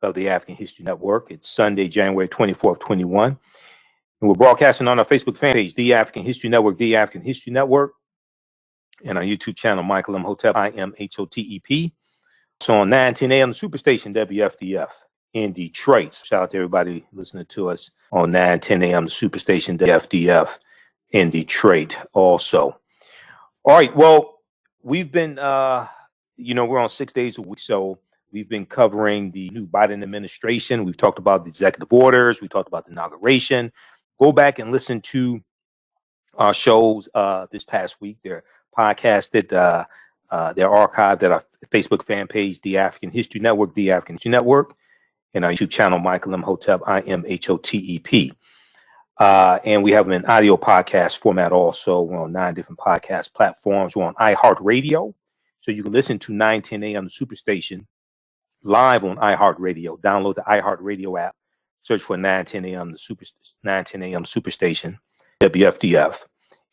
of the African History Network. It's Sunday, January 24th, 21. And we're broadcasting on our Facebook fan page, The African History Network, The African History Network, and our YouTube channel, Michael Imhotep, Imhotep. So on 9:10 a.m. the Superstation, WFDF in Detroit. Shout out to everybody listening to us on 9:10 a.m. the Superstation, WFDF in Detroit also. All right, well, we've been, we're on 6 days a week, so we've been covering the new Biden administration. We've talked about the executive orders. We talked about the inauguration. Go back and listen to our shows this past week. They're podcasted. They're archived at our Facebook fan page, The African History Network, The African History Network, and our YouTube channel, Michael Imhotep, Imhotep. And we have them in audio podcast format also. We're on 9 different podcast platforms. We're on iHeartRadio, so you can listen to 9:10 a.m. the Superstation live on iHeartRadio. Download the iHeartRadio app. Search for 9:10 a.m. 9:10 a.m. Superstation, WFDF.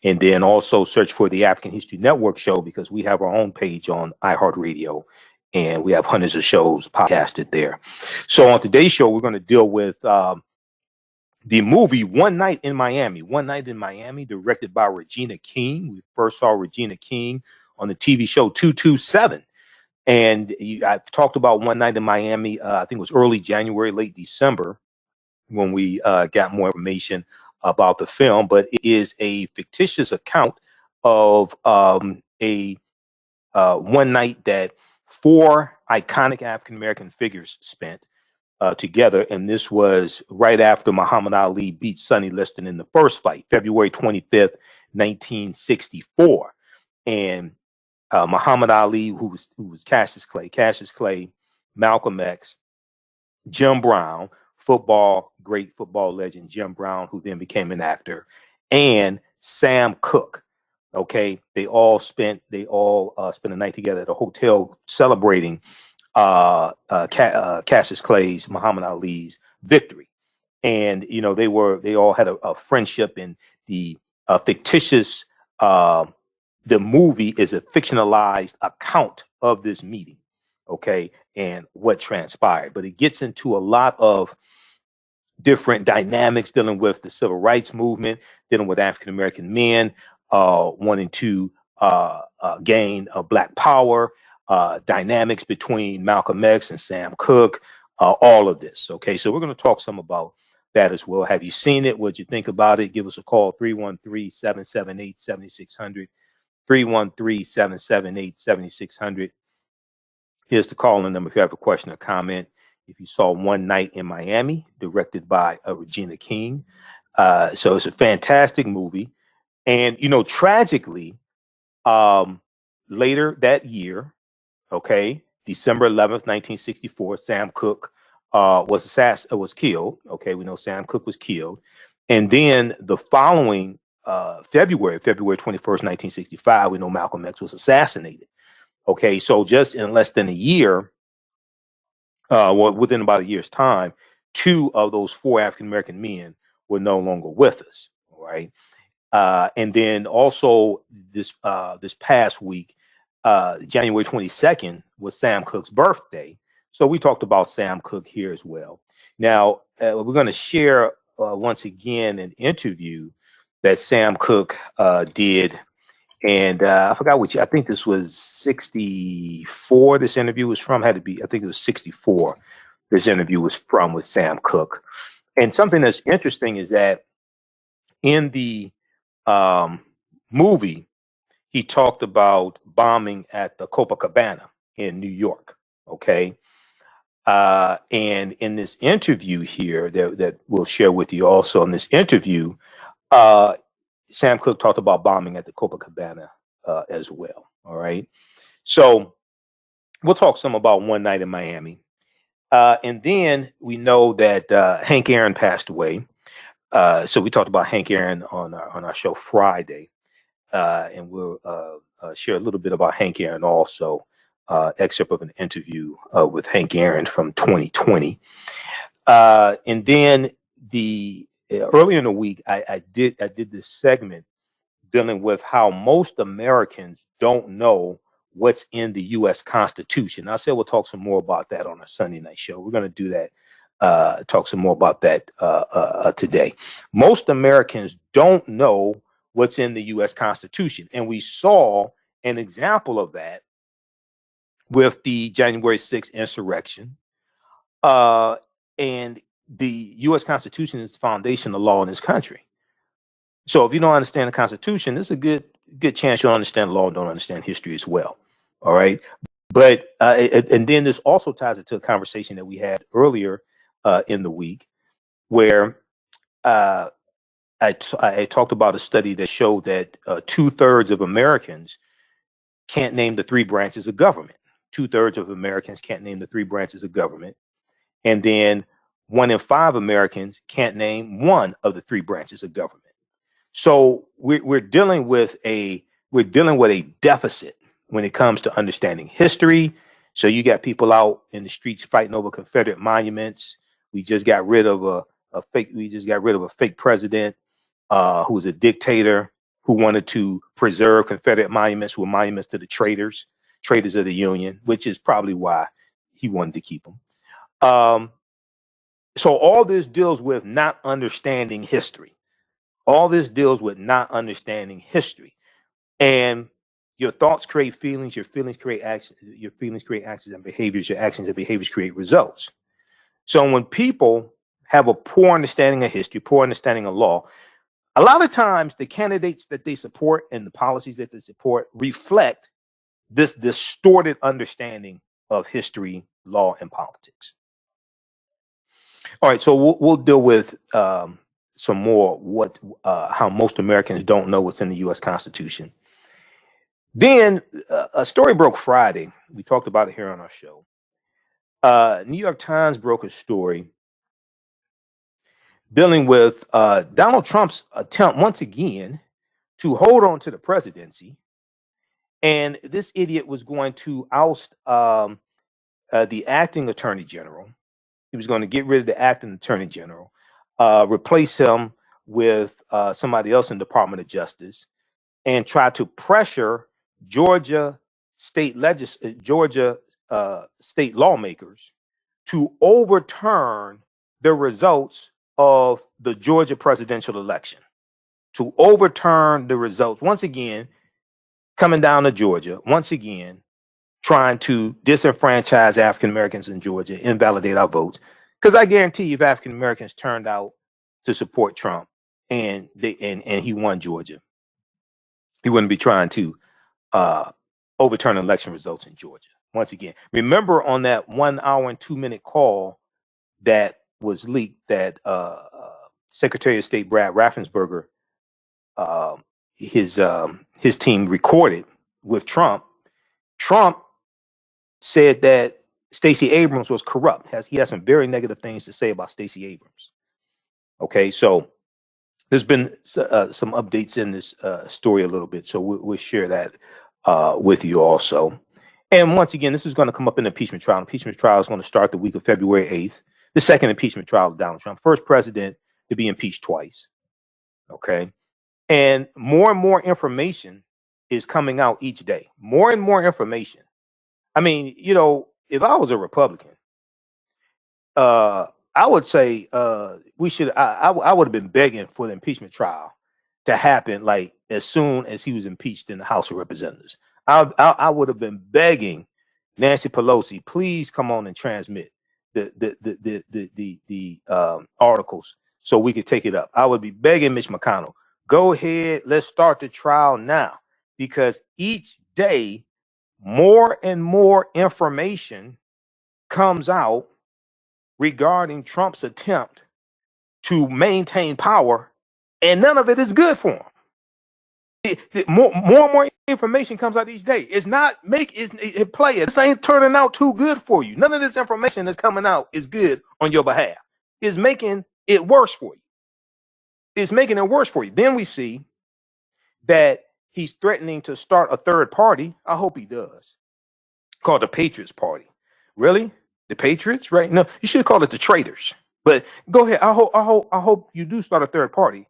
And then also search for the African History Network show, because we have our own page on iHeartRadio, and we have hundreds of shows podcasted there. So on today's show, we're going to deal with the movie One Night in Miami. One Night in Miami, directed by Regina King. We first saw Regina King on the TV show 227. And I've talked about One Night in Miami, I think it was early January, late December, when we got more information about the film. But it is a fictitious account of a one night that 4 iconic African-American figures spent together. And this was right after Muhammad Ali beat Sonny Liston in the first fight, February 25th, 1964. And Muhammad Ali, who was Cassius Clay, Malcolm X, Jim Brown, great football legend Jim Brown, who then became an actor, and Sam Cooke. Okay, they all spent a night together at a hotel celebrating Cassius Clay's, Muhammad Ali's victory. And they all had a friendship. And the fictitious the movie is a fictionalized account of this meeting, okay, and what transpired. But it gets into a lot of different dynamics dealing with the civil rights movement, dealing with African-American men wanting to gain Black power, dynamics between Malcolm X and Sam Cooke, all of this. Okay, so we're going to talk some about that as well. Have you seen it? What'd you think about it? Give us a call, 313-778-7600. 313-778-7600. Here's the call-in number if you have a question or comment. If you saw One Night in Miami, directed by Regina King. So it's a fantastic movie. And, tragically, later that year, okay, December 11th, 1964, Sam Cooke was killed. Okay, we know Sam Cooke was killed. And then the following February 21st, 1965, we know Malcolm X was assassinated. Okay, so just in less than a year, within about a year's time, 2 of those 4 African-American men were no longer with us. All right. And then also this past week, January 22nd, was Sam Cooke's birthday. So we talked about Sam Cooke here as well. Now, we're going to share once again an interview that Sam Cooke did. And I forgot I think this was 64. This interview was from, I think it was 64. This interview was from with Sam Cooke. And something that's interesting is that in the movie, he talked about bombing at the Copacabana in New York. Okay. And in this interview here that we'll share with you also in this interview, Sam Cooke talked about bombing at the Copacabana as well. All right. So we'll talk some about One Night in Miami. And then we know that Hank Aaron passed away. So we talked about Hank Aaron on our show Friday. And we'll share a little bit about Hank Aaron also. Excerpt of an interview with Hank Aaron from 2020. And then earlier in the week, I did this segment dealing with how most Americans don't know what's in the U.S. Constitution. I said we'll talk some more about that on our Sunday night show. We're going to do that, talk some more about that today. Most Americans don't know what's in the U.S. Constitution, and we saw an example of that with the January 6th insurrection. And the U.S. Constitution is the foundation of law in this country. So if you don't understand the Constitution, there's a good chance you'll understand law and don't understand history as well. All right. But and then this also ties it to a conversation that we had earlier in the week, where I talked about a study that showed that 2/3 of Americans can't name the three branches of government. 2/3 of Americans can't name the three branches of government. And then 1 in 5 Americans can't name one of the three branches of government. So we're dealing with a deficit when it comes to understanding history. So you got people out in the streets fighting over Confederate monuments. We just got rid of a fake president who was a dictator, who wanted to preserve Confederate monuments, who were monuments to the traitors of the Union, which is probably why he wanted to keep them. So all this deals with not understanding history. All this deals with not understanding history. And your thoughts create feelings, your feelings create actions, your feelings create actions and behaviors, your actions and behaviors create results. So when people have a poor understanding of history, poor understanding of law, a lot of times the candidates that they support and the policies that they support reflect this distorted understanding of history, law, and politics. All right, so we'll deal with some more how most Americans don't know what's in the U.S. Constitution. Then a story broke Friday. We talked about it here on our show. New York Times broke a story dealing with Donald Trump's attempt once again to hold on to the presidency. And this idiot was going to oust the acting attorney general. He was going to get rid of the acting attorney general, replace him with somebody else in the Department of Justice, and try to pressure Georgia state lawmakers to overturn the results of the Georgia presidential election. To overturn the results, once again, coming down to Georgia, once again, trying to disenfranchise African Americans in Georgia, invalidate our votes. Because I guarantee you, if African Americans turned out to support Trump and he won Georgia, he wouldn't be trying to overturn election results in Georgia. Once again, remember on that 1 hour and 2 minute call that was leaked that Secretary of State Brad Raffensperger, his team recorded with Trump. Trump said that Stacey Abrams was corrupt. He has some very negative things to say about Stacey Abrams. Okay, so there's been some updates in this story a little bit, so we'll share that with you also. And once again, this is going to come up in the impeachment trial. Impeachment trial is going to start the week of February 8th, the second impeachment trial of Donald Trump, first president to be impeached twice. Okay, and more information is coming out each day. More and more information. I mean, you know, if I was a Republican, I would say we should. I would have been begging for the impeachment trial to happen like as soon as he was impeached in the House of Representatives. I would have been begging Nancy Pelosi, please come on and transmit the articles so we could take it up. I would be begging Mitch McConnell, go ahead, let's start the trial now, because each day more and more information comes out regarding Trump's attempt to maintain power, and none of it is good for him. More and more information comes out each day. It's not play it. This ain't turning out too good for you. None of this information that's coming out is good on your behalf. It's making it worse for you. It's making it worse for you. Then we see that he's threatening to start a third party. I hope he does. Called the Patriots Party. Really? The Patriots, right? No, you should call it the traitors. But go ahead. I hope you do start a third party.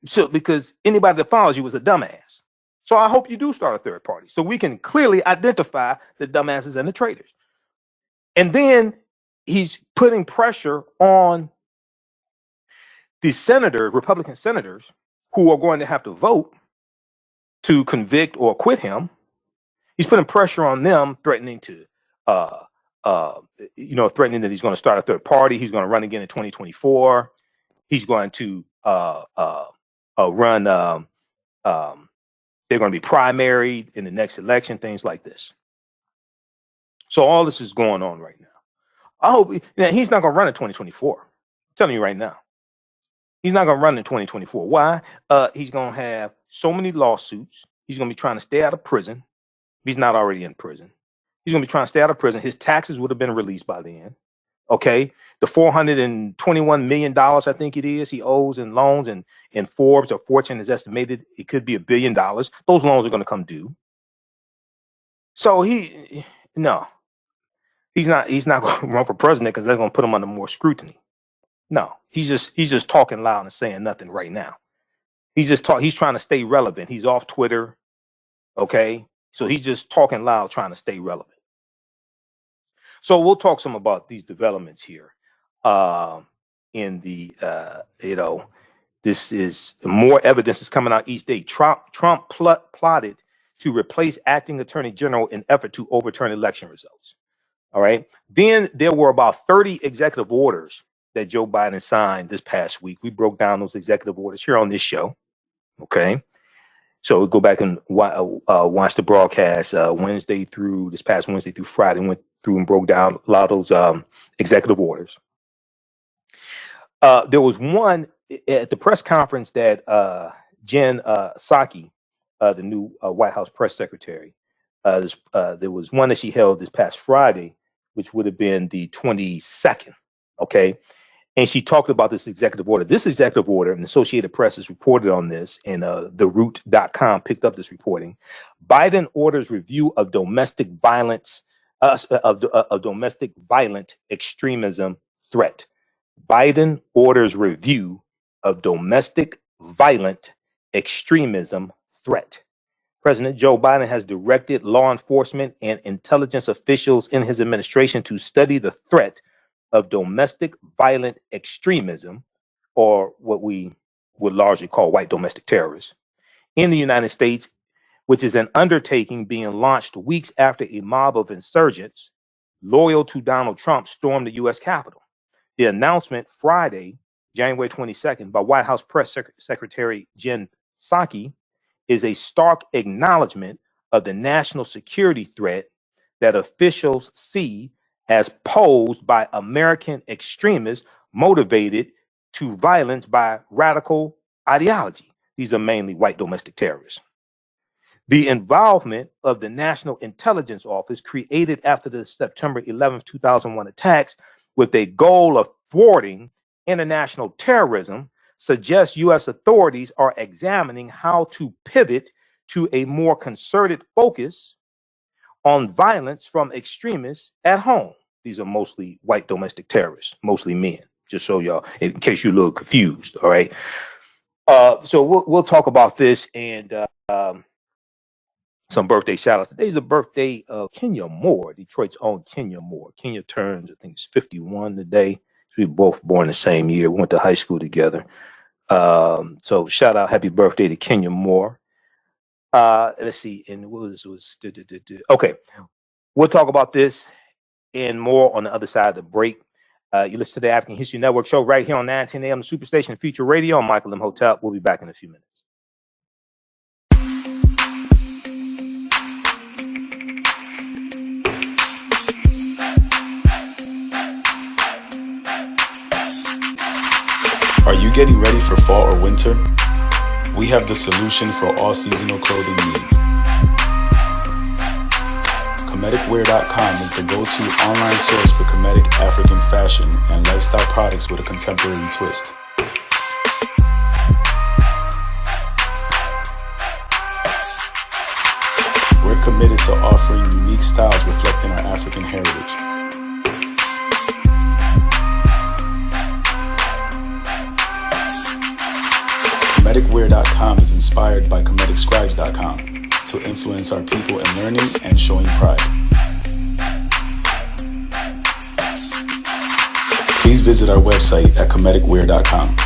So because anybody that follows you is a dumbass. So I hope you do start a third party so we can clearly identify the dumbasses and the traitors. And then he's putting pressure on the Republican senators who are going to have to vote to convict or acquit him. He's putting pressure on them, threatening to, threatening that he's going to start a third party. He's going to run again in 2024. He's going to run. They're going to be primaried in the next election, things like this. So all this is going on right now. I hope he's not going to run in 2024. I'm telling you right now. He's not going to run in 2024. Why? He's going to have so many lawsuits. He's going to be trying to stay out of prison. He's not already in prison. He's going to be trying to stay out of prison. His taxes would have been released by then. Okay. The $421 million, I think it is, he owes in loans, and Forbes or Fortune has estimated it could be $1 billion. Those loans are going to come due. So he's not going to run for president because they're going to put him under more scrutiny. No, he's just talking loud and saying nothing right now. He's trying to stay relevant. He's off Twitter. Okay. So he's just talking loud, trying to stay relevant. So we'll talk some about these developments here. This is more evidence is coming out each day. Trump plotted to replace acting attorney general in effort to overturn election results. All right. Then there were about 30 executive orders that Joe Biden signed this past week. We broke down those executive orders here on this show. Okay. So go back and watch the broadcast this past Wednesday through Friday. Went through and broke down a lot of those executive orders. There was one at the press conference that Jen Psaki, the new White House press secretary, there was one that she held this past Friday, which would have been the 22nd. Okay. And she talked about this executive order. This executive order, and Associated Press has reported on this, and TheRoot.com picked up this reporting. Biden orders review of domestic violence, domestic violent extremism threat. Biden orders review of domestic violent extremism threat. President Joe Biden has directed law enforcement and intelligence officials in his administration to study the threat of domestic violent extremism, or what we would largely call white domestic terrorists, in the United States, which is an undertaking being launched weeks after a mob of insurgents loyal to Donald Trump stormed the U.S. Capitol. The announcement Friday, January 22nd, by White House Press Secretary Jen Psaki is a stark acknowledgement of the national security threat that officials see as posed by American extremists motivated to violence by radical ideology. These are mainly white domestic terrorists. The involvement of the National Intelligence Office, created after the September 11, 2001 attacks with a goal of thwarting international terrorism, suggests U.S. authorities are examining how to pivot to a more concerted focus on violence from extremists at home. These are mostly white domestic terrorists, mostly men, just so y'all, in case you're a little confused. All right. So we'll talk about this and some birthday shout outs. Today's the birthday of Kenya Moore, Detroit's own Kenya Moore. Kenya turns, I think it's 51 today. We were both born the same year. We went to high school together. So shout out, happy birthday to Kenya Moore. Let's see. And what was okay. We'll talk about this and more on the other side of the break. You listen to the African History Network show right here on 910 AM Superstation Future Radio. I'm Michael Imhotep. We'll be back in a few minutes. Are you getting ready for fall or winter? We have the solution for all seasonal clothing needs. Comedicwear.com is the go-to online source for Comedic African fashion and lifestyle products with a contemporary twist. We're committed to offering unique styles reflecting our African heritage. Comedicwear.com is inspired by ComedicScribes.com. to influence our people in learning and showing pride. Please visit our website at comedicwear.com.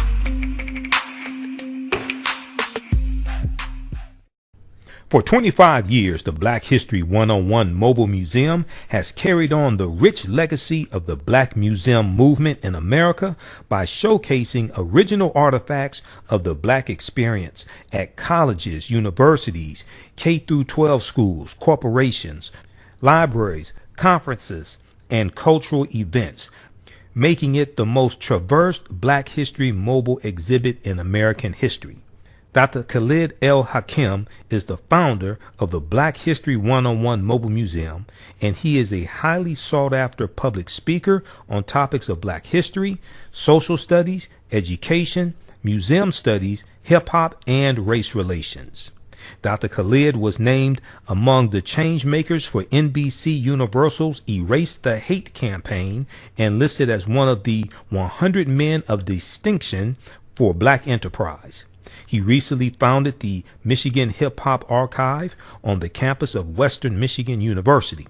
For 25 years, the Black History 101 Mobile Museum has carried on the rich legacy of the Black Museum movement in America by showcasing original artifacts of the Black experience at colleges, universities, K-12 schools, corporations, libraries, conferences, and cultural events, making it the most traversed Black History mobile exhibit in American history. Dr. Khalid El Hakim is the founder of the Black History 101 Mobile Museum, and he is a highly sought-after public speaker on topics of Black history, social studies, education, museum studies, hip-hop, and race relations. Dr. Khalid was named among the change makers for NBC Universal's Erase the Hate campaign and listed as one of the 100 men of distinction for Black enterprise. He recently founded the Michigan Hip Hop Archive on the campus of Western Michigan University.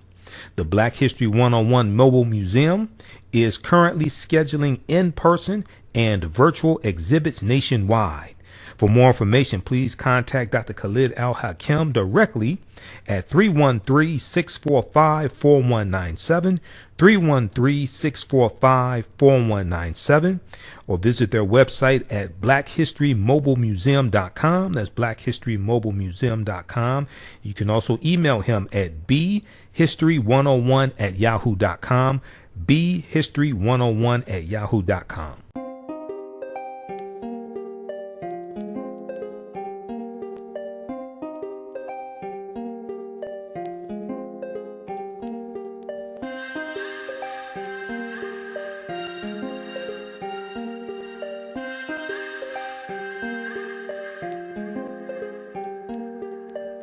The Black History 101 Mobile Museum is currently scheduling in-person and virtual exhibits nationwide. For more information, please contact Dr. Khalid El Hakim directly at 313-645-4197, 313-645-4197, or visit their website at blackhistorymobilemuseum.com. That's blackhistorymobilemuseum.com. You can also email him at bhistory101@yahoo.com, bhistory101@yahoo.com.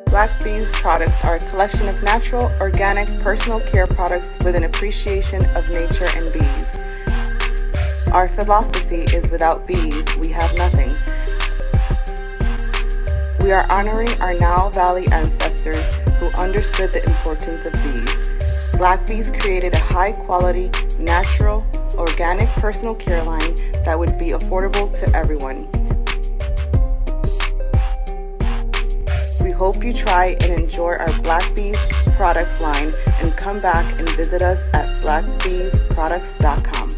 Black Bees products are a collection of natural, organic, personal care products with an appreciation of nature and bees. Our philosophy is without bees, we have nothing. We are honoring our Nile Valley ancestors who understood the importance of bees. Black Bees created a high-quality, natural, organic personal care line that would be affordable to everyone. We hope you try and enjoy our Black Bees products line and come back and visit us at blackbeesproducts.com.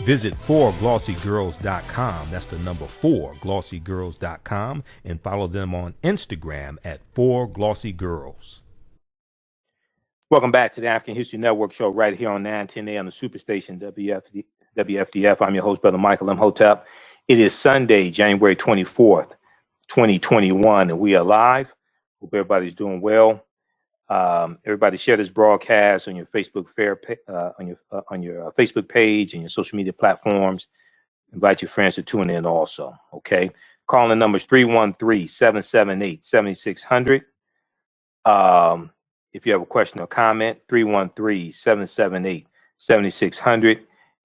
Visit 4glossygirls.com. That's the number 4glossygirls.com, and follow them on Instagram at 4glossygirls. Welcome back to the African History Network show right here on 910 on the Superstation WFDF. I'm your host, Brother Michael Imhotep. It is Sunday, January 24th, 2021, and we are live. Hope everybody's doing well. Everybody share this broadcast on your Facebook on your Facebook page and your social media platforms. Invite your friends to tune in also. Okay. Calling numbers 313-778-7600. If you have a question or comment, 313-778-7600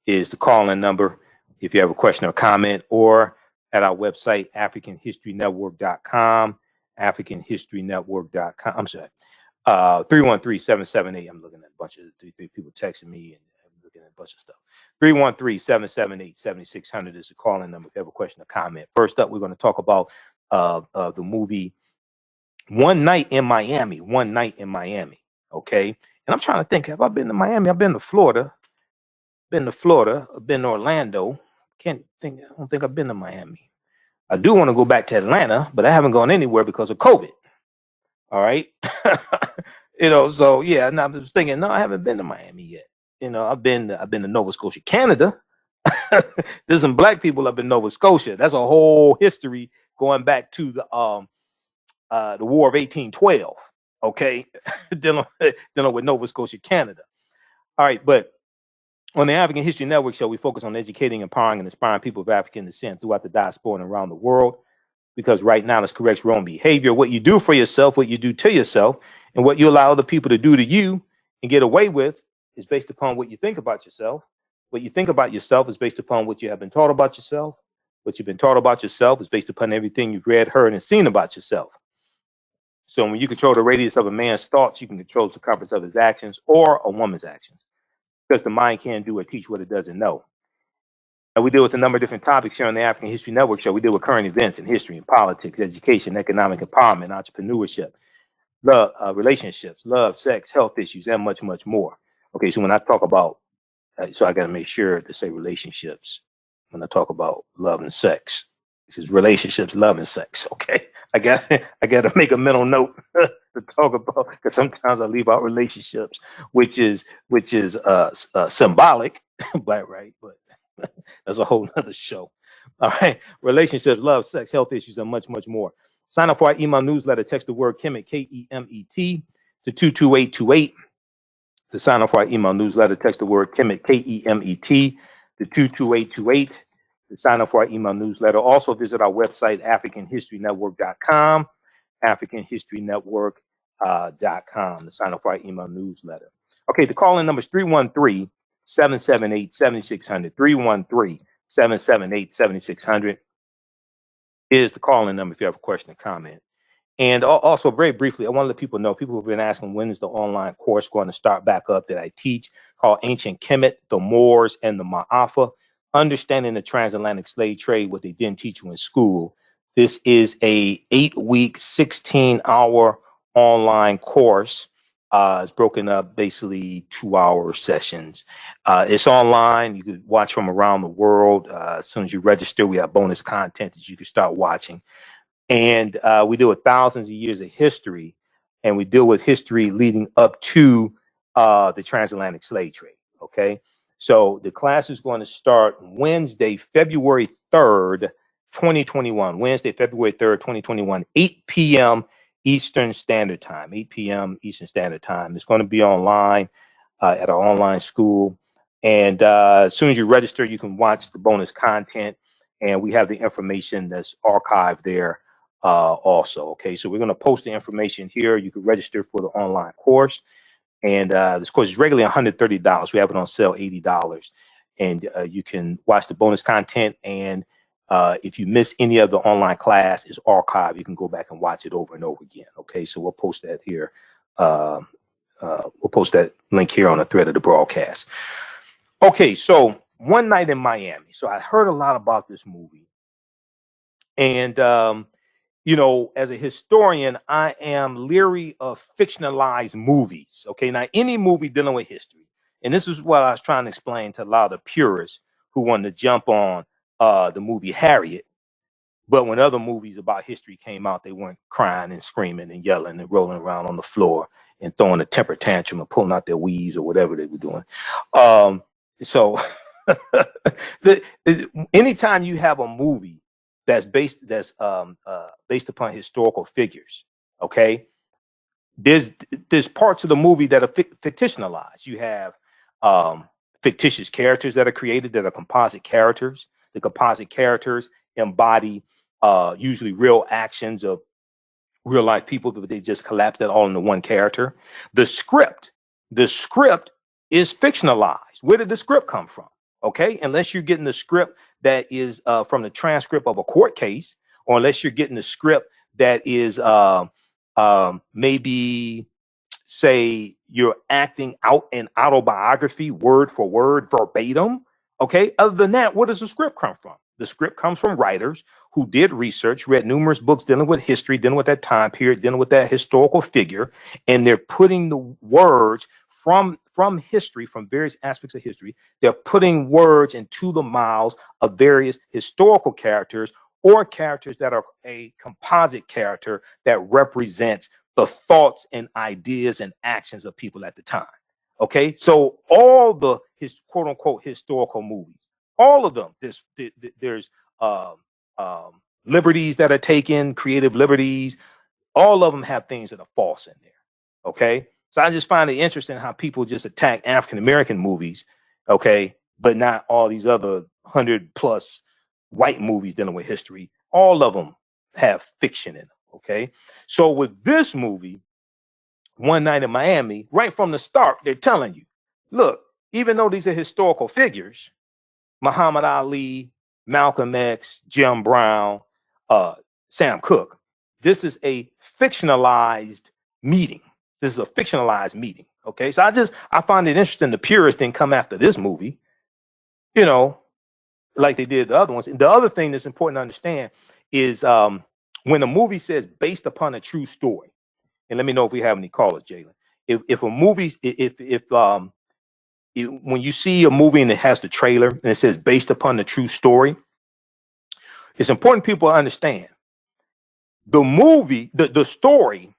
is the calling number. If you have a question or comment, or at our website, AfricanHistoryNetwork.com, AfricanHistoryNetwork.com. I'm sorry. 313-778. I'm looking at a bunch of people texting me, and I'm looking at a bunch of stuff. 313-778-7600 is the calling number if you have a question or comment. First up, we're going to talk about the movie One Night in Miami. One Night in Miami. Okay. And I'm trying to think, have I been to Miami? I've been to Florida. I've been to Orlando. I don't think I've been to Miami. I do want to go back to Atlanta, but I haven't gone anywhere because of COVID. All right. So yeah, and I was thinking, no, I haven't been to Miami yet. I've been to Nova Scotia, Canada. There's some Black people up in Nova Scotia. That's a whole history going back to the War of 1812. Okay. dealing with Nova Scotia, Canada. All right, but On the African History Network show, we focus on educating, empowering, and inspiring people of African descent throughout the diaspora and around the world. Because right now, this corrects wrong behavior. What you do for yourself, what you do to yourself, and what you allow other people to do to you and get away with is based upon what you think about yourself. What you think about yourself is based upon what you have been taught about yourself. What you've been taught about yourself is based upon everything you've read, heard, and seen about yourself. So when you control the radius of a man's thoughts, you can control the circumference of his actions or a woman's actions. Because the mind can't do or teach what it doesn't know. And we deal with a number of different topics here on the African History Network show. We deal with current events in history and politics, education, economic empowerment, entrepreneurship, love, relationships, love, sex, health issues, and much, much more. Okay, so when I talk about, so I got to make sure to say relationships when I talk about love and sex. This is relationships, love, and sex. Okay, I got to make a mental note to talk about, because sometimes I leave out relationships, which is symbolic, but right, but that's a whole nother show. All right, relationships, love, sex, health issues, and much, much more. Sign up for our email newsletter. Text the word Kemet, Kemet, to 22828. To sign up for our email newsletter, text the word Kemet, Kemet, to 22828. To sign up for our email newsletter. Also visit our website, AfricanHistoryNetwork.com, AfricanHistoryNetwork.com, to sign up for our email newsletter. Okay, the call-in number is 313-778-7600. 313-778-7600 is the call-in number if you have a question or comment. And also, very briefly, I want to let people know, people have been asking, when is the online course going to start back up that I teach, called Ancient Kemet, the Moors, and the Ma'afa, Understanding the Transatlantic Slave Trade, what they didn't teach you in school. This is a 8-week, 16-hour online course. It's broken up basically 2-hour sessions. It's online. You can watch from around the world. As soon as you register, we have bonus content that you can start watching. And we deal with thousands of years of history, and we deal with history leading up to the transatlantic slave trade. Okay, so the class is going to start Wednesday, February 3rd, 2021. Wednesday, February 3rd, 2021, 8 p.m. Eastern Standard Time. 8 p.m. Eastern Standard Time. It's going to be online at our online school. And as soon as you register, you can watch the bonus content, and we have the information that's archived there also. Okay, so we're going to post the information here. You can register for the online course, and this course is regularly $130. We have it on sale $80, and you can watch the bonus content. And if you miss any of the online class, it's archived. You can go back and watch it over and over again. Okay, so we'll post that here. We'll post that link here on the thread of the broadcast. Okay, so one night in Miami. So I heard a lot about this movie, and you know, as a historian, I am leery of fictionalized movies. Okay, now any movie dealing with history, and this is what I was trying to explain to a lot of the purists who wanted to jump on the movie Harriet, but when other movies about history came out, they weren't crying and screaming and yelling and rolling around on the floor and throwing a temper tantrum and pulling out their weaves or whatever they were doing. So anytime you have a movie that's based upon historical figures, okay, there's parts of the movie that are fictionalized. You have fictitious characters that are created that are composite characters. The composite characters embody usually real actions of real life people, but they just collapse that all into one character. The script is fictionalized. Where did the script come from? Okay, unless you're getting the script that is from the transcript of a court case, or unless you're getting the script that is maybe, say, you're acting out an autobiography word for word, verbatim. Okay, other than that, where does the script come from? The script comes from writers who did research, read numerous books dealing with history, dealing with that time period, dealing with that historical figure, and they're putting the words from history, from various aspects of history. They're putting words into the mouths of various historical characters, or characters that are a composite character that represents the thoughts and ideas and actions of people at the time. Okay, so all the quote unquote historical movies, all of them, there's liberties that are taken, creative liberties. All of them have things that are false in there. Okay, so I just find it interesting how people just attack African American movies, okay, but not all these other 100+ white movies dealing with history. All of them have fiction in them, okay? So with this movie, One Night in Miami, right from the start, they're telling you, look, even though these are historical figures, Muhammad Ali, Malcolm X, Jim Brown, Sam Cooke, this is a fictionalized meeting. This is a fictionalized meeting, okay? So I find it interesting the purists didn't come after this movie, you know, like they did the other ones. And the other thing that's important to understand is when a movie says based upon a true story, and let me know if we have any callers, Jalen. If a movie, when you see a movie and it has the trailer and it says based upon the true story, it's important people understand the movie, the story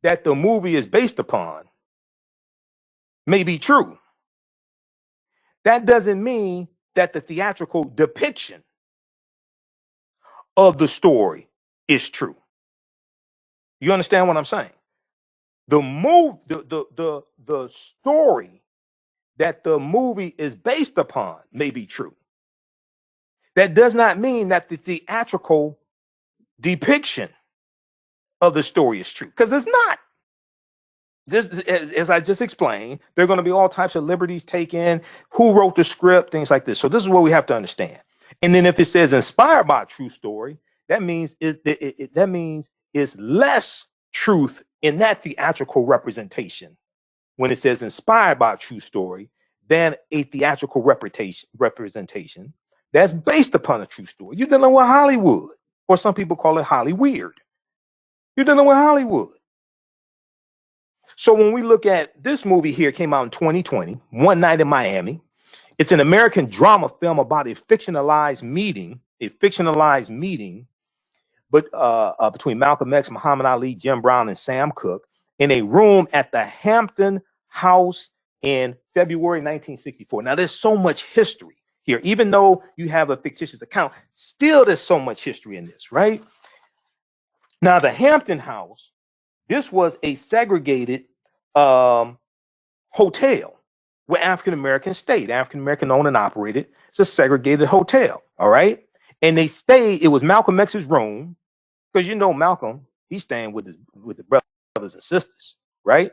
that the movie is based upon may be true. That doesn't mean that the theatrical depiction of the story is true. You understand what I'm saying? The story that the movie is based upon may be true. That does not mean that the theatrical depiction of the story is true, because it's not. This, as I just explained, there are going to be all types of liberties taken, who wrote the script, things like this. So this is what we have to understand. And then if it says inspired by a true story, that means that means it's less truth in that theatrical representation when it says inspired by a true story than a theatrical representation that's based upon a true story. You're dealing with Hollywood, or some people call it Hollyweird. You're dealing with Hollywood. So when we look at this movie here, came out in 2020, One Night in Miami. It's an American drama film about a fictionalized meeting, but between Malcolm X, Muhammad Ali, Jim Brown, and Sam Cooke in a room at the Hampton House in February 1964. Now, there's so much history here. Even though you have a fictitious account, still there's so much history in this, right? Now, the Hampton House, this was a segregated hotel where African-Americans stayed. African-American owned and operated. It's a segregated hotel, all right? And they stayed, it was Malcolm X's room, because you know Malcolm, he's staying with the brothers and sisters, right?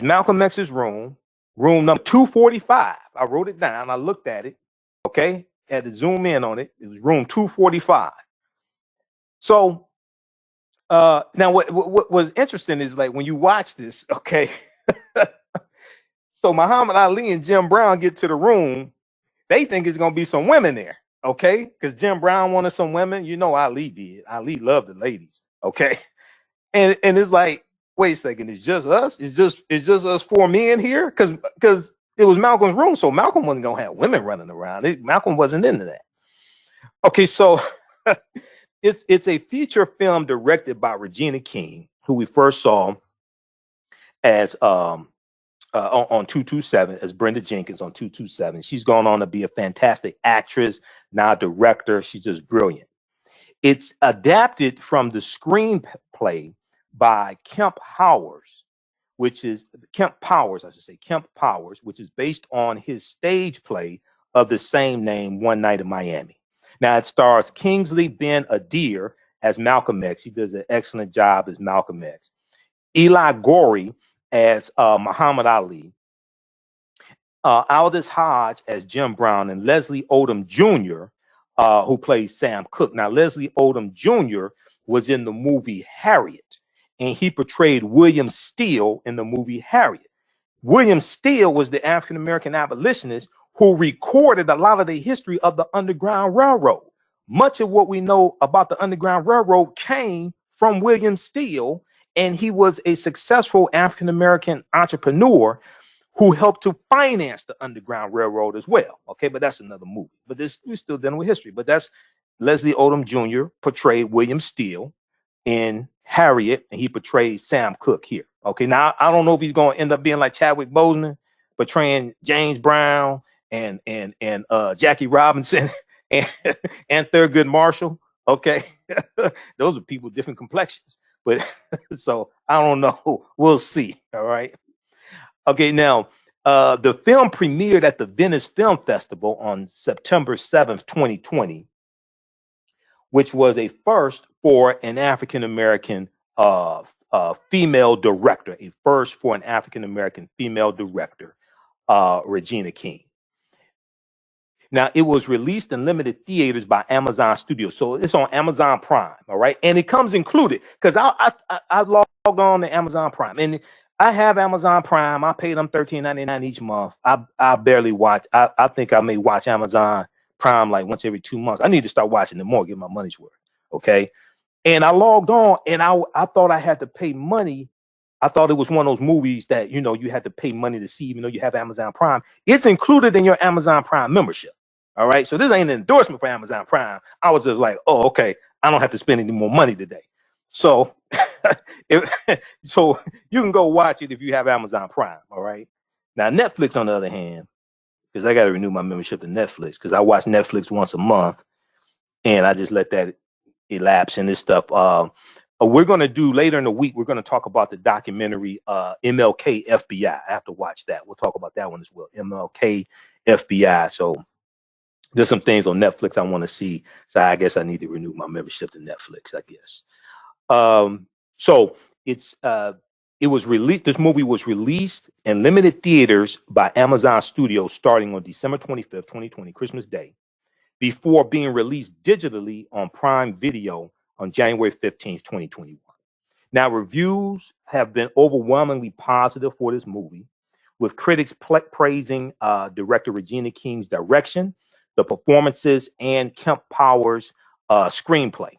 Malcolm X's room number 245. I wrote it down, I looked at it, okay? Had to zoom in on it. It was room 245. So now what was interesting is, like, when you watch this, okay, so Muhammad Ali and Jim Brown get to the room, they think it's gonna be some women there, okay? Because Jim Brown wanted some women, you know. Ali did. Ali loved the ladies, okay? And it's like, wait a second, it's just us? It's just us four men here? Because it was Malcolm's room, so Malcolm wasn't gonna have women running around. Malcolm wasn't into that. Okay, so it's a feature film directed by Regina King, who we first saw as on 227 as Brenda Jenkins on 227. She's gone on to be a fantastic actress, now director. She's just brilliant. It's adapted from the screenplay by Kemp Powers, which is Kemp Powers, which is based on his stage play of the same name, One Night in Miami. Now, it stars Kingsley Ben-Adir as Malcolm X. He does an excellent job as Malcolm X. Eli Gorey as Muhammad Ali. Aldous Hodge as Jim Brown, and Leslie Odom Jr., who plays Sam Cooke. Now, Leslie Odom Jr. was in the movie Harriet, and he portrayed William Steele in the movie Harriet. William Steele was the African-American abolitionist who recorded a lot of the history of the Underground Railroad. Much of what we know about the Underground Railroad came from William Steele, and he was a successful African-American entrepreneur who helped to finance the Underground Railroad as well. Okay, but that's another movie. But we're still dealing with history. But that's Leslie Odom Jr. portrayed William Steele in Harriet, and he portrayed Sam Cooke here. Okay, now I don't know if he's going to end up being like Chadwick Boseman, portraying James Brown and Jackie Robinson and Thurgood Marshall. Okay, those are people with different complexions. But so I don't know. We'll see. All right. Okay. Now, The film premiered at the Venice Film Festival on September 7th, 2020, which was a first for an African-American female director, a first for an African-American female director, Regina King. Now, it was released in limited theaters by Amazon Studios. So it's on Amazon Prime, all right? And it comes included, because I logged on to Amazon Prime. And I have Amazon Prime. I pay them $13.99 each month. I barely watch. I think I may watch Amazon Prime like once every 2 months. I need to start watching it more, get my money's worth, okay? And I logged on, and I thought I had to pay money. I thought it was one of those movies that, you know, you had to pay money to see, even though you have Amazon Prime. It's included in your Amazon Prime membership. All right. So this ain't an endorsement for Amazon Prime. I was just like, oh, okay, I don't have to spend any more money today. So, so you can go watch it if you have Amazon Prime. All right. Now, Netflix, on the other hand, because I got to renew my membership to Netflix, because I watch Netflix once a month, and I just let that elapse and this stuff. We're going to do later in the week, we're going to talk about the documentary MLK FBI. I have to watch that. We'll talk about that one as well. MLK FBI. So there's some things on Netflix I want to see. So I guess I need to renew my membership to Netflix, I guess. So it was released. This movie was released in limited theaters by Amazon Studios starting on December 25th, 2020, Christmas Day, before being released digitally on Prime Video on January 15th, 2021. Now, reviews have been overwhelmingly positive for this movie, with critics praising director Regina King's direction, the performances, and Kemp Powers' screenplay.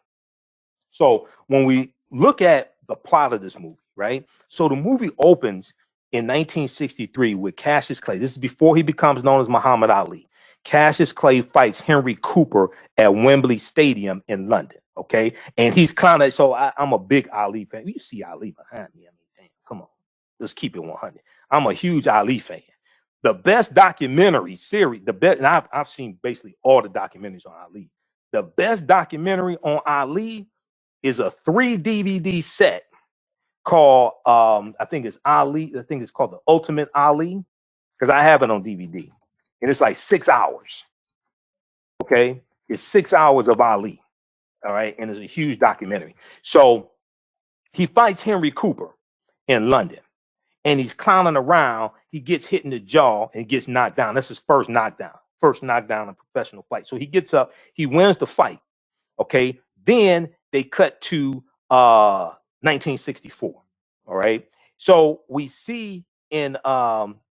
So when we look at the plot of this movie, right? So the movie opens in 1963 with Cassius Clay. This is before he becomes known as Muhammad Ali. Cassius Clay fights Henry Cooper at Wembley Stadium in London. Okay. And he's kind of, so I'm a big Ali fan. You see Ali behind me. I mean, damn, come on. Let's keep it 100. I'm a huge Ali fan. The best documentary series, the best, and I've seen basically all the documentaries on Ali. The best documentary on Ali is a 3 DVD set called, I think it's Ali. I think it's called The Ultimate Ali, because I have it on DVD. And it's like 6 hours. Okay. It's 6 hours of Ali. All right. And it's a huge documentary. So he fights Henry Cooper in London, and he's clowning around. He gets hit in the jaw and gets knocked down. That's his first knockdown in a professional fight. So he gets up, he wins the fight. Okay. Then they cut to 1964. All right. So we see in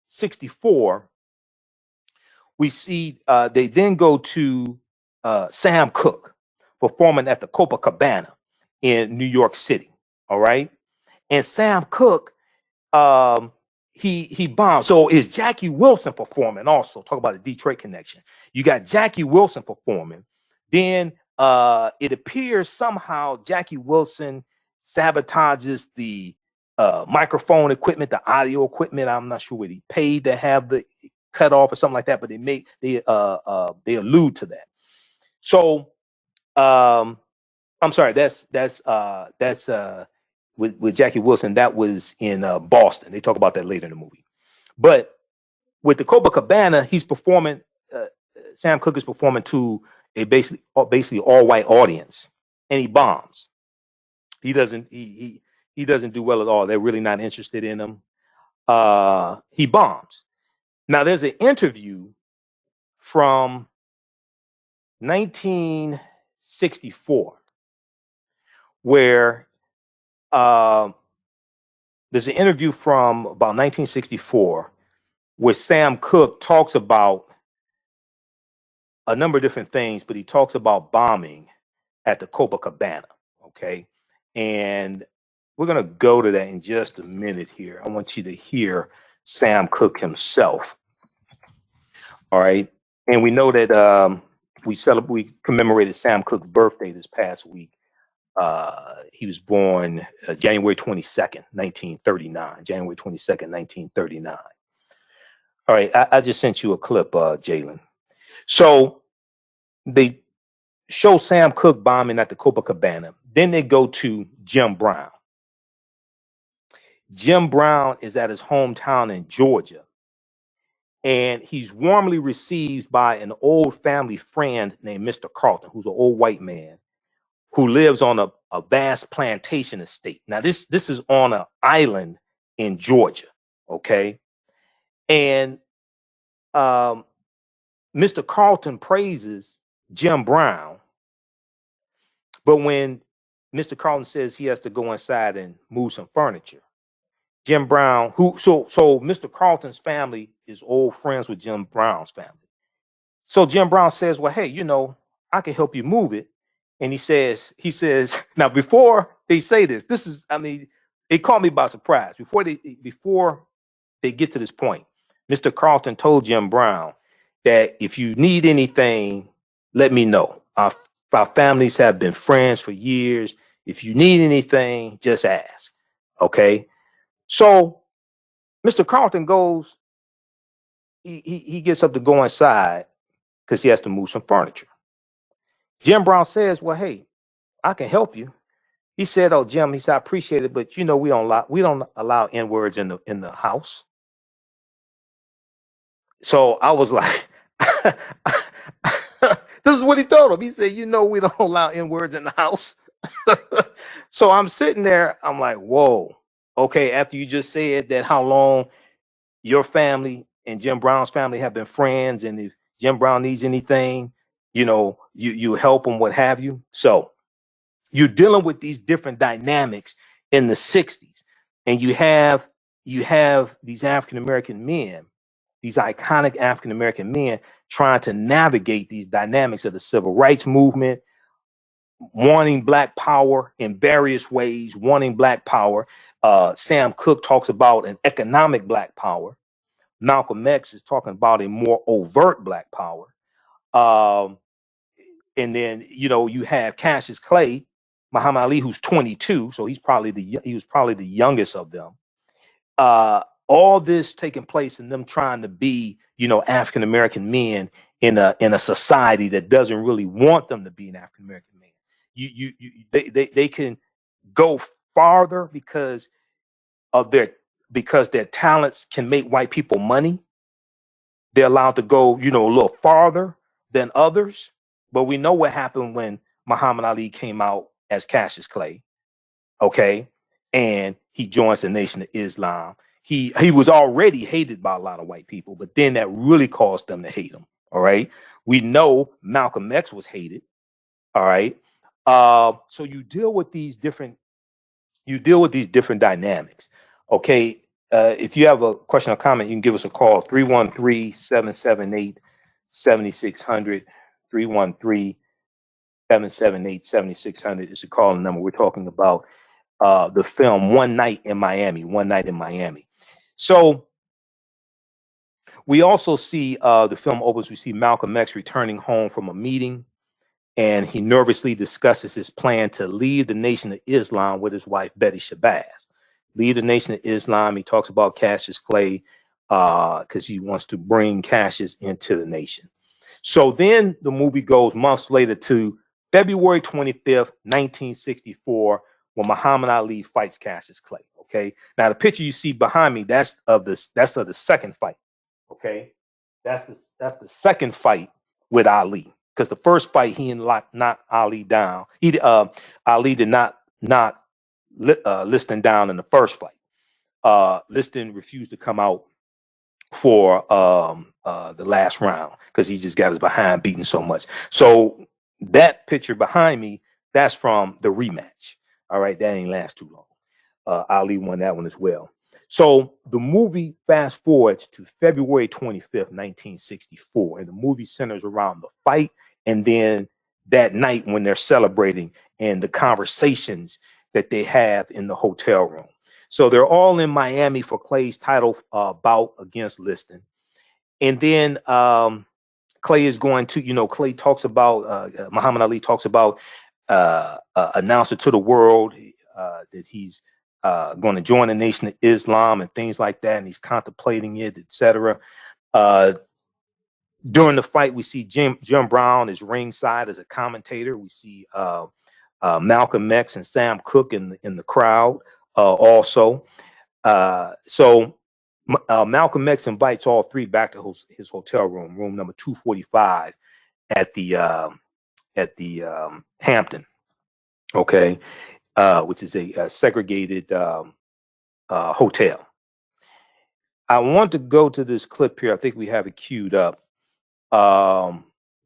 64, we see they then go to Sam Cooke performing at the Copacabana in New York City. All right. And Sam Cooke, he bombed. So is Jackie Wilson performing also? Talk about a Detroit connection. You got Jackie Wilson performing. Then it appears somehow Jackie Wilson sabotages the microphone equipment, the audio equipment. I'm not sure what he paid to have the cut off or something like that, but they allude to that. So I'm sorry, that's with Jackie Wilson. That was in Boston. They talk about that later in the movie. But with the Copacabana, he's performing. Sam Cooke is performing to a basically all white audience, and he bombs. He doesn't do well at all. They're really not interested in him. He bombs. Now there's an interview from 1964 where there's an interview from about 1964 where Sam Cooke talks about a number of different things, but he talks about bombing at the Copacabana. Okay. And we're going to go to that in just a minute here. I want you to hear Sam Cooke himself. All right. And we know that we commemorated Sam Cooke's birthday this past week. He was born January 22nd, 1939. January 22nd, 1939. All right. I just sent you a clip, Jalen. So they show Sam Cooke bombing at the Copacabana. Then they go to Jim Brown. Jim Brown is at his hometown in Georgia. And he's warmly received by an old family friend named Mr. Carlton, who's an old white man who lives on a vast plantation estate. Now, this is on an island in Georgia, okay? And Mr. Carlton praises Jim Brown, but when Mr. Carlton says he has to go inside and move some furniture, Jim Brown, so Mr. Carlton's family is old friends with Jim Brown's family. So Jim Brown says, well, hey, you know, I can help you move it. And he says, now before they say this is, I mean, it caught me by surprise. Before they get to this point, Mr. Carlton told Jim Brown that if you need anything, let me know. Our families have been friends for years. If you need anything, just ask. Okay. So Mr. Carlton goes, he gets up to go inside because he has to move some furniture. Jim Brown says, well, hey, I can help you. He said, oh, Jim, he said, I appreciate it, but you know, we don't allow N-words in the house. So I was like, this is what he told him. He said, you know, we don't allow N-words in the house. So I'm sitting there, I'm like, whoa, okay, after you just said that how long your family and Jim Brown's family have been friends, and if Jim Brown needs anything, you know, you help him, what have you. So you're dealing with these different dynamics in the 60s, and you have these African-American men, these iconic African-American men trying to navigate these dynamics of the civil rights movement, wanting Black power in various ways, wanting Black power. Sam Cooke talks about an economic Black power. Malcolm X is talking about a more overt Black power. And then, you know, you have Cassius Clay, Muhammad Ali, who's 22, so he was probably the youngest of them. All this taking place and them trying to be, you know, African American men in a society that doesn't really want them to be an African American man. They can go farther because their talents can make white people money. They're allowed to go, you know, a little farther than others. But we know what happened when Muhammad Ali came out as Cassius Clay, okay, and he joins the Nation of Islam. He was already hated by a lot of white people, but then that really caused them to hate him. All right, we know Malcolm X was hated. All right, so you deal with these different dynamics. Okay, if you have a question or comment, you can give us a call 313-778-7600. 313-778-7600 is a calling number. We're talking about the film One Night in Miami. So we also see the film opens. We see Malcolm X returning home from a meeting, and he nervously discusses his plan to leave the Nation of Islam with his wife Betty Shabazz. Leave the Nation of Islam. He talks about Cassius Clay because he wants to bring Cassius into the nation. So then the movie goes months later to February 25th, 1964, when Muhammad Ali fights Cassius Clay. Okay. Now the picture you see behind me, that's of the second fight. Okay. That's the second fight with Ali. Because the first fight, he knocked Ali down. Ali did not Liston down in the first fight. Liston refused to come out for the last round because he just got his behind beaten so much. So that picture behind me, that's from the rematch. All right, that ain't last too long. Ali won that one as well. So the movie fast forwards to February 25th, 1964, and the movie centers around the fight and then that night when they're celebrating and the conversations that they have in the hotel room. So they're all in Miami for Clay's title bout against Liston. And then Clay is going to, you know, Clay talks about, Muhammad Ali talks about announcing to the world that he's going to join the Nation of Islam and things like that. And he's contemplating it, etc. During the fight, we see Jim Brown is ringside as a commentator. We see Malcolm X and Sam Cooke in the crowd also. So Malcolm X invites all three back to his hotel room, room number 245 at the Hampton, okay, which is a segregated hotel. I want to go to this clip here. I think we have it queued up.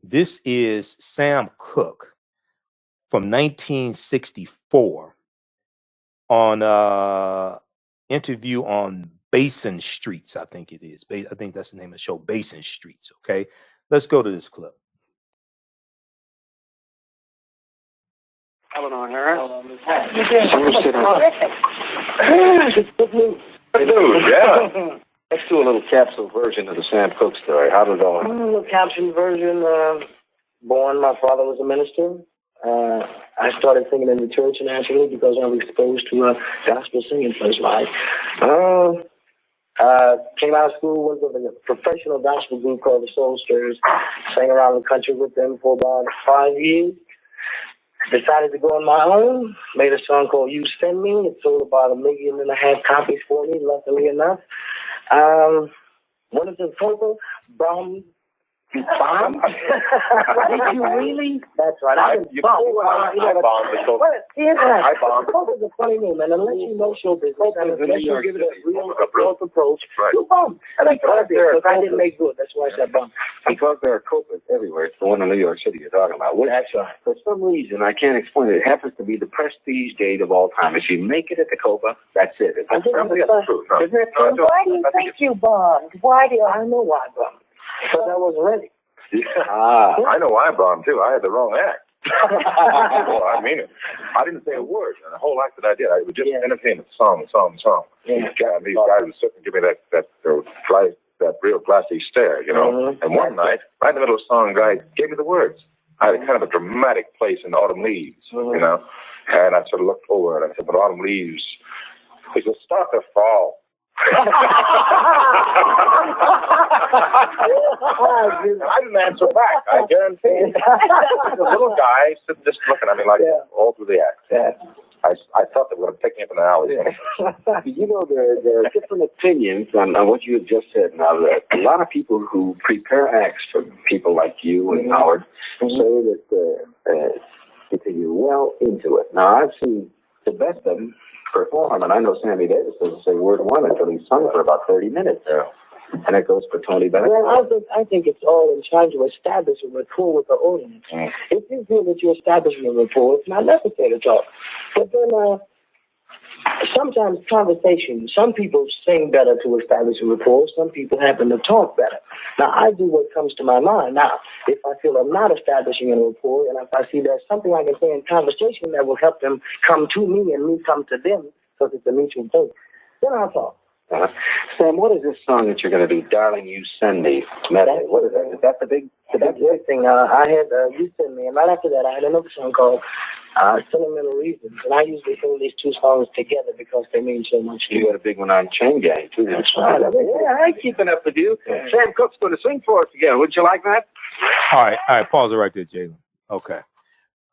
This is Sam Cooke from 1964 on interview on Basin Streets, I think it is. I think that's the name of the show, Basin Streets. Okay, let's go to this clip. Eleanor Harris. Hey, dude, yeah. Let's do a little capsule version of the Sam Cooke story. How did it go? A little capsule version. Born, my father was a minister. I started singing in the church naturally because I was exposed to a gospel singing first life. Came out of school, went with a professional gospel group called the Soul Stirrers. Sang around the country with them for about 5 years. Decided to go on my own. Made a song called You Send Me. It sold about 1.5 million copies for me, luckily enough. What is it, Coco? Bomb? Bomb? Did you really? That's right. I bombed. I bombed. Coco's a funny name, and unless you know show business, and unless you give it a real approach, you bomb. I didn't make good. That's why I said bomb. Because there are Copas everywhere. It's the one in New York City you're talking about. That's right. For some reason, I can't explain it. It happens to be the prestige date of all time. If you make it at the Copa, that's it. That's true. Why do you think you bombed? Why do I know why I bombed? Because I wasn't ready. Yeah. I know I bombed too. I had the wrong act. Well, I mean it. I didn't say a word. And the whole act that I did, I was just entertainment, song. Yeah. These guys would certainly give me that real classy stare, you know. Mm-hmm. And one night, right in the middle of the song, guy gave me the words. I had kind of a dramatic place in Autumn Leaves, you know. And I sort of looked forward and I said, but Autumn Leaves is a start to fall. I didn't answer back, I guarantee it. The little guy just looking at me like all through the act. Yeah. I thought they would have picked me up in the alley. You know, there are different opinions on what you have just said. Now, a lot of people who prepare acts for people like you and Howard say that you think you're well into it. Now, I've seen the best of them perform, and I know Sammy Davis doesn't say word one until he's sung for about 30 minutes. And it goes for Tony Bennett. Well, I think it's all in trying to establish a rapport with the audience. If you feel that you're establishing a rapport, it's not necessary to talk. But then sometimes conversation, some people sing better to establish a rapport, some people happen to talk better. Now, I do what comes to my mind. Now, if I feel I'm not establishing a rapport, and if I see there's something I can say in conversation that will help them come to me and me come to them, because it's a mutual thing, then I'll talk. Sam, what is this song that you're going to do, Darling, You Send Me? What is that? Is that the big thing? I had You Send Me, and right after that, I had another song called Sentimental Reasons. And I usually sing these two songs together because they mean so much to me. You had a big one on Chain Gang, too. That's right. Yeah, I ain't keeping up with you. Yeah. Sam Cooke's going to sing for us again. Would you like that? All right. Pause it right there, Jalen. Okay.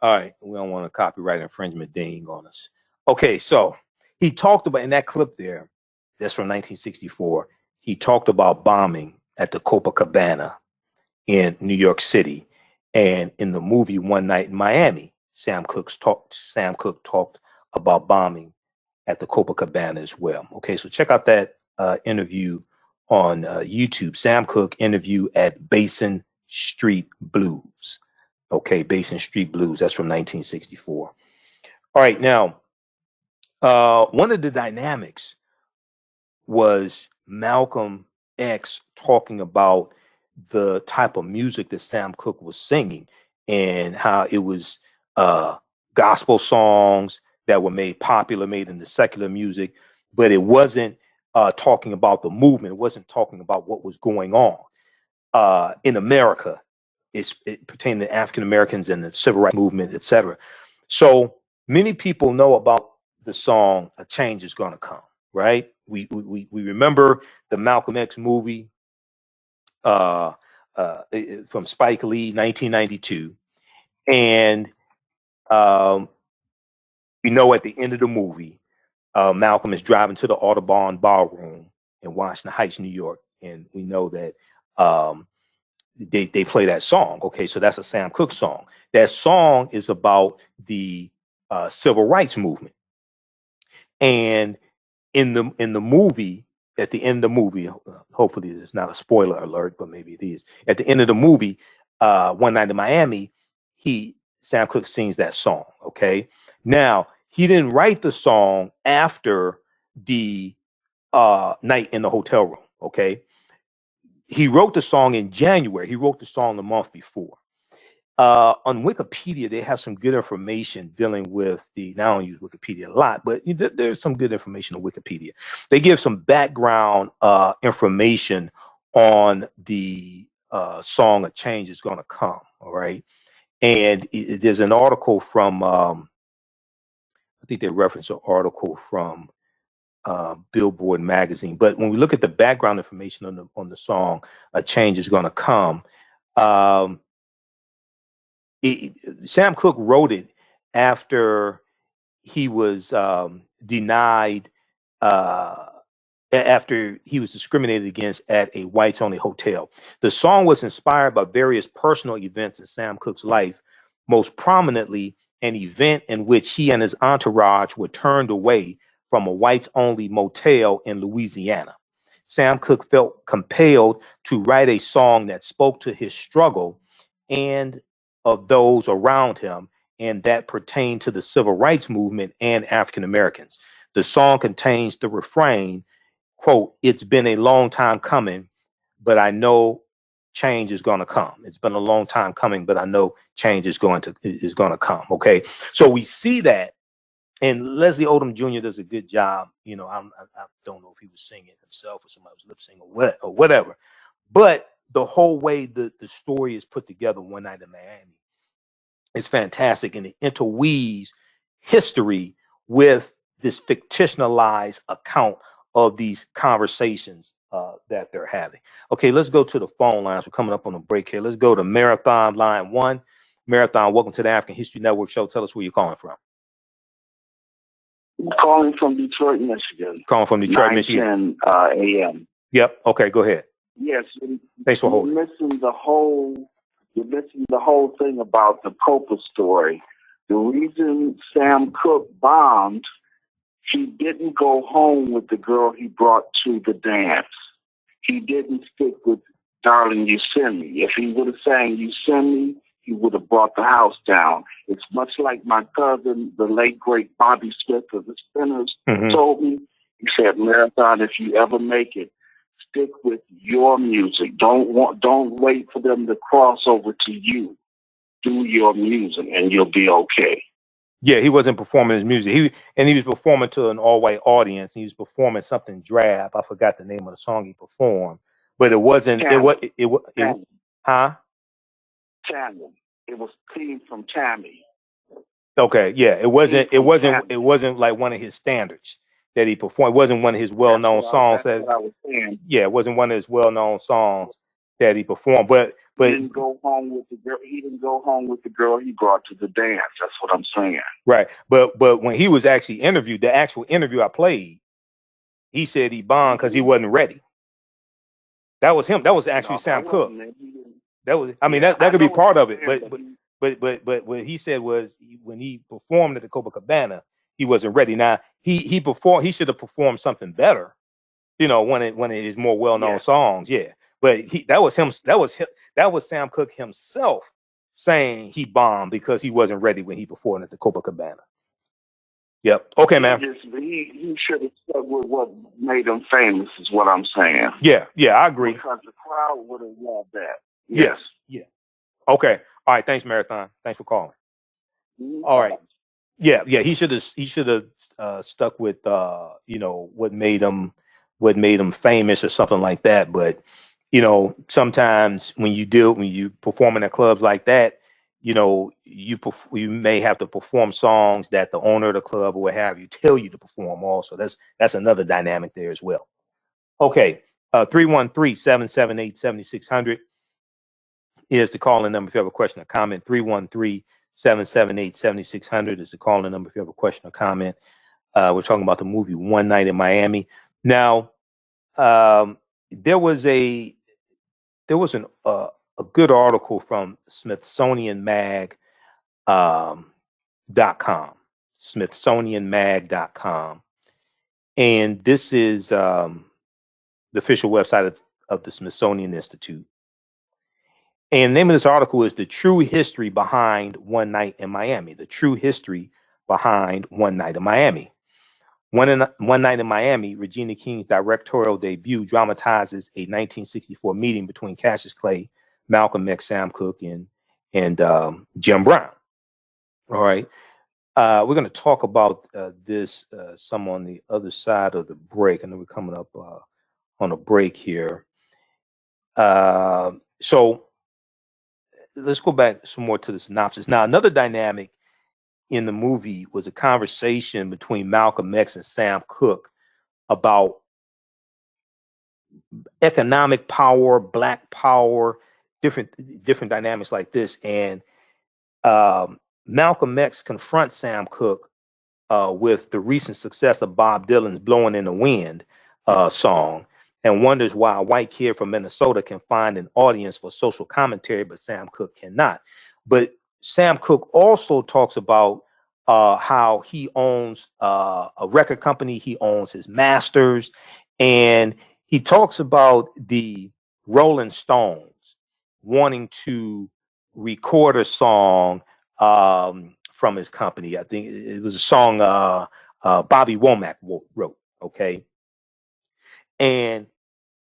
All right. We don't want a copyright infringement ding on us. Okay, so he talked about, in that clip there, that's from 1964. He talked about bombing at the Copacabana in New York City, and in the movie One Night in Miami, Sam Cooke talked about bombing at the Copacabana as well. Okay, so check out that interview on YouTube. Sam Cooke interview at Basin Street Blues. Okay, Basin Street Blues. That's from 1964. All right, now one of the dynamics was Malcolm X talking about the type of music that Sam Cooke was singing and how it was gospel songs that were made popular, made into secular music, but it wasn't talking about the movement. It wasn't talking about what was going on in America. It pertained to African Americans and the civil rights movement, etc. So many people know about the song "A Change Is Gonna Come," right? We remember the Malcolm X movie from Spike Lee, 1992, and we know at the end of the movie, Malcolm is driving to the Audubon ballroom in Washington Heights, New York, and we know that they play that song. Okay, so that's a Sam Cooke song. That song is about the civil rights movement, and in the movie, at the end of the movie, hopefully it's not a spoiler alert, but maybe it is. At the end of the movie, One Night in Miami, Sam Cooke sings that song. Okay, now he didn't write the song after the night in the hotel room. Okay, he wrote the song in January. He wrote the song the month before. On Wikipedia, they have some good information dealing with I don't use Wikipedia a lot, but there's some good information on Wikipedia. They give some background information on the song "A Change Is Gonna Come." All right, and there's an article from I think they reference an article from Billboard magazine. But when we look at the background information on the song "A Change Is Gonna Come," Sam Cooke wrote it after he was denied, after he was discriminated against at a whites-only hotel. The song was inspired by various personal events in Sam Cooke's life, most prominently an event in which he and his entourage were turned away from a whites-only motel in Louisiana. Sam Cooke felt compelled to write a song that spoke to his struggle and of those around him, and that pertained to the civil rights movement and African Americans. The song contains the refrain, quote, "It's been a long time coming, but I know change is going to come. It's been a long time coming, but I know change is going to come." Okay, so we see that, and Leslie Odom Jr. does a good job. You know, I don't know if he was singing himself or somebody was lip singing or whatever, but the whole way the story is put together, One Night in Miami, it's fantastic, and it interweaves history with this fictionalized account of these conversations that they're having. Okay, let's go to the phone lines. We're coming up on a break here. Let's go to Marathon line 1. Marathon, welcome to the African History Network show. Tell us where you're calling from. I'm calling from Detroit, Michigan. Calling from Detroit, Michigan. 9:10 a.m. Yep. Okay, go ahead. Yes. Thanks for holding. You're missing the whole thing about the Copa story. The reason Sam Cooke bombed, he didn't go home with the girl he brought to the dance. He didn't stick with "Darling, You Send Me." If he would have sang "You Send Me," he would have brought the house down. It's much like my cousin, the late great Bobby Smith of the Spinners, told me. He said, "Marathon, if you ever make it, stick with your music. Don't wait for them to cross over to you. Do your music, and you'll be okay." Yeah, he wasn't performing his music. He was performing to an all-white audience. He was performing something drab. I forgot the name of the song he performed, but it wasn't. Tammy. Huh? Tammy. It was Team from Tammy. Okay, yeah, it wasn't like one of his standards that he performed. It wasn't one of his well-known songs. That's what I was saying. Yeah, it wasn't one of his well-known songs that he performed. But he didn't go home with the girl. He didn't go home with the girl he brought to the dance. That's what I'm saying. Right, but when he was actually interviewed, the actual interview I played, he said he bombed because he wasn't ready. That was him. That was actually Sam Cooke. That was. I mean, that could be part of it. But what he said was when he performed at the Copacabana, he wasn't ready. Now he performed. He should have performed something better. You know, one of his more well-known songs. Yeah. But that was him. That was Sam Cooke himself saying he bombed because he wasn't ready when he performed at the Copacabana. Yep. Okay, man. He should have stuck with what made him famous, is what I'm saying. Yeah, I agree. Because the crowd would have loved that. Yes. Yeah. Okay. All right. Thanks, Marathon. Thanks for calling. All right. Yeah. He should have stuck with what made him famous or something like that. But sometimes when you performing at clubs like that, you may have to perform songs that the owner of the club or what have you tell you to perform also. That's another dynamic there as well. Okay. 313-778-7600 is the calling number if you have a question or comment. 313-778-7600 is the calling number if you have a question or comment. We're talking about the movie One Night in Miami. Now, there was a good article from SmithsonianMag.com, SmithsonianMag.com, and this is the official website of the Smithsonian Institute. And the name of this article is "The True History Behind One Night in Miami." The true history behind One Night in Miami. One Night in Miami, Regina King's directorial debut, dramatizes a 1964 meeting between Cassius Clay, Malcolm X, Sam Cooke, and Jim Brown. All right. We're going to talk about this some on the other side of the break. I know we're coming up on a break here. So let's go back some more to the synopsis. Now, another dynamic in the movie was a conversation between Malcolm X and Sam Cooke about economic power, black power, different dynamics like this. And Malcolm X confronts Sam Cooke with the recent success of Bob Dylan's "Blowing in the Wind" song, and wonders why a white kid from Minnesota can find an audience for social commentary, but Sam Cooke cannot. But Sam Cooke also talks about how he owns a record company, he owns his masters, and he talks about the Rolling Stones wanting to record a song from his company. I think it was a song Bobby Womack wrote, okay? And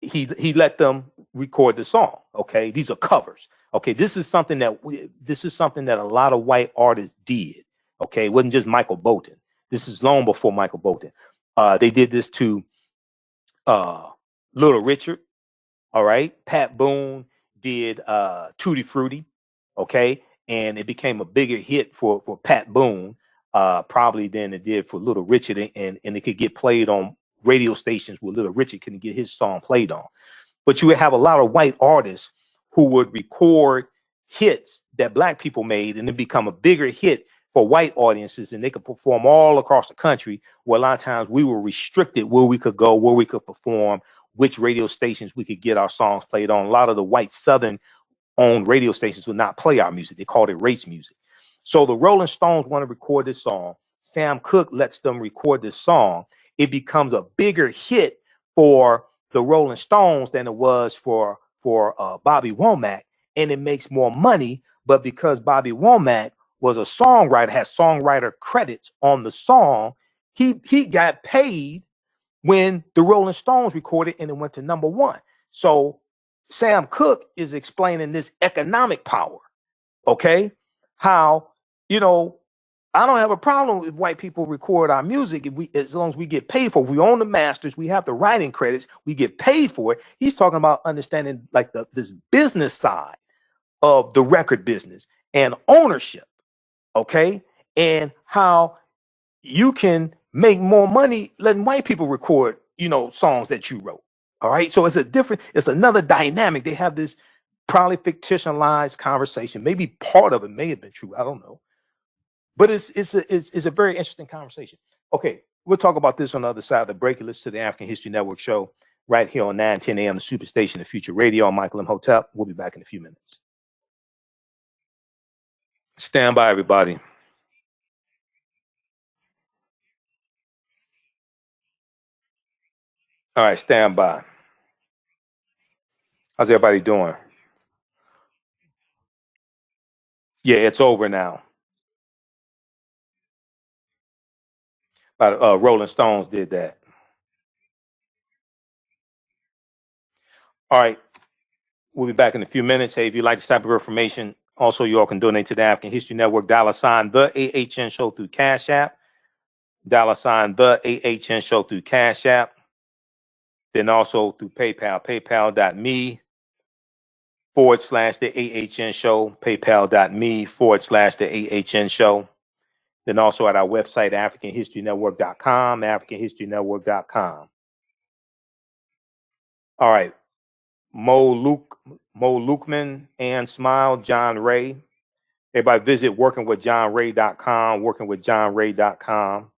he let them record the song, okay? These are covers, okay? This is something that a lot of white artists did, okay? It wasn't just Michael Bolton. This is long before Michael Bolton. They did this to Little Richard, all right? Pat Boone did Tutti Frutti, okay? And it became a bigger hit for Pat Boone probably than it did for Little Richard, and it could get played on radio stations where Little Richard couldn't get his song played on. But you would have a lot of white artists who would record hits that black people made, and it become a bigger hit for white audiences, and they could perform all across the country, where a lot of times we were restricted where we could go, where we could perform, which radio stations we could get our songs played on. A lot of the white Southern owned radio stations would not play our music. They called it race music. So the Rolling Stones want to record this song. Sam Cooke lets them record this song. It becomes a bigger hit for the Rolling Stones than it was for Bobby Womack, and it makes more money. But because Bobby Womack was a songwriter, had songwriter credits on the song, he got paid when the Rolling Stones recorded and it went to #1. So Sam Cooke is explaining this economic power, okay? How, I don't have a problem if white people record our music as long as we get paid for it. We own the masters, we have the writing credits, we get paid for it. He's talking about understanding like this business side of the record business and ownership, okay? And how you can make more money letting white people record, songs that you wrote. All right. So it's another dynamic. They have this probably fictionalized conversation. Maybe part of it may have been true. I don't know. But it's a very interesting conversation. Okay, we'll talk about this on the other side of the break. You listen to the African History Network show right here on 9:10 a.m. the Superstation of Future Radio. I'm Michael Imhotep. We'll be back in a few minutes. Stand by, everybody. All right, stand by. How's everybody doing? Yeah, it's over now. Rolling Stones did that. All right, we'll be back in a few minutes. Hey, if you like this type of information, also you all can donate to the African History Network, $ the AHN Show through Cash App, $ the AHN Show through Cash App, then also through PayPal, paypal.me / the AHN Show, paypal.me / the AHN Show. Then also at our website, AfricanHistoryNetwork.com, AfricanHistoryNetwork.com. All right. Mo Lukeman, Ann Smile, John Ray. Everybody visit workingwithjohnray.com, workingwithjohnray.com.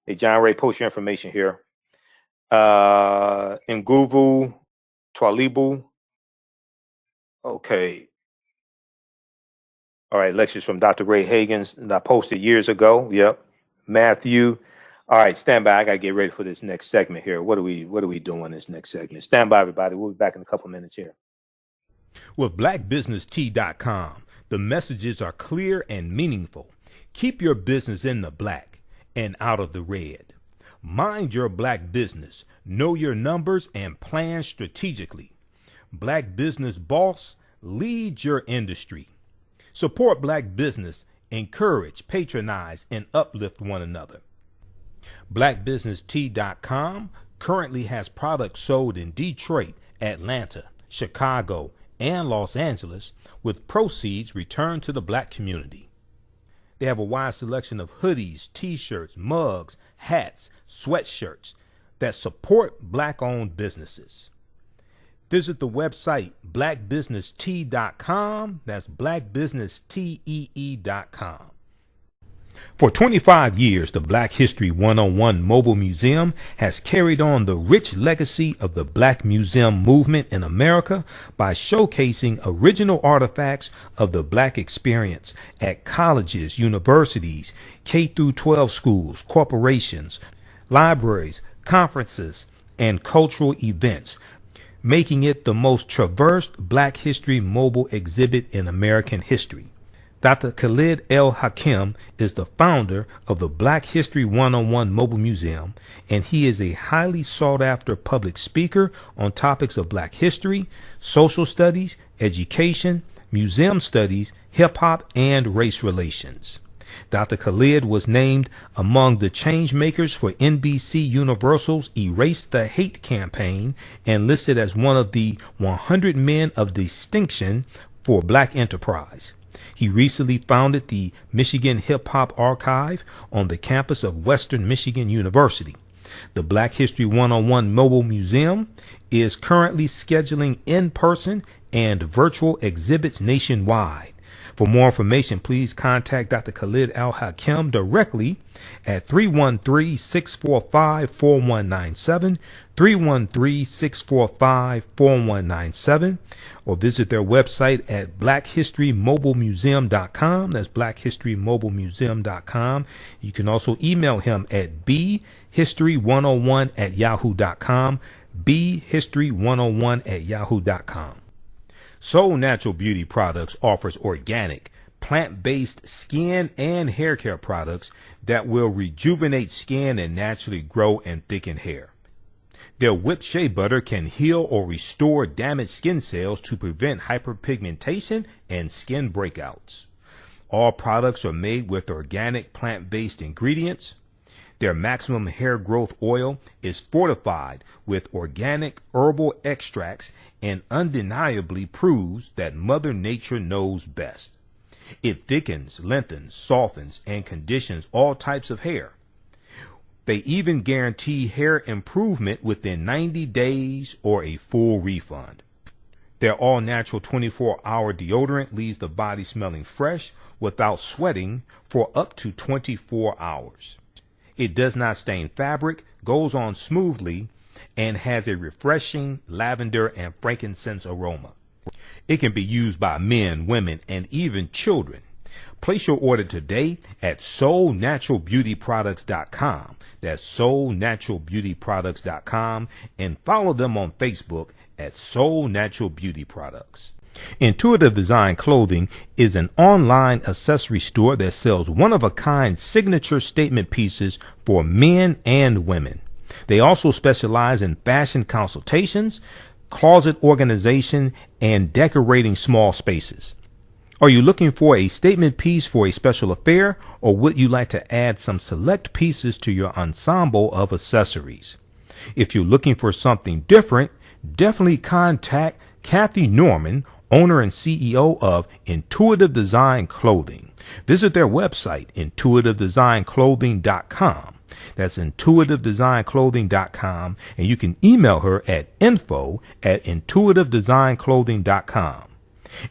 Hey, John Ray, post your information here. Nguvu Twalibu. Okay. All right, lectures from Dr. Ray Hagens that I posted years ago. Yep. Matthew. All right, stand by. I gotta get ready for this next segment here. What are we doing this next segment? Stand by, everybody. We'll be back in a couple minutes here. With blackbusinesstee.com, the messages are clear and meaningful. Keep your business in the black and out of the red. Mind your black business. Know your numbers and plan strategically. Black Business Boss, lead your industry. Support black business, encourage, patronize, and uplift one another. BlackBusinesstee.com currently has products sold in Detroit, Atlanta, Chicago, and Los Angeles, with proceeds returned to the black community. They have a wide selection of hoodies, t-shirts, mugs, hats, sweatshirts that support black-owned businesses. Visit the website blackbusinesstee.com. That's blackbusinesstee.com. For 25 years, the Black History 101 Mobile Museum has carried on the rich legacy of the Black Museum movement in America by showcasing original artifacts of the Black experience at colleges, universities, K-12 schools, corporations, libraries, conferences, and cultural events, making it the most traversed Black History mobile exhibit in American history. Dr. Khalid El Hakim is the founder of the Black History 101 Mobile Museum, and he is a highly sought-after public speaker on topics of Black history, social studies, education, museum studies, hip-hop, and race relations. Dr. Khalid was named among the change makers for NBC Universal's Erase the Hate campaign and listed as one of the 100 men of distinction for Black enterprise. He recently founded the Michigan Hip Hop Archive on the campus of Western Michigan University. The Black History 101 Mobile Museum is currently scheduling in-person and virtual exhibits nationwide. For more information, please contact Dr. Khalid Al Hakim directly at 313-645-4197, 313-645-4197, or visit their website at blackhistorymobilemuseum.com. That's blackhistorymobilemuseum.com. You can also email him at bhistory101@yahoo.com, bhistory101@yahoo.com. Soul Natural Beauty Products offers organic, plant-based skin and hair care products that will rejuvenate skin and naturally grow and thicken hair. Their whipped shea butter can heal or restore damaged skin cells to prevent hyperpigmentation and skin breakouts. All products are made with organic plant-based ingredients. Their maximum hair growth oil is fortified with organic herbal extracts and undeniably proves that Mother Nature knows best. It thickens, lengthens, softens, and conditions all types of hair. They even guarantee hair improvement within 90 days or a full refund. Their all-natural 24-hour deodorant leaves the body smelling fresh without sweating for up to 24 hours. It does not stain fabric, goes on smoothly, and has a refreshing lavender and frankincense aroma. It can be used by men, women, and even children. Place your order today at soulnaturalbeautyproducts.com. That's soulnaturalbeautyproducts.com, and follow them on Facebook at Soul Natural Beauty Products. Intuitive Design Clothing is an online accessory store that sells one-of-a-kind signature statement pieces for men and women. They also specialize in fashion consultations, closet organization, and decorating small spaces. Are you looking for a statement piece for a special affair, or would you like to add some select pieces to your ensemble of accessories? If you're looking for something different, definitely contact Kathy Norman, owner and CEO of Intuitive Design Clothing. Visit their website, intuitivedesignClothing.com. That's intuitivedesignClothing.com, and you can email her at info@intuitivedesignClothing.com.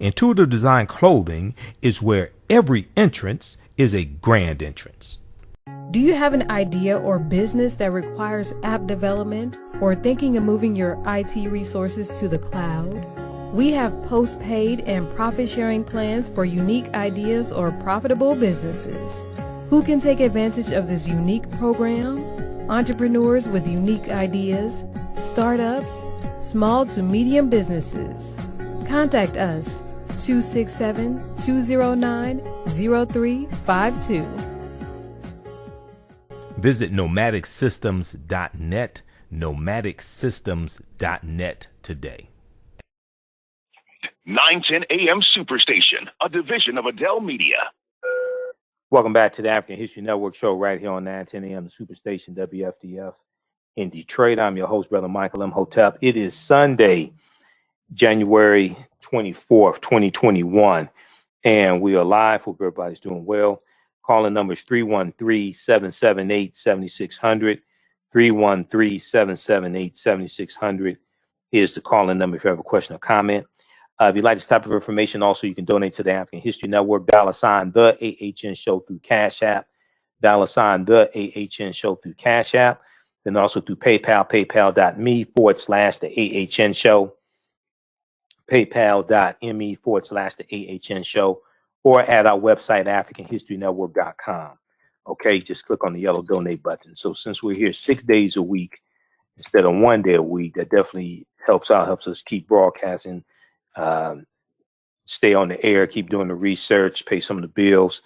Intuitive Design Clothing is where every entrance is a grand entrance. Do you have an idea or business that requires app development or thinking of moving your IT resources to the cloud? We have post-paid and profit-sharing plans for unique ideas or profitable businesses. Who can take advantage of this unique program? Entrepreneurs with unique ideas, startups, small to medium businesses. Contact us 267-209-0352. Visit nomadicsystems.net, nomadicsystems.net today. 910 AM Superstation, a division of Adele Media. Welcome back to the African History Network show right here on 910 AM Superstation WFDF in Detroit. I'm your host, Brother Michael Imhotep. It is Sunday, January 24th, 2021, and we are live. Hope everybody's doing well. Calling numbers 313-778-7600. 313-778-7600 is the calling number if you have a question or comment. If you'd like this type of information, also you can donate to the African History Network, $, the AHN Show through Cash App, $, the AHN Show through Cash App, then also through PayPal, paypal.me/the AHN Show, paypal.me/the AHN Show, or at our website, AfricanHistoryNetwork.com. Okay, just click on the yellow donate button. So since we're here 6 days a week instead of 1 day a week, that definitely helps out, helps us keep broadcasting, stay on the air, keep doing the research, pay some of the bills.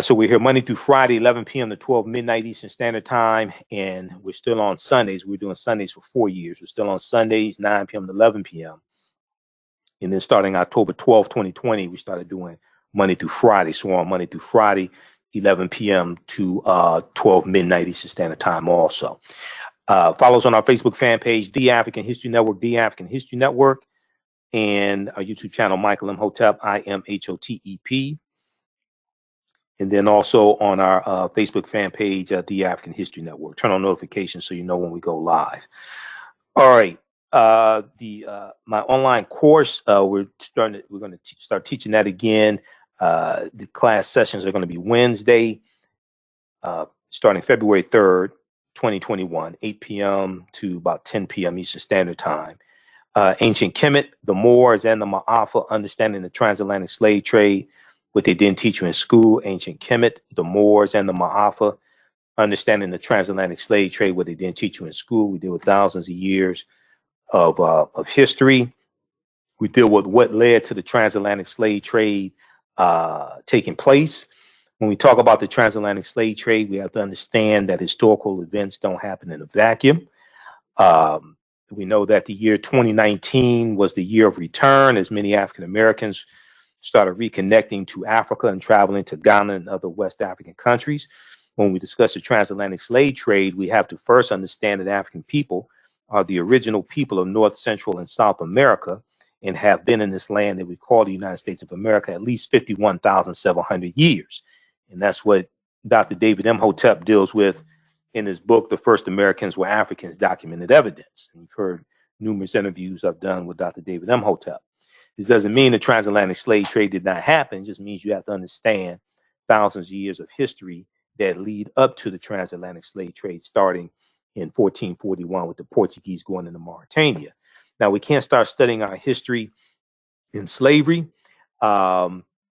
So we're here Monday through Friday, 11 p.m. to 12 midnight Eastern Standard Time, and we're still on Sundays. We're doing Sundays for 4 years. We're still on Sundays, 9 p.m. to 11 p.m. And then starting October 12, 2020, we started doing Monday through Friday. So on Monday through Friday, 11 p.m. to 12 midnight Eastern Standard Time also. Follow us on our Facebook fan page, The African History Network, The African History Network, and our YouTube channel, Michael Imhotep, IMHOTEP. And then also on our Facebook fan page, The African History Network. Turn on notifications so you know when we go live. All right. My online course, we're going to start teaching that again. The class sessions are going to be Wednesday, starting February 3rd, 2021, 8 p.m. to about 10 p.m. Eastern Standard Time. Ancient Kemet, the Moors, and the Ma'afa, understanding the transatlantic slave trade, what they didn't teach you in school. Ancient Kemet, the Moors, and the Ma'afa, understanding the transatlantic slave trade, what they didn't teach you in school. We deal with thousands of years of history. We deal with what led to the transatlantic slave trade taking place. When we talk about the transatlantic slave trade, we have to understand that historical events don't happen in a vacuum. We know that the year 2019 was the year of return, as many African Americans started reconnecting to Africa and traveling to Ghana and other West African countries. When we discuss the transatlantic slave trade, we have to first understand that African people are the original people of North, Central, and South America, and have been in this land that we call the United States of America at least 51,700 years. And that's what Dr. David Imhotep deals with in his book, The First Americans Were Africans, Documented Evidence. And you've heard numerous interviews I've done with Dr. David Imhotep. This doesn't mean the transatlantic slave trade did not happen. It just means you have to understand thousands of years of history that lead up to the transatlantic slave trade starting in 1441 with the Portuguese going into Mauritania. Now, we can't start studying our history in slavery.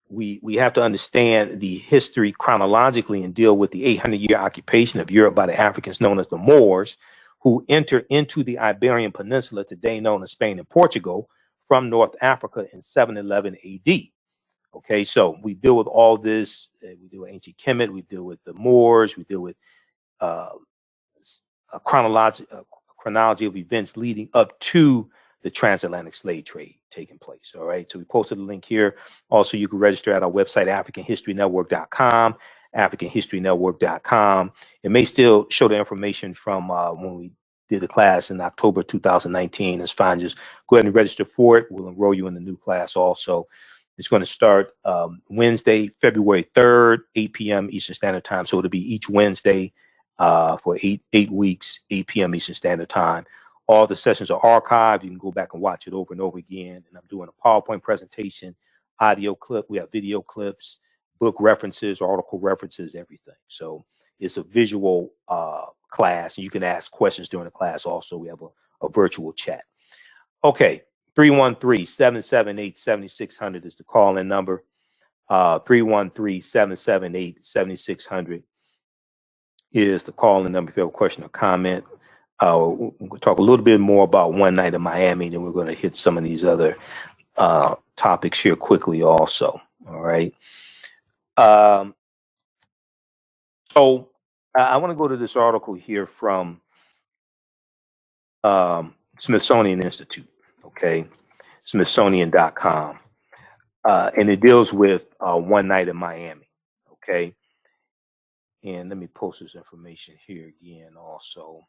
We have to understand the history chronologically and deal with the 800-year occupation of Europe by the Africans known as the Moors, who entered into the Iberian Peninsula, today known as Spain and Portugal, from North Africa in 711 AD. Okay, so we deal with all this. We deal with ancient Kemet, we deal with the Moors, we deal with a chronology of events leading up to the transatlantic slave trade taking place. All right, so we posted a link here. Also, you can register at our website, AfricanHistoryNetwork.com, AfricanHistoryNetwork.com. It may still show the information from when we did the class in October 2019. It's fine. Just go ahead and register for it. We'll enroll you in the new class also. It's going to start Wednesday, February 3rd, 8 p.m. Eastern Standard Time. So it'll be each Wednesday for eight weeks, 8 p.m. Eastern Standard Time. All the sessions are archived. You can go back and watch it over and over again. And I'm doing a PowerPoint presentation, audio clip. We have video clips, book references, article references, everything. So it's a visual class, and you can ask questions during the class. Also, we have a virtual chat. Okay, 313-778-7600 is the call-in number. 313-778-7600 is the call-in number if you have a question or comment. We'll talk a little bit more about One Night in Miami, then we're going to hit some of these other topics here quickly also. All right. So I want to go to this article here from Smithsonian Institute, okay, Smithsonian.com, and it deals with One Night in Miami, okay. And let me post this information here again also.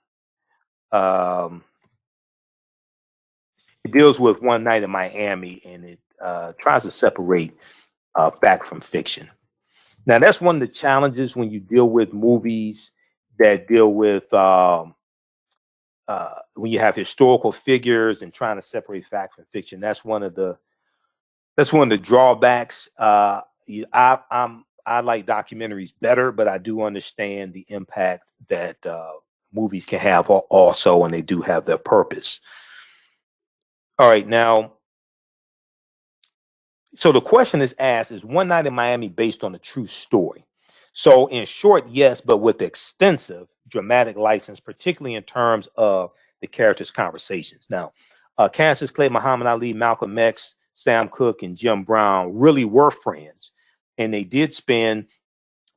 It deals with One Night in Miami, and it tries to separate fact from fiction. Now, that's one of the challenges when you deal with movies that deal with when you have historical figures and trying to separate fact from fiction. That's one of the drawbacks. I like documentaries better, but I do understand the impact that movies can have also, and they do have their purpose. All right, now, so the question is asked, is One Night in Miami based on a true story? So in short, yes, but with extensive dramatic license, particularly in terms of the characters' conversations. Now, Cassius Clay, Muhammad Ali, Malcolm X, Sam Cooke, and Jim Brown really were friends, and they did spend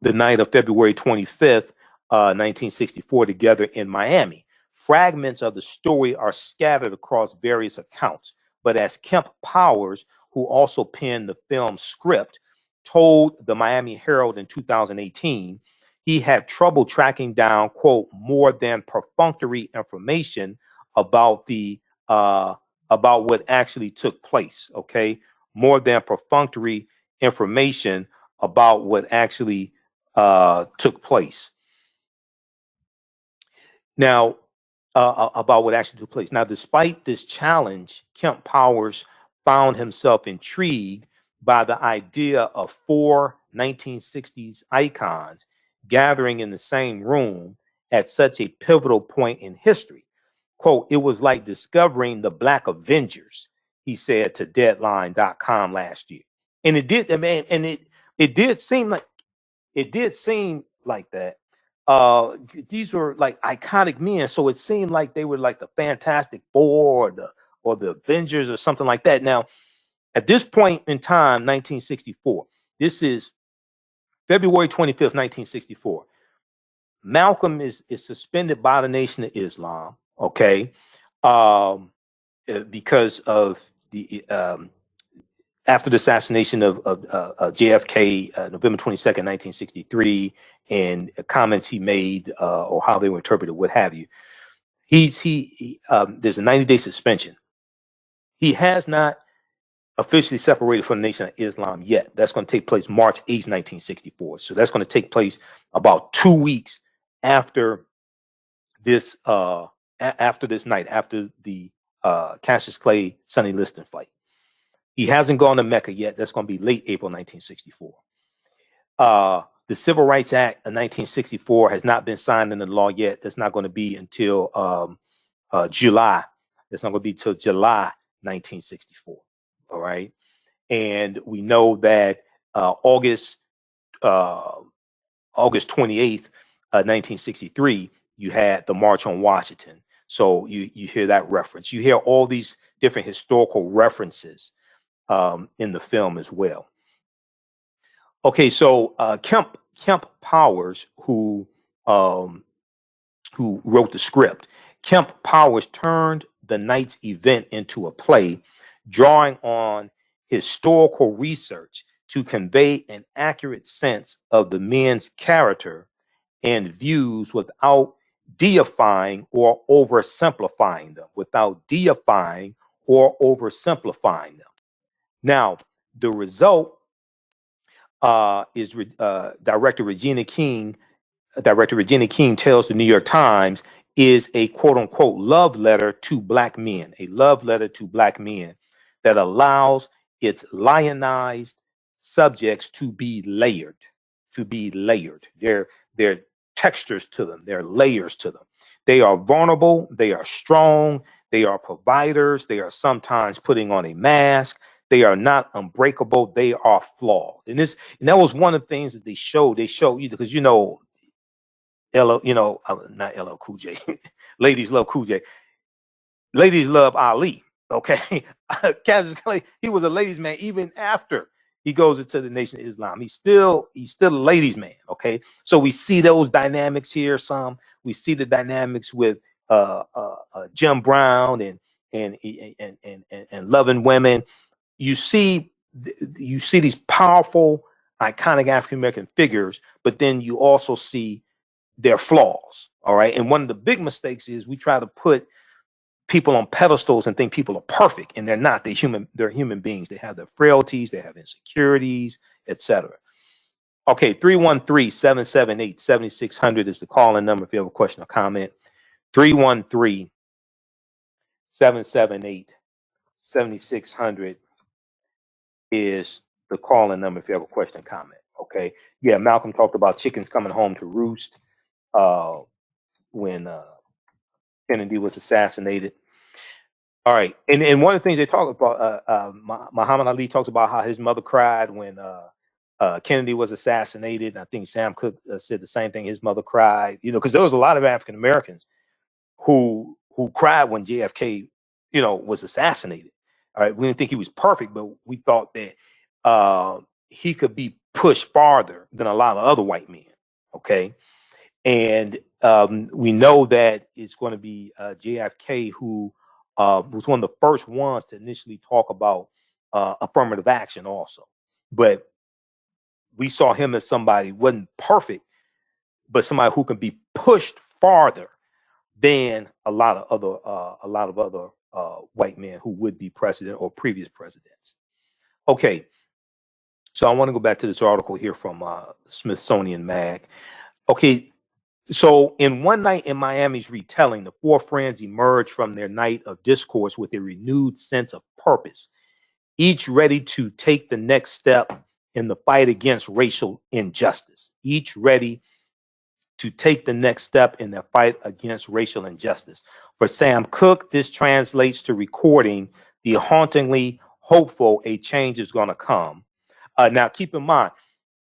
the night of February 25th, 1964 together in Miami. Fragments of the story are scattered across various accounts, but as Kemp Powers, who also penned the film script, told the Miami Herald in 2018, he had trouble tracking down, quote, more than perfunctory information about the about what actually took place. Okay, more than perfunctory information about what actually took place. Now, about what actually took place. Now, despite this challenge, Kemp Powers found himself intrigued by the idea of 4 1960s icons gathering in the same room at such a pivotal point in history. Quote, it was like discovering the Black Avengers, he said to Deadline.com last year. And it did, man, and it did seem like that. These were like iconic men, so it seemed like they were like the Fantastic Four or the Avengers or something like that. Now, at this point in time, 1964, this is February 25th, 1964. Malcolm is suspended by the Nation of Islam, okay, because of the after the assassination of JFK, November 22nd, 1963, and comments he made or how they were interpreted, what have you. There's a 90-day suspension. He has not officially separated from the Nation of Islam yet. That's going to take place March 8th, 1964. So that's going to take place about 2 weeks after this night, after the Cassius Clay Sonny Liston fight. He hasn't gone to Mecca yet. That's going to be late April 1964. The Civil Rights Act of 1964 has not been signed into law yet. That's not going to be until July. That's not going to be till July 1964. All right. And we know that August 28th, 1963, you had the March on Washington. So you hear that reference. You hear all these different historical references in the film as well. Okay, so Kemp Powers, who wrote the script, Kemp Powers turned the night's event into a play, drawing on historical research to convey an accurate sense of the men's character and views without deifying or oversimplifying them. Now, the result is Director Regina King tells the New York Times is a quote unquote love letter to black men, that allows its lionized, subjects to be layered, There are textures to them. There are layers to them. They are vulnerable. They are strong. They are providers. They are sometimes putting on a mask. They are not unbreakable. They are flawed. And that was one of the things that they showed. They showed you because not LL Cool J. Ladies love Cool J. Ladies love Ali. Okay, Cassius Clay. He was a ladies' man even after he goes into the Nation of Islam. He's still a ladies' man. Okay, so we see those dynamics here. We see the dynamics with Jim Brown and loving women. You see these powerful, iconic African American figures, but then you also see their flaws. All right, and one of the big mistakes is we try to put people on pedestals and think people are perfect, and they're not. They're human beings. They have their frailties, they have insecurities, etc. Okay, 313-778-7600 is the call-in number if you have a question or comment. 313-778-7600 is the call-in number if you have a question or comment. Okay, yeah, Malcolm talked about chickens coming home to roost when Kennedy was assassinated. All right, and one of the things they talk about, Muhammad Ali talks about how his mother cried when Kennedy was assassinated. I think Sam Cooke said the same thing. His mother cried, because there was a lot of African Americans who cried when JFK, was assassinated. All right, we didn't think he was perfect, but we thought that he could be pushed farther than a lot of other white men. Okay, and we know that it's going to be JFK who was one of the first ones to initially talk about affirmative action also. But we saw him as somebody who wasn't perfect, but somebody who can be pushed farther than a lot of other white men who would be president or previous presidents. Okay, so I want to go back to this article here from Smithsonian Mag. Okay, so in One Night in Miami's retelling, the four friends emerged from their night of discourse with a renewed sense of purpose, each ready to take the next step in the fight against racial injustice. Each ready to take the next step in their fight against racial injustice. For Sam Cooke, this translates to recording the hauntingly hopeful a change is going to come. Now, keep in mind,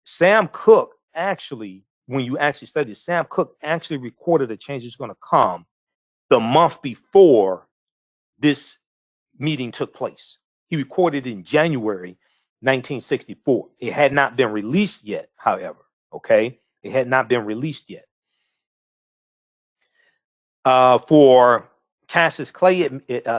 Sam Cooke actually, when you actually study, Sam Cooke actually recorded a change is going to come the month before this meeting took place. He recorded in January 1964. It had not been released yet, however. Okay, it had not been released yet. For Cassius Clay,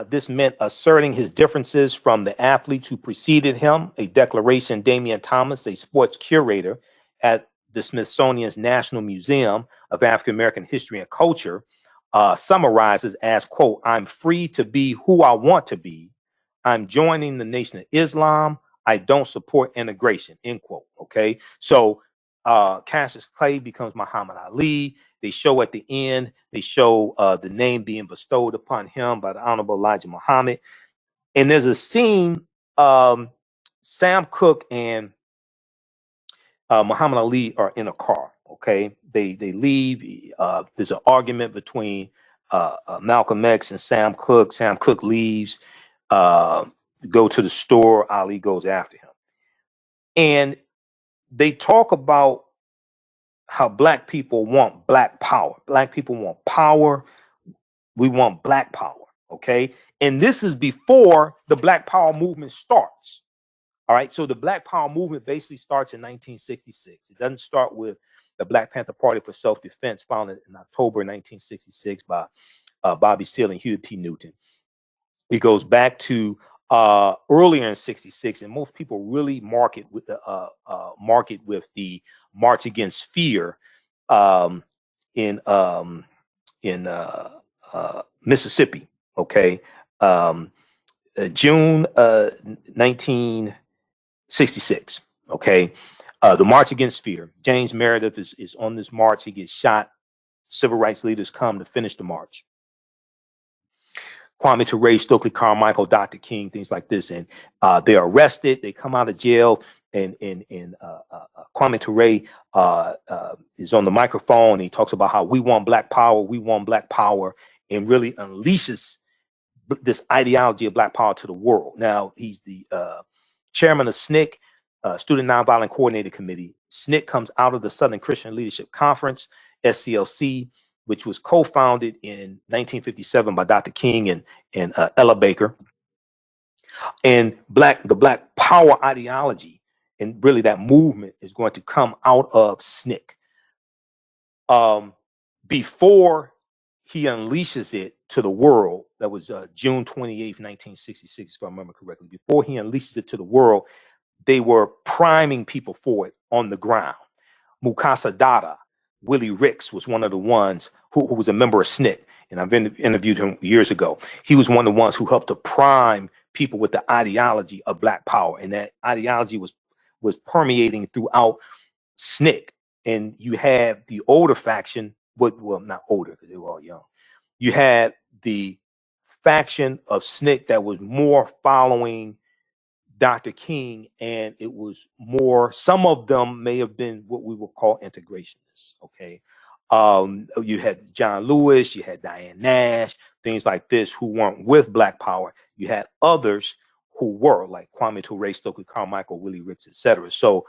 this meant asserting his differences from the athletes who preceded him, a declaration Damian Thomas, a sports curator at the Smithsonian's National Museum of African American History and Culture, summarizes as, quote, "I'm free to be who I want to be. I'm joining the Nation of Islam. I don't support integration," end quote. Okay, so Cassius Clay becomes Muhammad Ali. They show at the end, they show the name being bestowed upon him by the Honorable Elijah Muhammad. And there's a scene, Sam Cooke and Muhammad Ali are in a car. Okay, they leave. There's an argument between Malcolm X and Sam Cooke. Sam Cooke leaves, go to the store. Ali goes after him, and they talk about how black people want black power. Black people want power. We want black power. Okay, and this is before the Black Power movement starts. All right, so the Black Power movement basically starts in 1966. It doesn't start with the Black Panther Party for Self-Defense, founded in October 1966 by Bobby Seale and Huey P. Newton. It goes back to earlier in '66, and most people really mark it with the March Against Fear in Mississippi. Okay, June 1966. Okay, the March Against Fear. James Meredith is on this march. He gets shot. Civil rights leaders come to finish the march. Kwame Ture, Stokely Carmichael, Dr. King, things like this. And they're arrested. They come out of jail. Kwame Ture is on the microphone. He talks about how we want black power, and really unleashes this ideology of black power to the world. Now he's the chairman of SNCC, Student Nonviolent Coordinator Committee. SNCC comes out of the Southern Christian Leadership Conference, SCLC, which was co-founded in 1957 by Dr. King and Ella Baker. And the black power ideology and really that movement is going to come out of SNCC. Before he unleashes it to the world, that was June 28th, 1966, if I remember correctly. Before he unleashes it to the world, they were priming people for it on the ground. Mukasa Dada, Willie Ricks was one of the ones who was a member of SNCC, and I've interviewed him years ago. He was one of the ones who helped to prime people with the ideology of black power, and that ideology was permeating throughout SNCC. And you had the older faction, well, not older because they were all young. You had the faction of SNCC that was more following Dr. King, and it was more, some of them may have been what we would call integrationists, okay? You had John Lewis, you had Diane Nash, things like this, who weren't with black power. You had others who were, like Kwame Ture, Stokely Carmichael, Willie Ricks, etc. So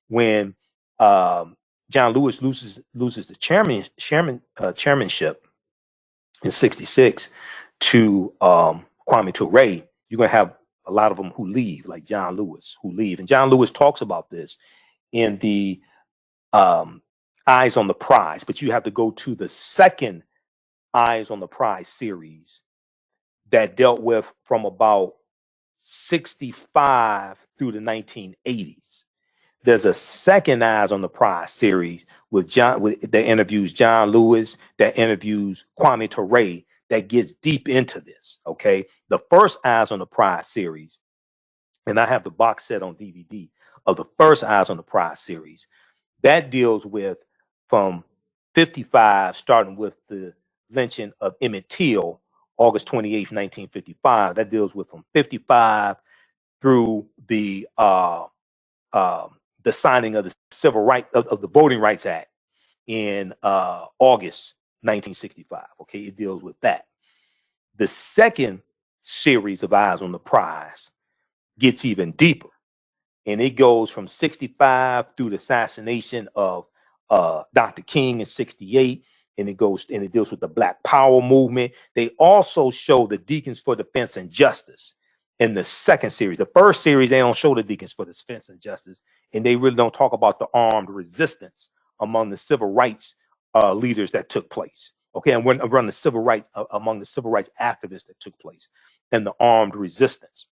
when John Lewis loses the chairmanship in '66 to Kwame Ture, you're going to have a lot of them who leave, like John Lewis, who leave. And John Lewis talks about this in the Eyes on the Prize, but you have to go to the second Eyes on the Prize series that dealt with from about 65 through the 1980s. There's a second Eyes on the Prize series that interviews John Lewis, that interviews Kwame Ture, that gets deep into this, okay? The first Eyes on the Prize series, and I have the box set on DVD of the first Eyes on the Prize series, that deals with from 55, starting with the lynching of Emmett Till, August 28th, 1955. That deals with from 55 through the signing of the Civil Rights of the Voting Rights Act in August 1965. Okay, it deals with that. The second series of Eyes on the Prize gets even deeper, and it goes from 65 through the assassination of Dr. King in 68, and it deals with the Black Power movement. They also show the Deacons for Defense and Justice in the second series. The first series, they don't show the Deacons for Defense and Justice, and they really don't talk about the armed resistance among the civil rights leaders that took place. Okay, and we're around the civil rights among the civil rights activists that took place and the armed resistance.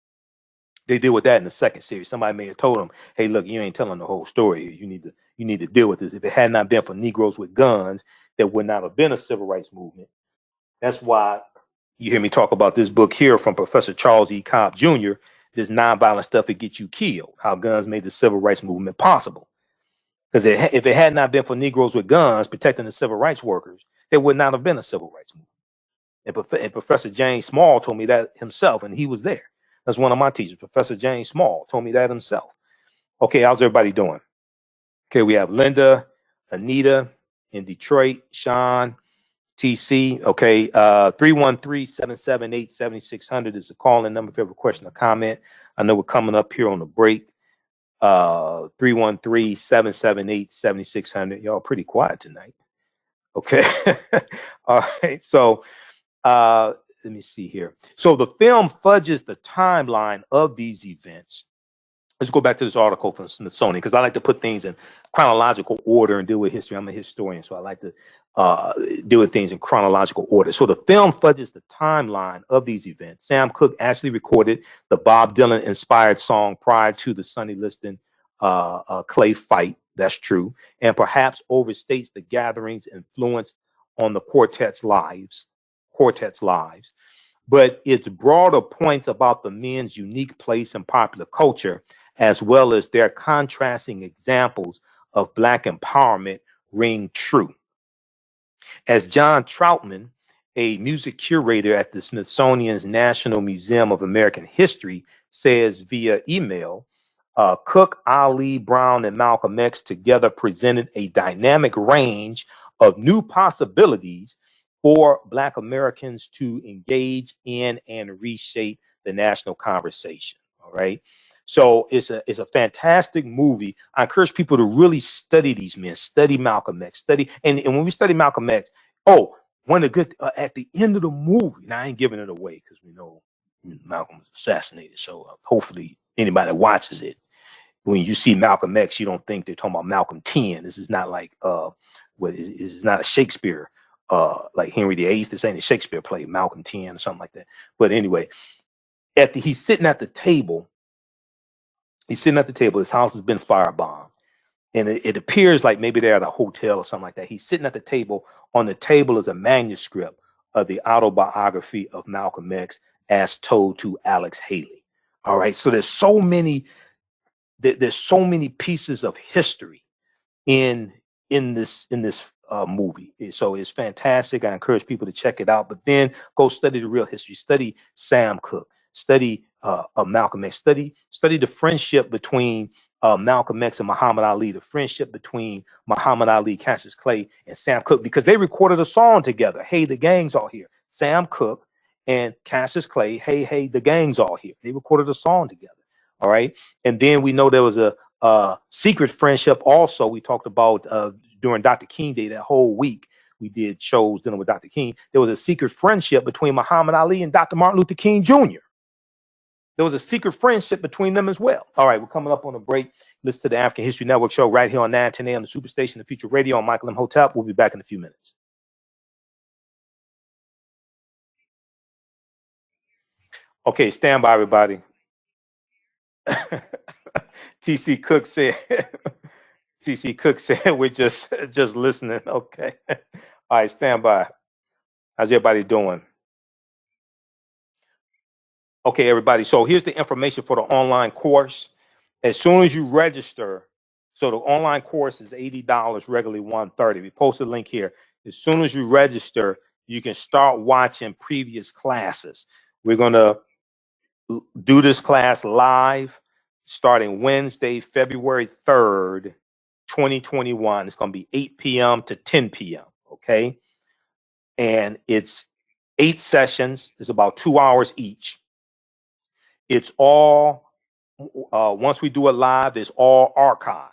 They deal with that in the second series. Somebody may have told them, "Hey, look, you ain't telling the whole story. You need to deal with this. If it had not been for Negroes with guns, there would not have been a civil rights movement." That's why you hear me talk about this book here from Professor Charles E. Cobb Jr., this nonviolent stuff that gets you killed, how guns made the civil rights movement possible. Because if it had not been for Negroes with guns protecting the civil rights workers, there would not have been a civil rights movement. And Professor James Small told me that himself, and he was there. That's one of my teachers. Professor James Small told me that himself. Okay, how's everybody doing? Okay, we have Linda, Anita in Detroit, Sean, TC. Okay, 313-778-7600 is the call-in number if you have a question or comment. I know we're coming up here on the break. 313-778-7600. Y'all pretty quiet tonight. Okay. All right. So let me see here. So the film fudges the timeline of these events. Let's go back to this article from Smithsonian, because I like to put things in chronological order and deal with history. I'm a historian, so I like to deal with things in chronological order. So the film fudges the timeline of these events. Sam Cooke actually recorded the Bob Dylan-inspired song prior to the Sonny Liston Clay fight. That's true. And perhaps overstates the gathering's influence on the quartet's lives. But its broader points about the men's unique place in popular culture, as well as their contrasting examples of Black empowerment, ring true. As John Troutman, a music curator at the Smithsonian's National Museum of American History, says via email, Cooke, Ali, Brown, and Malcolm X together presented a dynamic range of new possibilities for Black Americans to engage in and reshape the national conversation. All right. So it's a fantastic movie. I encourage people to really study these men, study Malcolm X, and when we study Malcolm X, one of the good at the end of the movie. Now I ain't giving it away because we know Malcolm was assassinated. So hopefully anybody that watches it, when you see Malcolm X, you don't think they're talking about Malcolm 10. This is not like this is not a Shakespeare like Henry VIII. This ain't a Shakespeare play, Malcolm 10 or something like that. But anyway, he's sitting at the table. He's sitting at the table. His house has been firebombed. And it appears like maybe they're at a hotel or something like that. He's sitting at the table. On the table is a manuscript of the autobiography of Malcolm X as told to Alex Haley. All right. So there's so many pieces of history in this movie. So it's fantastic. I encourage people to check it out, but then go study the real history. Study Sam Cooke. Study Malcolm X. Study the friendship between Malcolm X and Muhammad Ali. The friendship between Muhammad Ali, Cassius Clay, and Sam Cooke, because they recorded a song together. Hey, the gang's all here. Sam Cooke and Cassius Clay. Hey, the gang's all here. They recorded a song together. All right. And then we know there was a secret friendship also. We talked about during Dr. King Day, that whole week we did shows dealing with Dr. King. There was a secret friendship between Muhammad Ali and Dr. Martin Luther King Jr. There was a secret friendship between them as well. All right, we're coming up on a break. Listen to the African History Network show right here on 910 AM, the Superstation, the Future Radio. I'm Michael Imhotep. We'll be back in a few minutes. Okay, stand by, everybody. TC Cooke said we're just listening. Okay. All right, stand by. How's everybody doing? Okay, everybody. So here's the information for the online course. As soon as you register, so the online course is $80, regularly $130. We posted a link here. As soon as you register, you can start watching previous classes. We're going to do this class live starting Wednesday, February 3rd, 2021. It's going to be 8 p.m. to 10 p.m. Okay. And it's 8 sessions. It's about 2 hours each. It's all, once we do it live, it's all archived.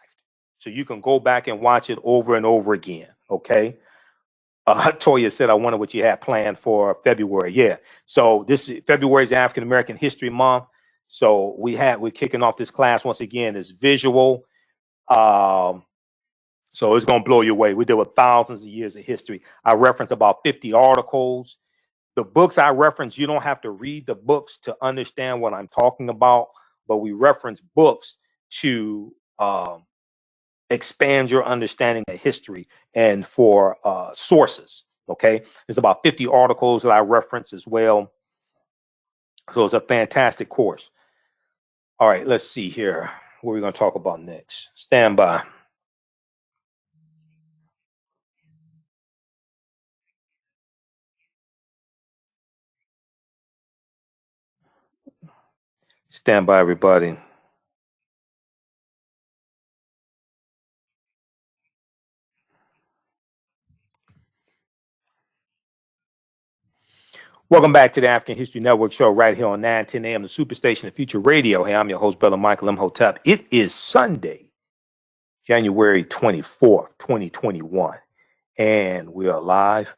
So you can go back and watch it over and over again. Okay. Toya said, I wonder what you had planned for February. Yeah. So February is African American History Month. So we're kicking off this class once again. It's visual. So it's going to blow you away. We deal with thousands of years of history. I reference about 50 articles. The books I reference, you don't have to read the books to understand what I'm talking about, but we reference books to expand your understanding of history and for sources. Okay. There's about 50 articles that I reference as well. So it's a fantastic course. All right, let's see here. What are we going to talk about next? Stand by. Stand by, everybody. Welcome back to the African History Network show right here on 910 AM, the Superstation, the Future Radio. Hey, I'm your host, Brother Michael Imhotep. It is Sunday, January 24th, 2021, and we are live.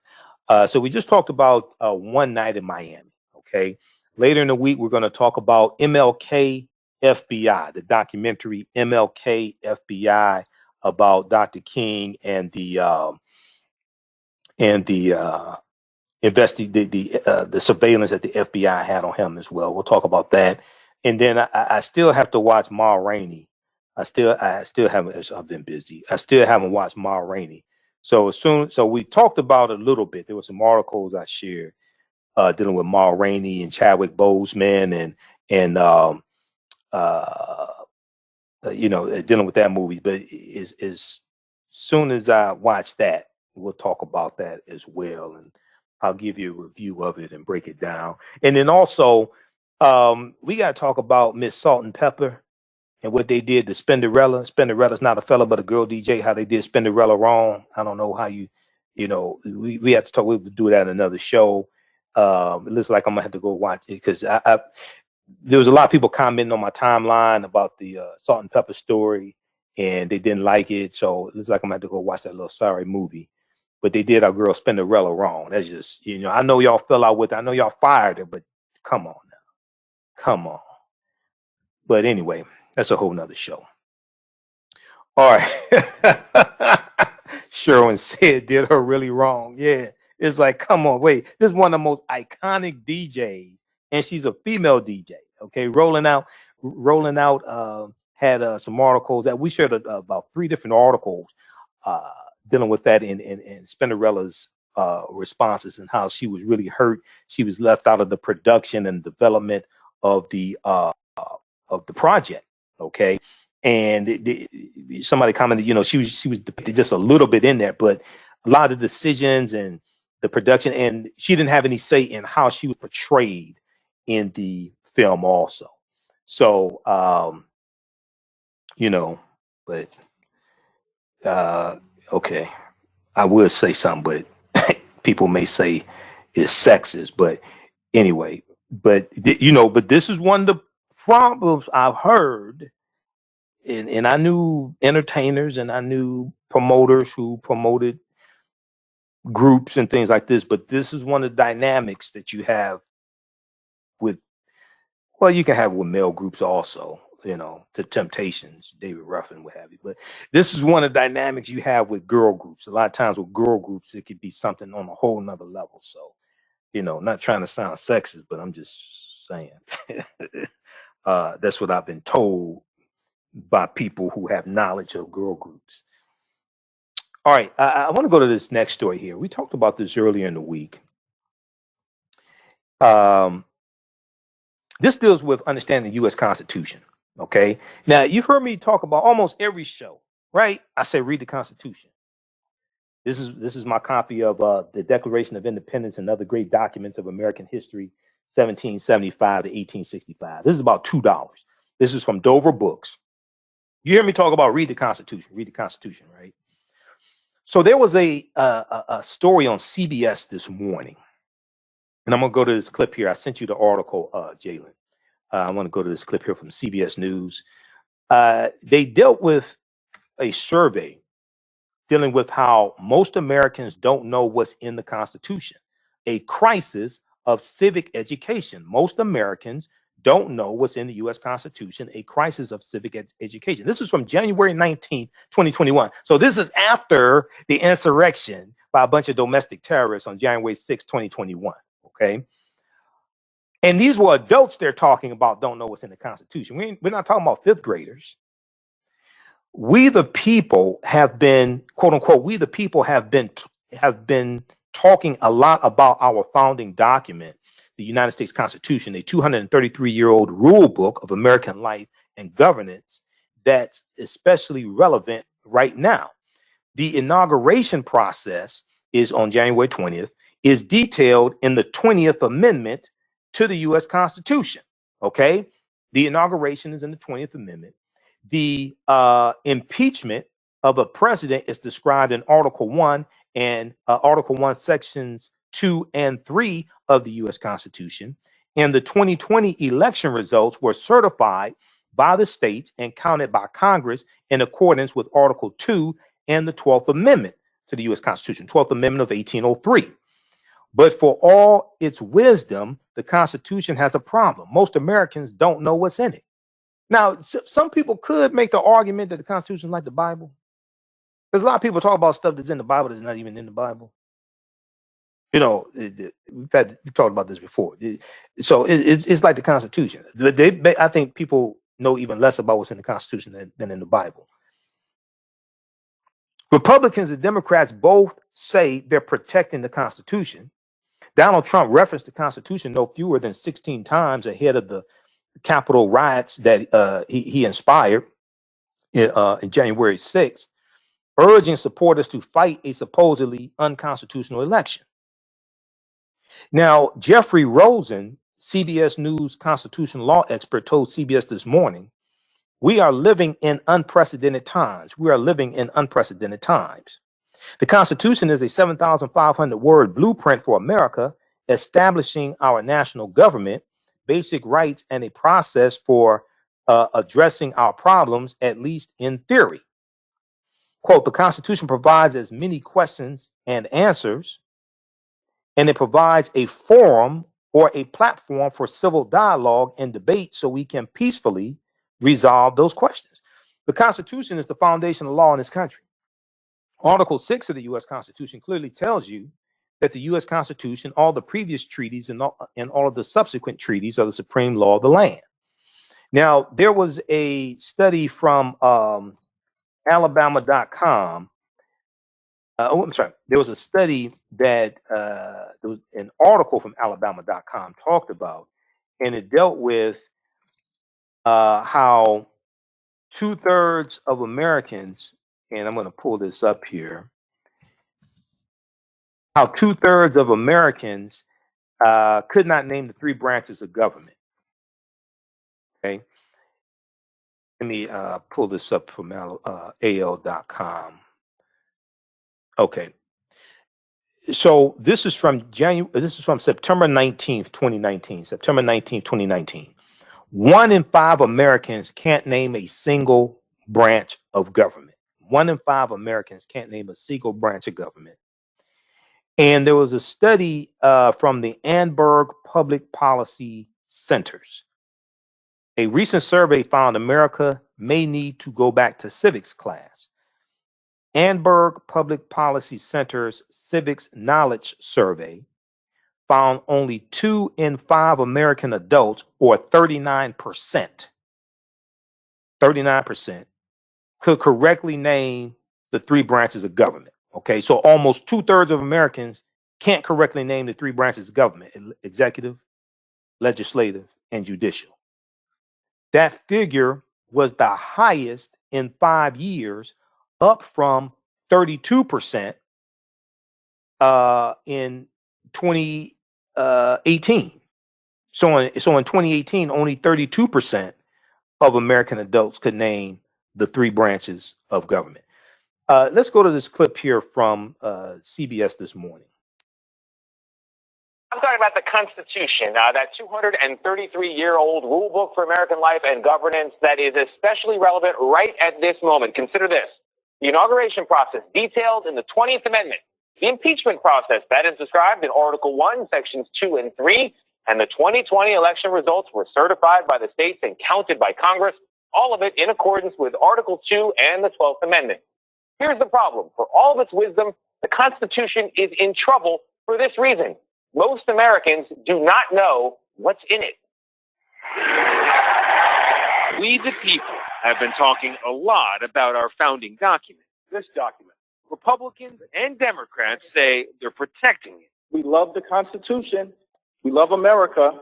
So we just talked about one night in Miami, okay? Later in the week, we're going to talk about MLK FBI, the documentary MLK FBI about Dr. King and the surveillance that the FBI had on him as well. We'll talk about that. And then I still have to watch Ma Rainey. I still haven't. I've been busy. I still haven't watched Ma Rainey. So we talked about it a little bit. There were some articles I shared dealing with Ma Rainey and Chadwick Boseman and dealing with that movie. But as soon as I watch that, we'll talk about that as well, and I'll give you a review of it and break it down. And then also, we got to talk about Miss Salt and Pepper and what they did to Spinderella's not a fella but a girl DJ, how they did Spinderella wrong. I don't know how we have to talk. We'll do that in another show. It looks like I'm gonna have to go watch it because there was a lot of people commenting on my timeline about the Salt and Pepper story, and they didn't like it. So it looks like I'm gonna have to go watch that little sorry movie. But they did our girl Spinderella wrong. That's just, I know y'all fell out with it. I know y'all fired her, but come on now. Come on. But anyway, that's a whole nother show. All right. Sherwin said, did her really wrong. Yeah. It's like, come on, wait. This is one of the most iconic DJs, and she's a female DJ. Okay. Rolling out had some articles that we shared about 3 different articles dealing with that in Spinderella's responses and how she was really hurt. She was left out of the production and development of the project. Okay. And somebody commented, she was depicted just a little bit in there, but a lot of the decisions and the production, and she didn't have any say in how she was portrayed in the film also. So, but okay, I would say something, but people may say it's sexist. But anyway, but this is one of the problems I've heard, and I knew entertainers and I knew promoters who promoted groups and things like this, but this is one of the dynamics that you have with, well, you can have with male groups also, the Temptations, David Ruffin, what have you. But this is one of the dynamics you have with girl groups. A lot of times with girl groups, it could be something on a whole nother level. So, not trying to sound sexist, but I'm just saying that's what I've been told by people who have knowledge of girl groups. All right, I want to go to this next story here. We talked about this earlier in the week. This deals with understanding the U.S. Constitution. Okay. Now, you've heard me talk about almost every show, right? I say read the Constitution. This is my copy of the Declaration of Independence and other great documents of American history, 1775 to 1865. This is about $2. This is from Dover Books. You hear me talk about read the Constitution, right? So there was a story on CBS this morning, and I'm going to go to this clip here. I sent you the article, Jalen. I want to go to this clip here from CBS News. They dealt with a survey dealing with how most Americans don't know what's in the Constitution, a crisis of civic education. Most Americans don't know what's in the U.S. Constitution, a crisis of civic education. This is from January 19th, 2021. So this is after the insurrection by a bunch of domestic terrorists on January 6, 2021. Okay. And these were adults they're talking about don't know what's in the Constitution. We're not talking about 5th graders. We the people have been, quote unquote, we the people have been talking a lot about our founding document, the United States Constitution, a 233-year-old rule book of American life and governance that's especially relevant right now. The inauguration process is on January 20th, is detailed in the 20th Amendment to the U.S. Constitution. Okay, the inauguration is in the 20th Amendment. The impeachment of a president is described in Article 1 and Article 1, Sections 2 and 3 of the U.S. Constitution. And the 2020 election results were certified by the states and counted by Congress in accordance with Article 2 and the 12th Amendment to the U.S. Constitution, 12th Amendment of 1803. But for all its wisdom, the Constitution has a problem. Most Americans don't know what's in it. Now, some people could make the argument that the Constitution is like the Bible. There's a lot of people talk about stuff that's in the Bible that's not even in the Bible. We've talked about this before. So it's like the Constitution. I think people know even less about what's in the Constitution than in the Bible. Republicans and Democrats both say they're protecting the Constitution. Donald Trump referenced the Constitution no fewer than 16 times ahead of the Capitol riots that he inspired in January 6th, urging supporters to fight a supposedly unconstitutional election. Now, Jeffrey Rosen, CBS News constitutional law expert, told CBS this morning We are living in unprecedented times. We are living in unprecedented times. The Constitution is a 7,500 word blueprint for America, establishing our national government, basic rights, and a process for addressing our problems, at least in theory. Quote, the Constitution provides as many questions and answers, and it provides a forum or a platform for civil dialogue and debate so we can peacefully resolve those questions. The Constitution is the foundation of law in this country. Article 6 of the U.S. Constitution clearly tells you that the U.S. Constitution, all the previous treaties, and all of the subsequent treaties are the supreme law of the land. Now, there was a study from Alabama.com. I'm sorry. There was a study that there was an article from Alabama.com talked about, and it dealt with how 2/3 of Americans, and I'm going to pull this up here, how 2/3 of Americans could not name the 3 branches of government. Okay. Let me pull this up from AL.com. Okay. So this is from September 19th, 2019. September 19th, 2019. 1 in 5 Americans can't name a single branch of government. 1 in 5 Americans can't name a single branch of government. And there was a study from the Annenberg Public Policy Centers. A recent survey found America may need to go back to civics class. Annenberg Public Policy Center's Civics Knowledge Survey found only 2 in 5 American adults, or 39%, could correctly name the 3 branches of government. Okay, so almost 2/3 of Americans can't correctly name the 3 branches of government: executive, legislative, and judicial. That figure was the highest in 5 years, up from 32% in 2018. So in 2018, only 32% of American adults could name the 3 branches of government. Let's go to this clip here from CBS this morning. I'm talking about the Constitution, that 233-year-old rule book for American life and governance that is especially relevant right at this moment. Consider this: the inauguration process detailed in the 20th Amendment, the impeachment process that is described in Article 1, Sections 2 and 3, and the 2020 election results were certified by the states and counted by Congress, all of it in accordance with Article 2 and the 12th Amendment. Here's the problem. For all of its wisdom, the Constitution is in trouble for this reason. Most Americans do not know what's in it. We, the people, have been talking a lot about our founding document. This document. Republicans and Democrats say they're protecting it. We love the Constitution. We love America.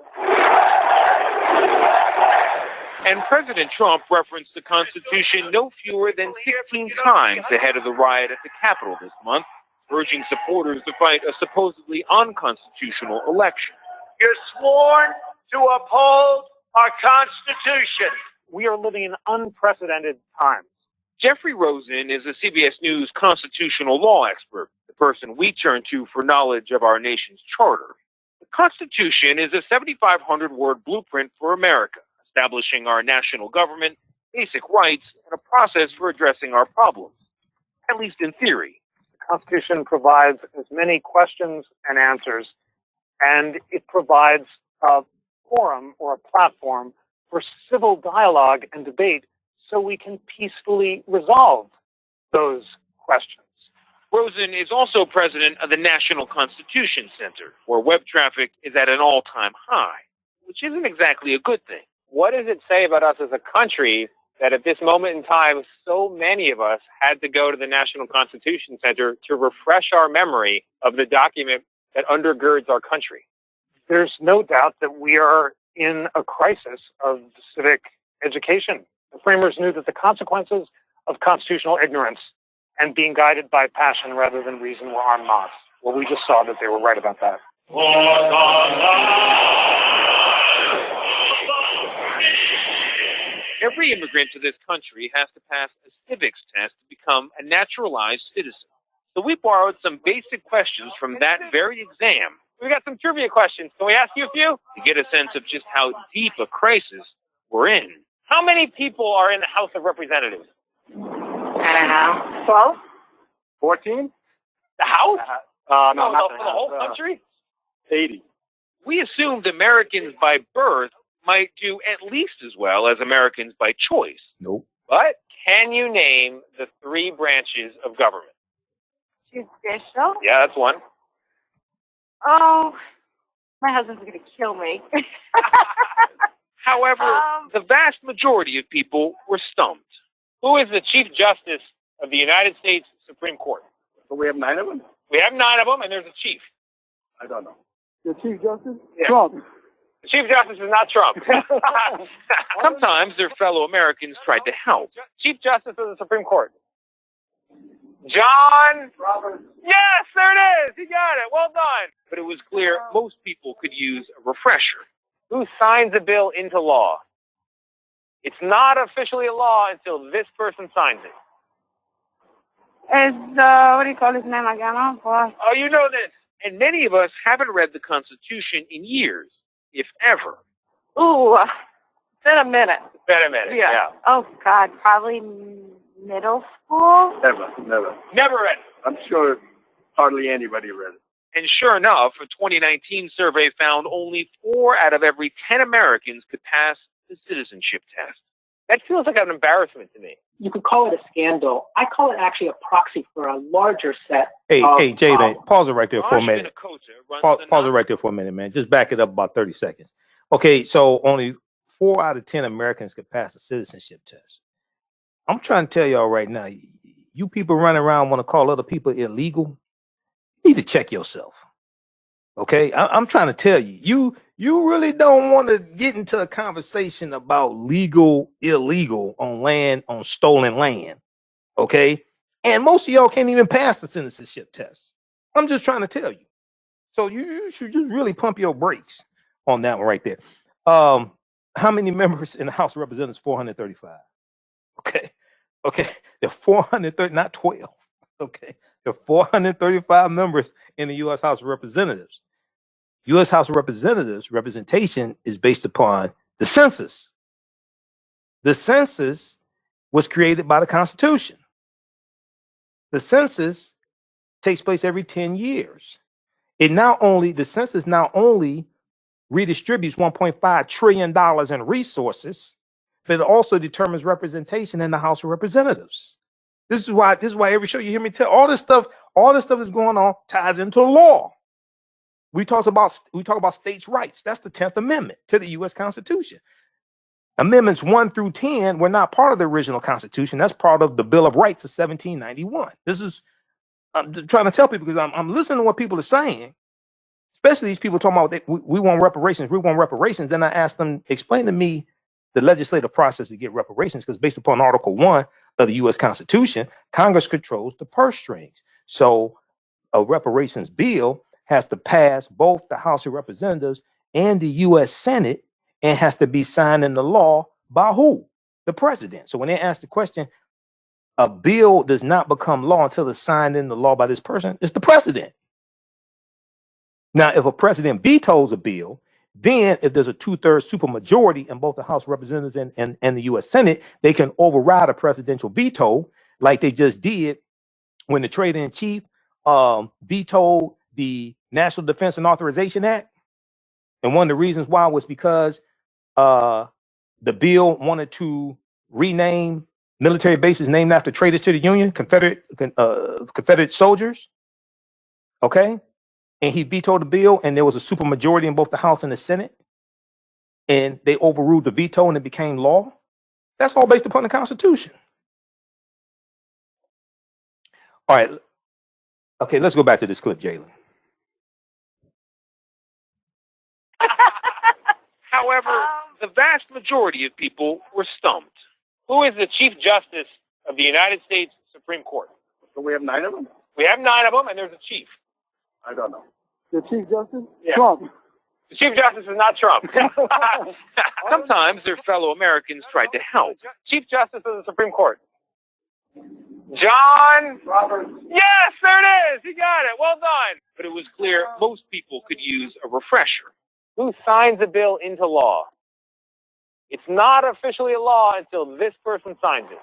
And President Trump referenced the Constitution no fewer than 16 times ahead of the riot at the Capitol this month, urging supporters to fight a supposedly unconstitutional election. You're sworn to uphold our Constitution. We are living in unprecedented times. Jeffrey Rosen is a CBS News constitutional law expert, the person we turn to for knowledge of our nation's charter. The Constitution is a 7,500-word blueprint for America, establishing our national government, basic rights, and a process for addressing our problems, at least in theory. Constitution provides as many questions and answers, and it provides a forum or a platform for civil dialogue and debate so we can peacefully resolve those questions. Rosen is also president of the National Constitution Center, where web traffic is at an all-time high, which isn't exactly a good thing. What does it say about us as a country that at this moment in time, so many of us had to go to the National Constitution Center to refresh our memory of the document that undergirds our country? There's no doubt that we are in a crisis of civic education. The framers knew that the consequences of constitutional ignorance and being guided by passion rather than reason were en masse. Well, we just saw that they were right about that. every immigrant to this country has to pass a civics test to become a naturalized citizen. So we borrowed some basic questions from that very exam. We got some trivia questions. Can we ask you a few? To get a sense of just how deep a crisis we're in. How many people are in the House of Representatives? I don't know. 12? 14? The House? No, not for the whole country? 80. We assumed Americans by birth might do at least as well as Americans by choice. Nope. But can you name the 3 branches of government? Judicial? Yeah, that's one. Oh, my husband's going to kill me. However, the vast majority of people were stumped. Who is the Chief Justice of the United States Supreme Court? So we have 9 of them? We have 9 of them, and there's a chief. I don't know. The Chief Justice? Yeah. Trump. The Chief Justice is not Trump. Sometimes their fellow Americans tried to help. Chief Justice of the Supreme Court. John Roberts. Yes, there it is. He got it. Well done. But it was clear most people could use a refresher. Who signs a bill into law? It's not officially a law until this person signs it. Is, what do you call his name again? Oh, you know this. And many of us haven't read the Constitution in years, if ever. Ooh, it's been a minute. It's been a minute, yeah. Oh, God, probably middle school? Never. Never read it. I'm sure hardly anybody read it. And sure enough, a 2019 survey found only 4 out of every 10 Americans could pass the citizenship test. That feels like an embarrassment to me. You could call it a scandal. I call it actually a proxy for a larger set. Hey, Jay, man, pause it right there for a minute. Pause it Pause right there for a minute, man. Just back it up about 30 seconds. Okay, so only 4 out of 10 Americans could pass a citizenship test. I'm trying to tell y'all right now, you people running around want to call other people illegal. You need to check yourself. Okay, I'm trying to tell you, you really don't want to get into a conversation about legal, illegal on land, on stolen land. Okay, and most of y'all can't even pass the citizenship test. I'm just trying to tell you. So you should just really pump your brakes on that one right there. How many members in the House of Representatives? 435. Okay, there are 430, not 12. Okay, there are 435 members in the U.S. House of Representatives. U.S. House of Representatives representation is based upon the census. The census was created by the Constitution. The census takes place every 10 years. The census not only redistributes $1.5 trillion in resources, but it also determines representation in the House of Representatives. This is why every show you hear me tell all this stuff that's going on ties into law. We talk about states' rights. That's the 10th Amendment to the U.S. Constitution. Amendments 1 through 10 were not part of the original Constitution. That's part of the Bill of Rights of 1791. I'm trying to tell people because I'm listening to what people are saying, especially these people talking about we want reparations. We want reparations. Then I ask them, explain to me the legislative process to get reparations, because based upon Article 1 of the U.S. Constitution, Congress controls the purse strings. So a reparations bill has to pass both the House of Representatives and the U.S. Senate and has to be signed into law by who? The president. So when they ask the question, a bill does not become law until it's signed into law by this person, it's the president. Now, if a president vetoes a bill, then if there's a 2/3 supermajority in both the House of Representatives and the U.S. Senate, they can override a presidential veto like they just did when the Trader-in-Chief vetoed the National Defense and Authorization Act. And one of the reasons why was because the bill wanted to rename military bases named after traitors to the Union, Confederate soldiers. Okay. And he vetoed the bill, and there was a supermajority in both the House and the Senate. And they overruled the veto and it became law. That's all based upon the Constitution. All right. Okay, let's go back to this clip, Jalen. However, the vast majority of people were stumped. Who is the Chief Justice of the United States Supreme Court? So we have 9 of them? We have 9 of them, and there's a chief. I don't know. The Chief Justice? Yeah. Trump. The Chief Justice is not Trump. Sometimes their fellow Americans tried to help. Chief Justice of the Supreme Court. John Roberts. Yes, there it is. He got it. Well done. But it was clear most people could use a refresher. Who signs a bill into law? It's not officially a law until this person signs it.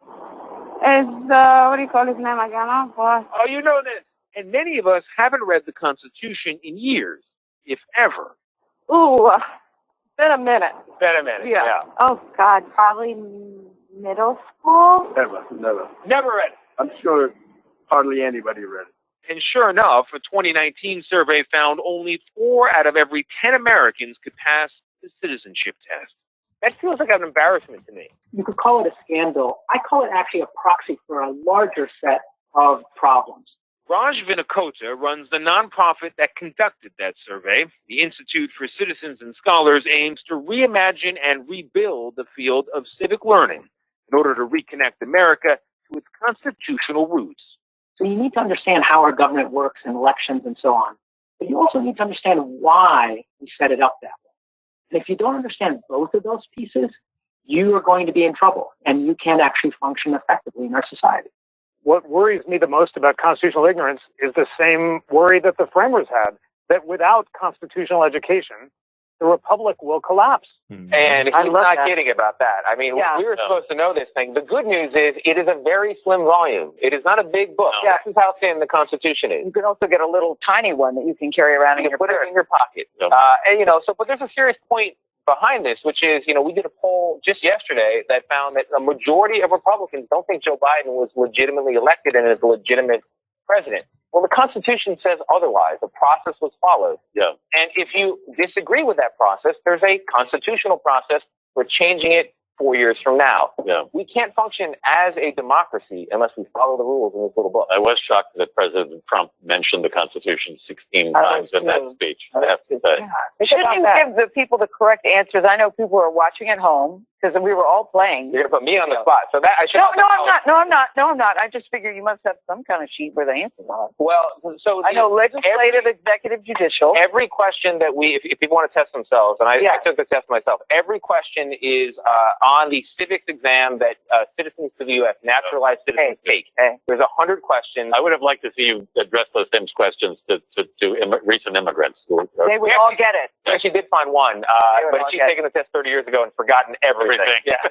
What do you call his name again? Oh, you know this. And many of us haven't read the Constitution in years, if ever. Ooh, been a minute. Yeah. Oh, God, probably middle school? Never read it. I'm sure hardly anybody read it. And sure enough, a 2019 survey found only 4 out of every 10 Americans could pass the citizenship test. That feels like an embarrassment to me. You could call it a scandal. I call it actually a proxy for a larger set of problems. Raj Vinakota runs the nonprofit that conducted that survey. The Institute for Citizens and Scholars aims to reimagine and rebuild the field of civic learning in order to reconnect America to its constitutional roots. So you need to understand how our government works and elections and so on. But you also need to understand why we set it up that way. And if you don't understand both of those pieces, you are going to be in trouble and you can't actually function effectively in our society. What worries me the most about constitutional ignorance is the same worry that the framers had, that without constitutional education, the republic will collapse. And he's not kidding about that. I mean, we were supposed to know this thing. The good news is it is a very slim volume. It is not a big book. Yeah. This is how thin the Constitution is. You can also get a little tiny one that you can carry around in your put purse. it in your pocket. And but there's a serious point behind this, which is, we did a poll just yesterday that found that a majority of Republicans don't think Joe Biden was legitimately elected and is a legitimate president. Well, the Constitution says otherwise. The process was followed. Yeah. And if you disagree with that process, there's a constitutional process for changing it 4 years from now. Yeah. We can't function as a democracy unless we follow the rules in this little book. I was shocked that President Trump mentioned the Constitution 16 times in that speech. I have to say. Shouldn't you give the people the correct answers? I know people are watching at home because we were all playing. You're going to put me on the spot. So that I should. No, I'm not. I just figure you must have some kind of sheet where the answers are. Well, so I know legislative, executive, judicial. Every question that if people want to test themselves, and I took the test myself, every question is on the civics exam that citizens to the U.S., naturalized citizens take. There's 100 questions. I would have liked to see you address those same questions to recent immigrants. They would all get it. She did find one, but she's taken the test 30 years ago and forgotten everything. Yeah.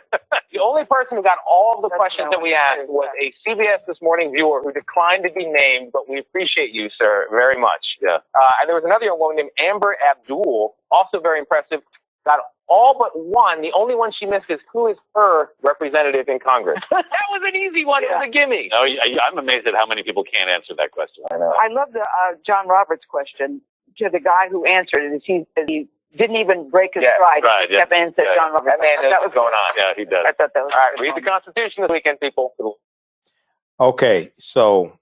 The only person who got all of the questions that we asked was a CBS This Morning viewer who declined to be named, but we appreciate you, sir, very much. Yeah. And there was another young woman named Amber Abdul, also very impressive, got all but one. The only one she missed is who is her representative in Congress. That was an easy one. It was a gimme. No, I'm amazed at how many people can't answer that question. I know. I love the John Roberts question to the guy who answered it. He didn't even break his stride. Right, He kept in and said John Roberts. That man knows what's going on. Yeah, he does. I thought that was all right. Read the Constitution this weekend, people. Okay, so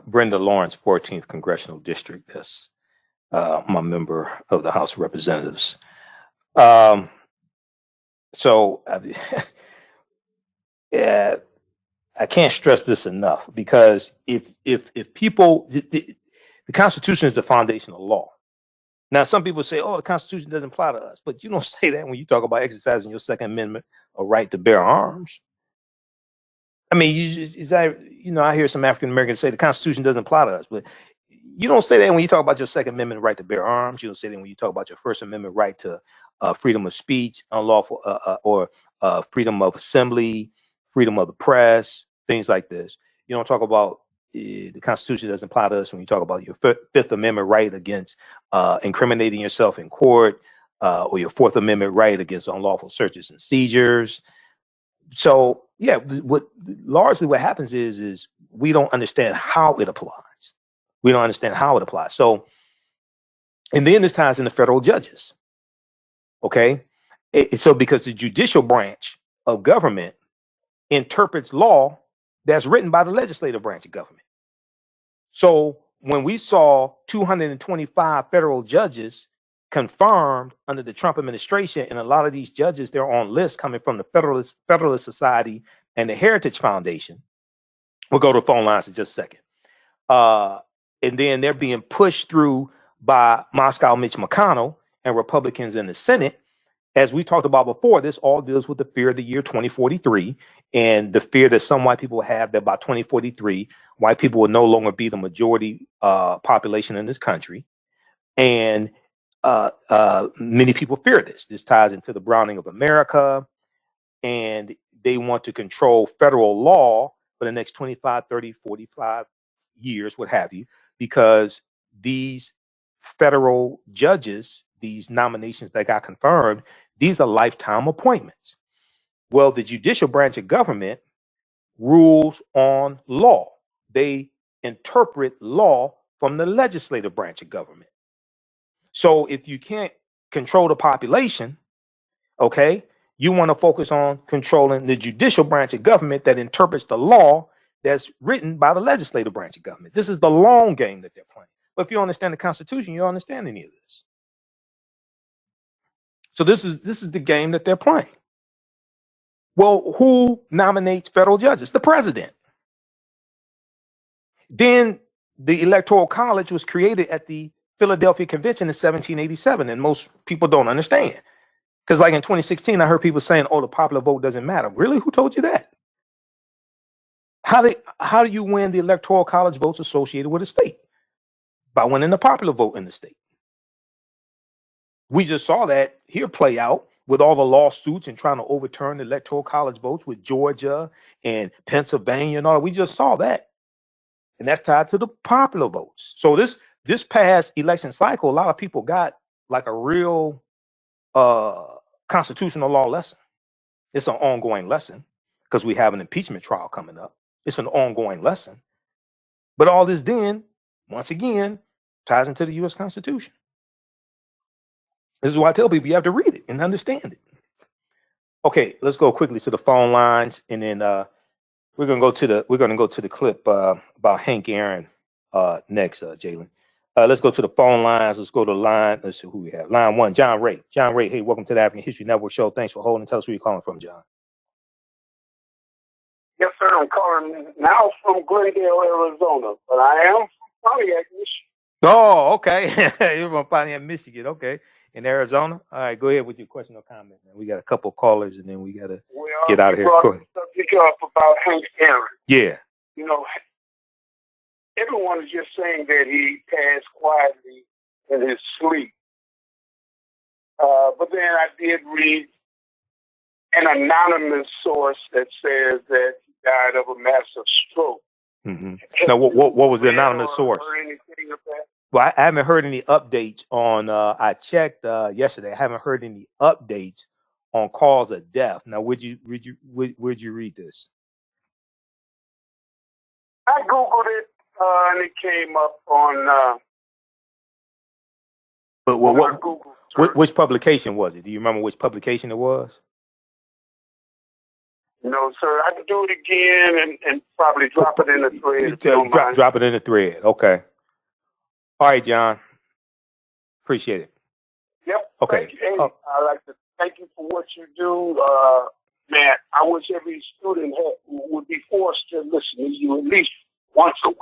Brenda Lawrence, 14th Congressional District, that's my member of the House of Representatives. Yeah, I can't stress this enough, because if people, the Constitution is the foundation of law. Now, some people say, "Oh, the Constitution doesn't apply to us," but you don't say that when you talk about exercising your Second Amendment, a right to bear arms. I mean, I hear some African Americans say the Constitution doesn't apply to us, but you don't say that when you talk about your Second Amendment right to bear arms. You don't say that when you talk about your First Amendment right to freedom of speech, unlawful or freedom of assembly, freedom of the press, things like this. You don't talk about the Constitution doesn't apply to us when you talk about your Fifth Amendment right against incriminating yourself in court, or your Fourth Amendment right against unlawful searches and seizures. So, yeah, what happens is we don't understand how it applies. We don't understand how it applies. So, and then this ties into federal judges. Okay, so because the judicial branch of government interprets law that's written by the legislative branch of government. So when we saw 225 federal judges confirmed under the Trump administration, and a lot of these judges, they're on lists coming from the Federalist Society and the Heritage Foundation. We'll go to the phone lines in just a second. And then they're being pushed through by Moscow Mitch McConnell and Republicans in the Senate. as we talked about before, this all deals with the fear of the year 2043 and the fear that some white people have that by 2043, white people will no longer be the majority population in this country. And many people fear this. This ties into the browning of America, and they want to control federal law for the next 25, 30, 45 years, what have you, because these federal judges, these nominations that got confirmed, these are lifetime appointments. Well, the judicial branch of government rules on law. They interpret law from the legislative branch of government. So if you can't control the population, okay, you want to focus on controlling the judicial branch of government that interprets the law that's written by the legislative branch of government. This is the long game that they're playing. But if you understand the Constitution, you don't understand any of this. So this is the game that they're playing. Well, who nominates federal judges? The president. Then the Electoral College was created at the Philadelphia Convention in 1787, and most people don't understand. Because like in 2016, I heard people saying, oh, the popular vote doesn't matter. Really? Who told you that? How do you win the Electoral College votes associated with a state? By winning the popular vote in the state. We just saw that here play out with all the lawsuits and trying to overturn the Electoral College votes with Georgia and Pennsylvania and all. We just saw that. And that's tied to the popular votes. So this past election cycle, a lot of people got like a real constitutional law lesson. It's an ongoing lesson because we have an impeachment trial coming up. It's an ongoing lesson. But all this then, once again, ties into the U.S. Constitution. This is why I tell people you have to read it and understand it. Okay, let's go quickly to the phone lines, and then we're gonna go to the clip about Hank Aaron next, Jalen. Let's go to the phone lines. Let's go to line. Let's see who we have. Line 1, John Ray. John Ray, hey, welcome to the African History Network show. Thanks for holding. Tell us where you're calling from, John. Yes, sir. I'm calling now from Glendale, Arizona, but I am from Pontiac, Michigan. Oh, okay. You're from Pontiac, Michigan. Okay. In Arizona. All right, go ahead with your question or comment. Man. We got a couple of callers, and then we got to get out of here. Brought the subject up about Hank Aaron. Yeah. You know, everyone is just saying that he passed quietly in his sleep. But then I did read an anonymous source that says that he died of a massive stroke. Mm-hmm. Now, what was the anonymous source? Heard anything of that? Well, I haven't heard any updates on. I checked yesterday. I haven't heard any updates on cause of death. Now, where'd you read this? I googled it and it came up on. But which publication was it? Do you remember which publication it was? No, sir. I can do it again and probably drop it in the thread. Drop it in the thread. Okay. All right, John. Appreciate it. Yep. Okay. Thank you. Hey, I'd like to thank you for what you do. Man, I wish every student would be forced to listen to you at least once a week.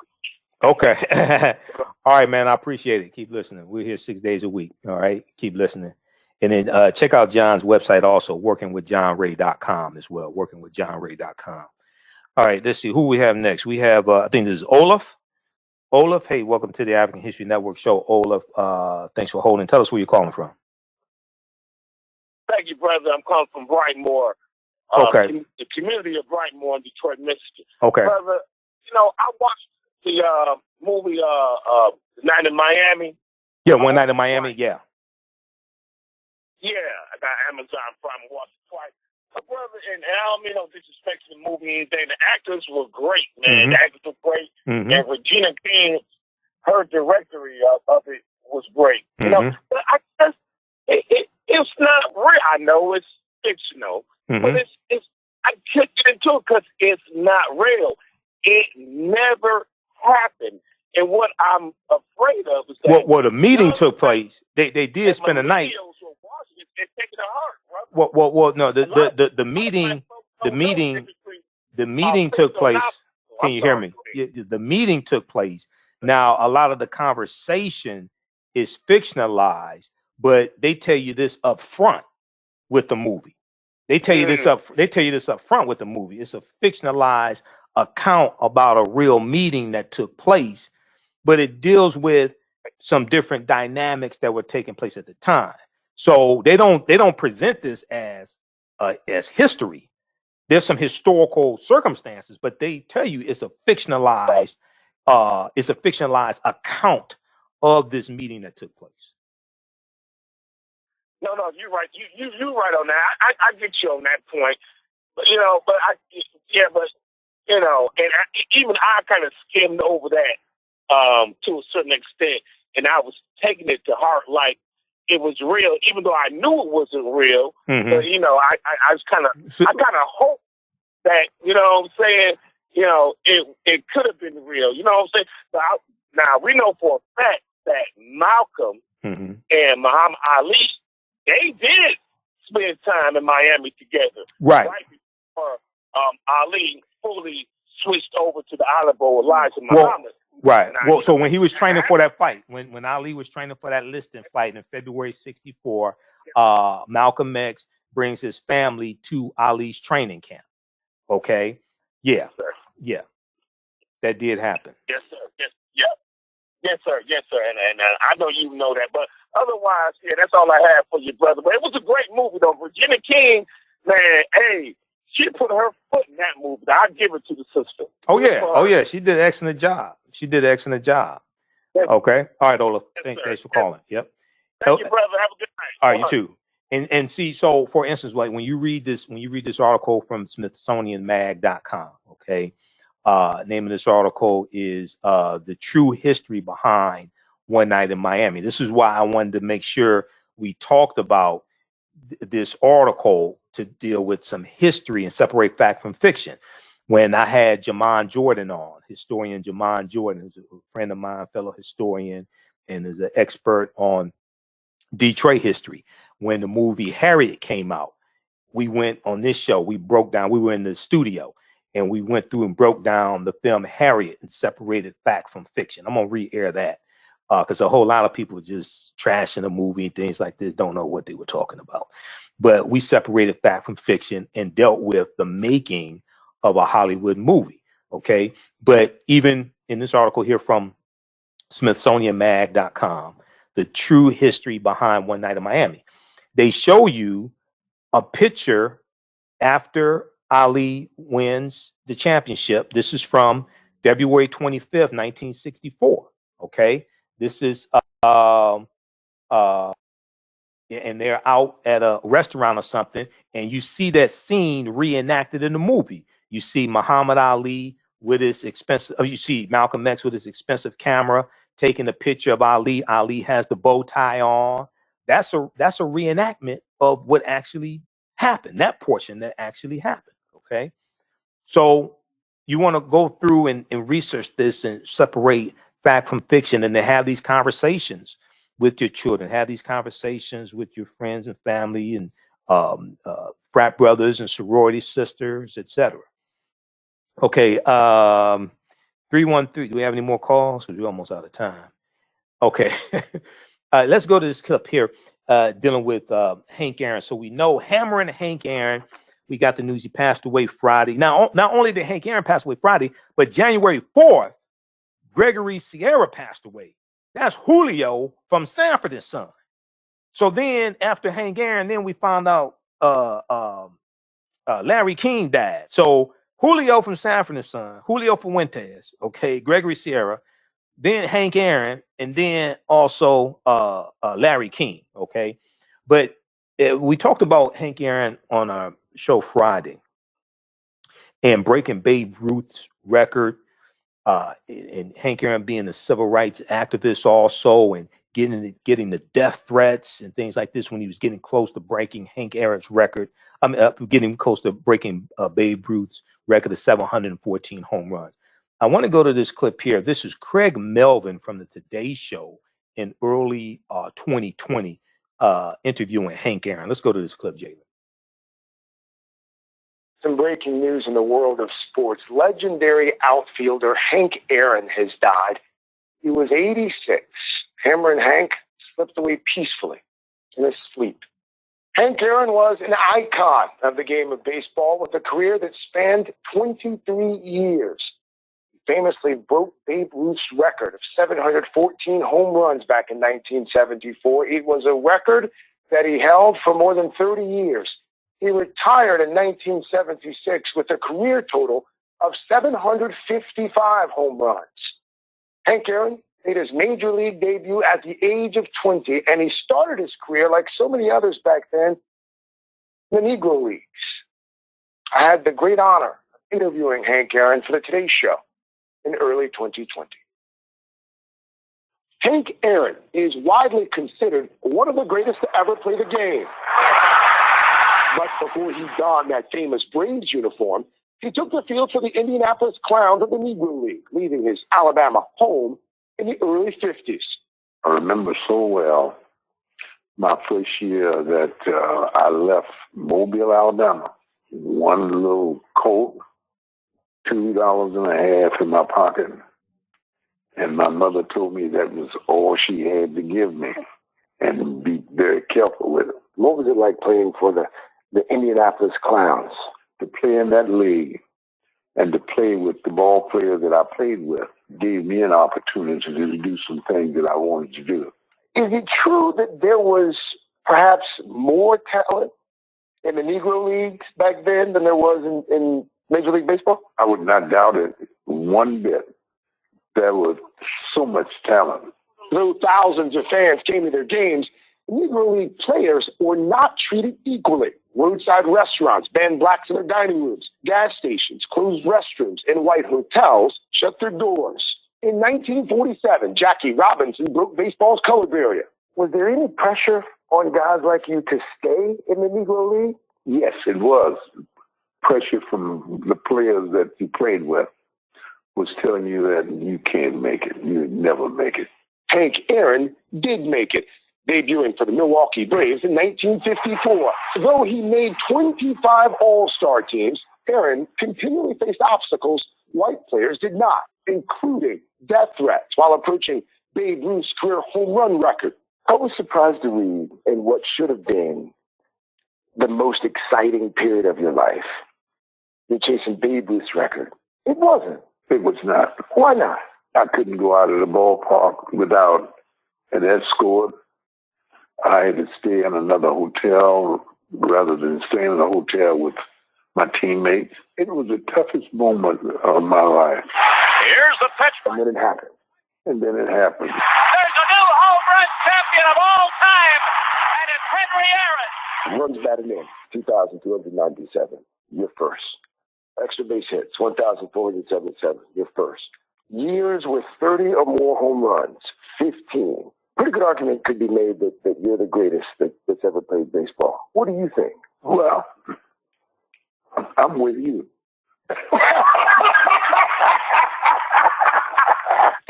Okay. All right, man. I appreciate it. Keep listening. We're here 6 days a week. All right. Keep listening. And then check out John's website also, workingwithjohnray.com as well, workingwithjohnray.com. All right. Let's see who we have next. We have, I think this is Olaf. Olaf, hey, welcome to the African History Network show. Olaf, thanks for holding. Tell us where you're calling from. Thank you, brother. I'm calling from Brightmoor. Okay. The community of Brightmoor in Detroit, Michigan. Okay. Brother, you know, I watched the movie Night in Miami. Yeah, One Night in Miami, yeah. Yeah, I got Amazon Prime and watched it twice. My brother, and I don't mean no disrespect to the movie or anything. The actors were great, man. The actors were great. And Regina King, her directory of it was great. You know, but I just, it's not real. I know it's fictional, but it's I can't get into it because it's not real. It never happened. And what I'm afraid of is that well, the meeting took place. They did spend a night. Well, no, the meeting took place. Can you hear me? The meeting took place. Now, a lot of the conversation is fictionalized, but they tell you this up front. with the movie. They tell you this up. They tell you this up front with the movie. It's a fictionalized account about a real meeting that took place, but it deals with some different dynamics that were taking place at the time. So they don't present this as history. There's some historical circumstances, but they tell you it's a fictionalized account of this meeting that took place. No, you're right. You're right on that. I get you on that point. But even I kind of skimmed over that to a certain extent, and I was taking it to heart like it was real, even though I knew it wasn't real. Mm-hmm. But I was kind of hope that, you know what I'm saying, it could have been real. You know what I'm saying? But now we know for a fact that Malcolm and Muhammad Ali, they did spend time in Miami together. Right before Ali fully switched over to the Olive Bowl Elijah Muhammad. Right. Well, so when he was training for that fight, when Ali was training for that listing fight in February '64, Malcolm X brings his family to Ali's training camp. Okay. Yeah. Yeah. That did happen. Yes, sir. Yes, sir. And I know you know that, but otherwise, that's all I have for you, brother. But it was a great movie, though. Virginia King, man, hey, she put her foot in that movie. I give it to the sister. Oh yeah. She did an excellent job. Okay. All right, Ola. Thanks for calling. Yep. Thank you, brother. Have a good night. All right, you too. And see, so for instance, like when you read this article from SmithsonianMag.com, okay, name of this article is The True History Behind One Night in Miami. This is why I wanted to make sure we talked about this article to deal with some history and separate fact from fiction. When I had Jamon Jordan on, historian Jamon Jordan, who's a friend of mine, fellow historian, and is an expert on Detroit history. When the movie Harriet came out, we went on this show, we were in the studio, and we went through and broke down the film Harriet and separated fact from fiction. I'm going to re-air that because a whole lot of people just trashing the movie and things like this don't know what they were talking about. But we separated fact from fiction and dealt with the making of a Hollywood movie, okay? But even in this article here from SmithsonianMag.com, The True History Behind One Night in Miami, they show you a picture after Ali wins the championship. This is from February 25th, 1964, okay? This is, and they're out at a restaurant or something, and you see that scene reenacted in the movie. You see Muhammad Ali with his you see Malcolm X with his expensive camera taking a picture of Ali. Ali has the bow tie on. That's a reenactment of what actually happened, that portion that actually happened, okay? So you want to go through and research this and separate fact from fiction and to have these conversations with your children, have these conversations with your friends and family and frat brothers and sorority sisters, etc. Okay, 313. Do we have any more calls? Because we're almost out of time. Okay, let's go to this clip here dealing with Hank Aaron. So we know Hammering Hank Aaron. We got the news he passed away Friday. Now, not only did Hank Aaron pass away Friday, but January 4th, Gregory Sierra passed away. That's Julio from Sanford and Son. So then after Hank Aaron, then we found out Larry King died. So Julio from Sanford and Son, Julio Fuentes, okay, Gregory Sierra, then Hank Aaron, and then also Larry King, okay? But we talked about Hank Aaron on our show Friday and breaking Babe Ruth's record, and Hank Aaron being a civil rights activist also, and getting the death threats and things like this when he was getting close to breaking Hank Aaron's record. Getting close to breaking Babe Ruth's record of 714 home runs. I want to go to this clip here. This is Craig Melvin from the Today Show in early 2020 interviewing Hank Aaron. Let's go to this clip, Jalen. Some breaking news in the world of sports. Legendary outfielder Hank Aaron has died. He was 86. Hammering Hank slipped away peacefully in his sleep. Hank Aaron was an icon of the game of baseball with a career that spanned 23 years. He famously broke Babe Ruth's record of 714 home runs back in 1974. It was a record that he held for more than 30 years. He retired in 1976 with a career total of 755 home runs. Hank Aaron made his major league debut at the age of 20, and he started his career, like so many others back then, in the Negro Leagues. I had the great honor of interviewing Hank Aaron for the Today Show in early 2020. Hank Aaron is widely considered one of the greatest to ever play the game. But before he donned that famous Braves uniform, he took the field for the Indianapolis Clowns of the Negro League, leaving his Alabama home in the early 50s. I remember so well my first year that I left Mobile, Alabama. One little coat, $2.50 in my pocket. And my mother told me that was all she had to give me, and be very careful with it. What was it like playing for the Indianapolis Clowns? To play in that league and to play with the ball players that I played with gave me an opportunity to do some things that I wanted to do. Is it true that there was perhaps more talent in the Negro Leagues back then than there was in Major League Baseball? I would not doubt it one bit. There was so much talent. Though thousands of fans came to their games, Negro League players were not treated equally. Roadside restaurants banned blacks in their dining rooms. Gas stations closed restrooms, and white hotels shut their doors. In 1947, Jackie Robinson broke baseball's color barrier. Was there any pressure on guys like you to stay in the Negro League? Yes, it was. Pressure from the players that you played with was telling you that you can't make it. You'd never make it. Hank Aaron did make it, debuting for the Milwaukee Braves in 1954. Though he made 25 All-Star teams, Aaron continually faced obstacles white players did not, including death threats while approaching Babe Ruth's career home run record. I was surprised to read in what should have been the most exciting period of your life, you're chasing Babe Ruth's record. It wasn't. It was not. Why not? I couldn't go out of the ballpark without an escort. I had to stay in another hotel rather than staying in a hotel with my teammates. It was the toughest moment of my life. Here's the pitch. And then it happened. And then it happened. There's a new home run champion of all time, and it's Henry Aaron. Runs batted in, 2,297. You're first. Extra base hits, 1,477. You're first. Years with 30 or more home runs, 15. Pretty good argument could be made that you're the greatest that's ever played baseball. What do you think? Well, I'm with you.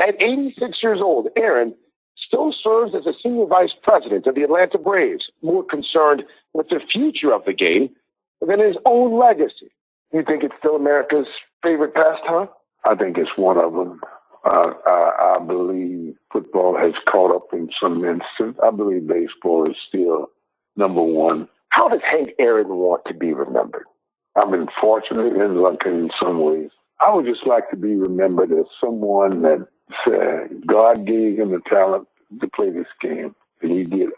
At 86 years old, Aaron still serves as a senior vice president of the Atlanta Braves, more concerned with the future of the game than his own legacy. You think it's still America's favorite pastime? I think it's one of them. I believe football has caught up in some instance. I believe baseball is still number one. How does Hank Aaron want to be remembered? I've been fortunate and lucky in some ways. I would just like to be remembered as someone that said God gave him the talent to play this game, and he did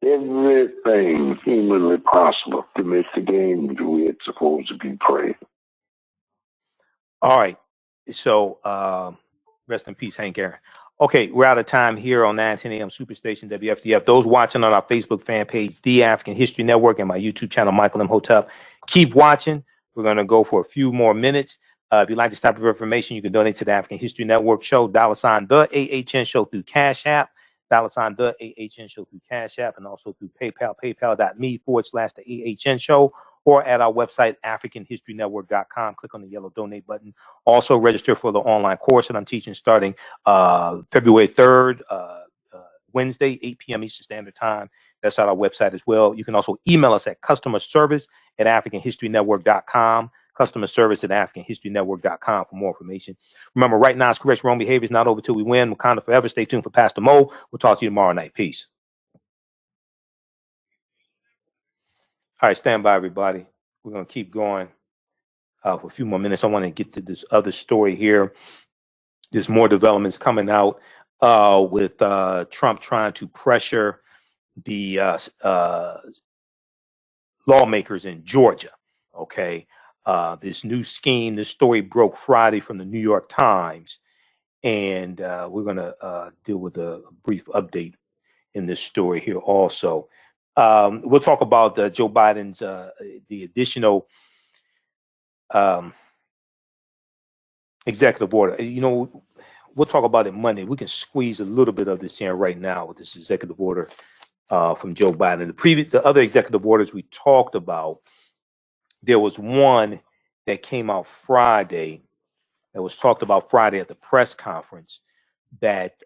everything humanly possible to make the game the way it's supposed to be played. All right. So, rest in peace, Hank Aaron. Okay, we're out of time here on 910 AM Superstation WFDF. Those watching on our Facebook fan page, The African History Network, and my YouTube channel, Michael Imhotep, keep watching. We're going to go for a few more minutes. If you'd like this type of information, you can donate to the African History Network show, $ TheAHNShow through Cash App, $ TheAHNShow through Cash App, and also through PayPal, paypal.me/TheAHNShow, or at our website, AfricanHistoryNetwork.com. Click on the yellow donate button. Also register for the online course that I'm teaching starting February 3rd, Wednesday, 8 p.m. Eastern Standard Time. That's on our website as well. You can also email us at customerservice@AfricanHistoryNetwork.com. customerservice@AfricanHistoryNetwork.com for more information. Remember, right now, it's correct wrong behavior is not over till we win. Wakanda forever. Stay tuned for Pastor Mo. We'll talk to you tomorrow night. Peace. All right, stand by, everybody. We're going to keep going for a few more minutes. I want to get to this other story here. There's more developments coming out with Trump trying to pressure the lawmakers in Georgia. Okay. This new scheme, this story broke Friday from the New York Times. And we're going to deal with a brief update in this story here also. We'll talk about Joe Biden's, the additional executive order. You know, we'll talk about it Monday. We can squeeze a little bit of this in right now with this executive order from Joe Biden. The other executive orders we talked about, there was one that came out Friday, that was talked about Friday at the press conference, that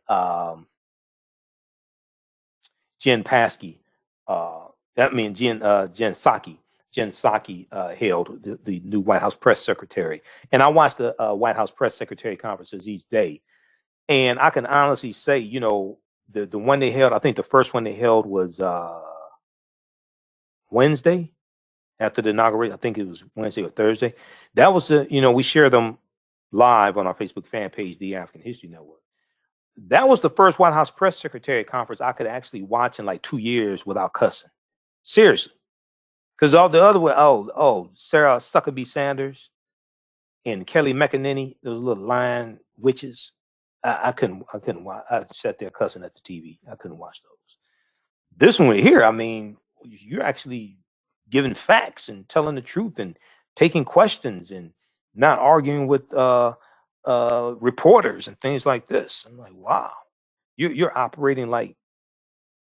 Jen Psaki held, the new White House press secretary. And I watch the White House press secretary conferences each day. And I can honestly say, you know, the one they held, I think the first one they held was Wednesday after the inauguration. I think it was Wednesday or Thursday. That was we share them live on our Facebook fan page, The African History Network. That was the first White House press secretary conference I could actually watch in like 2 years without cussing. Seriously. Because all the other way, Sarah Huckabee Sanders and Kelly McEnany, those little lying witches, I couldn't watch. I sat there cussing at the TV. I couldn't watch those. This one here, I mean, you're actually giving facts and telling the truth and taking questions and not arguing with reporters and things like this. I'm like, wow, you're operating like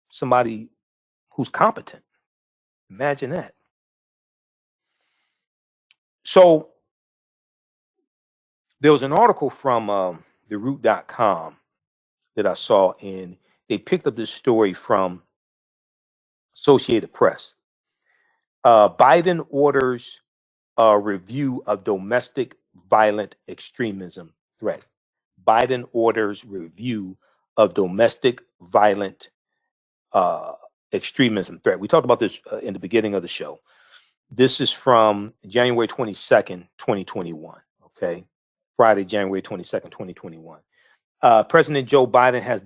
somebody who's competent. Imagine that. So there was an article from theroot.com that I saw, and they picked up this story from Associated Press. Biden orders a review of domestic violent extremism threat. Biden orders review of domestic violent extremism threat. We talked about this in the beginning of the show. This is from January 22nd, 2021. Okay. Friday, January 22nd, 2021. President Joe Biden has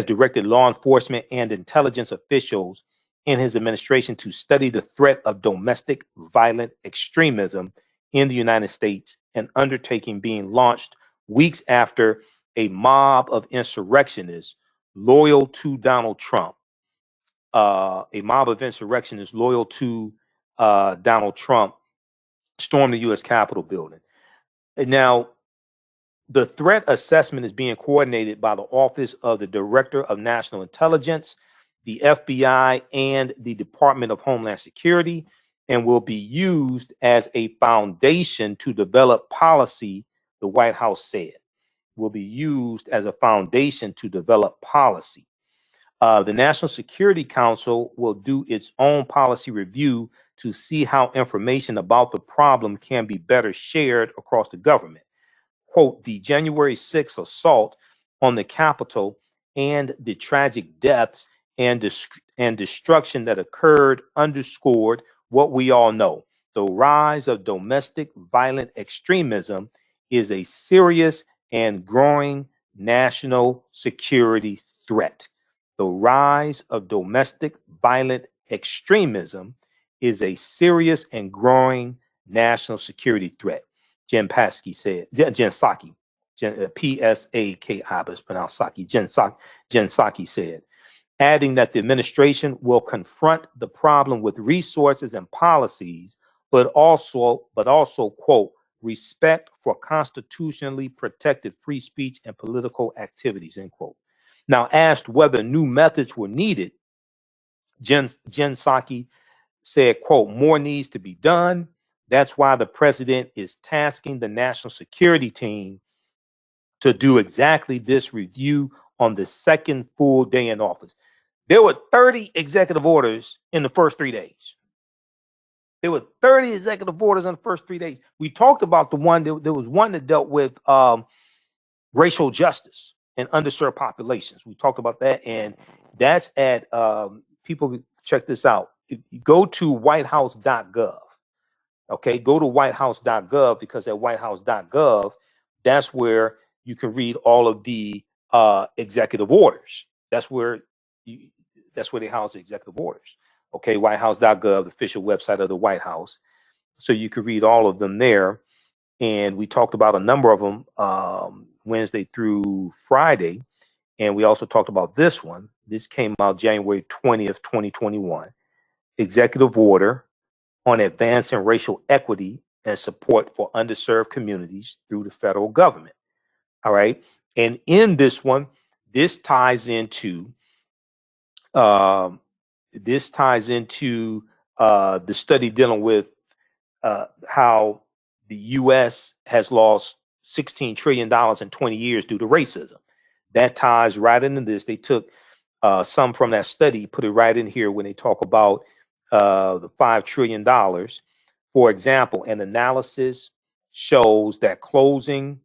directed law enforcement and intelligence officials in his administration to study the threat of domestic violent extremism in the United States, an undertaking being launched weeks after a mob of insurrectionists loyal to Donald Trump, stormed the U.S. Capitol building. Now, the threat assessment is being coordinated by the Office of the Director of National Intelligence, the FBI, and the Department of Homeland Security, and will be used as a foundation to develop policy, the White House said. Will be used as a foundation to develop policy. The National Security Council will do its own policy review to see how information about the problem can be better shared across the government. Quote, the January 6th assault on the Capitol and the tragic deaths and destruction that occurred underscored what we all know. The rise of domestic violent extremism is a serious and growing national security threat. The rise of domestic violent extremism is a serious and growing national security threat. Jen Psaki said, P-S-A-K-I, but it's pronounced Psaki. Jen Psaki said, adding that the administration will confront the problem with resources and policies, but also, quote, respect for constitutionally protected free speech and political activities, end quote. Now, asked whether new methods were needed, Jen Psaki said, quote, more needs to be done. That's why the president is tasking the national security team to do exactly this review on the second full day in office. There were 30 executive orders in the first 3 days. There were 30 executive orders in the first 3 days. We talked about the one, there was one that dealt with racial justice and underserved populations. We talked about that, and that's at, people check this out, go to whitehouse.gov. Okay, go to whitehouse.gov, because at whitehouse.gov, that's where you can read all of the executive orders. That's where they house the executive orders. Okay, whitehouse.gov, the official website of the White House. So you can read all of them there. And we talked about a number of them Wednesday through Friday. And we also talked about this one. This came out January 20th, 2021. Executive order on advancing racial equity and support for underserved communities through the federal government. All right. And in this one, this ties into the study dealing with how the U.S. has lost $16 trillion in 20 years due to racism. That ties right into this. They took some from that study, put it right in here when they talk about the $5 trillion. For example, an analysis shows that closing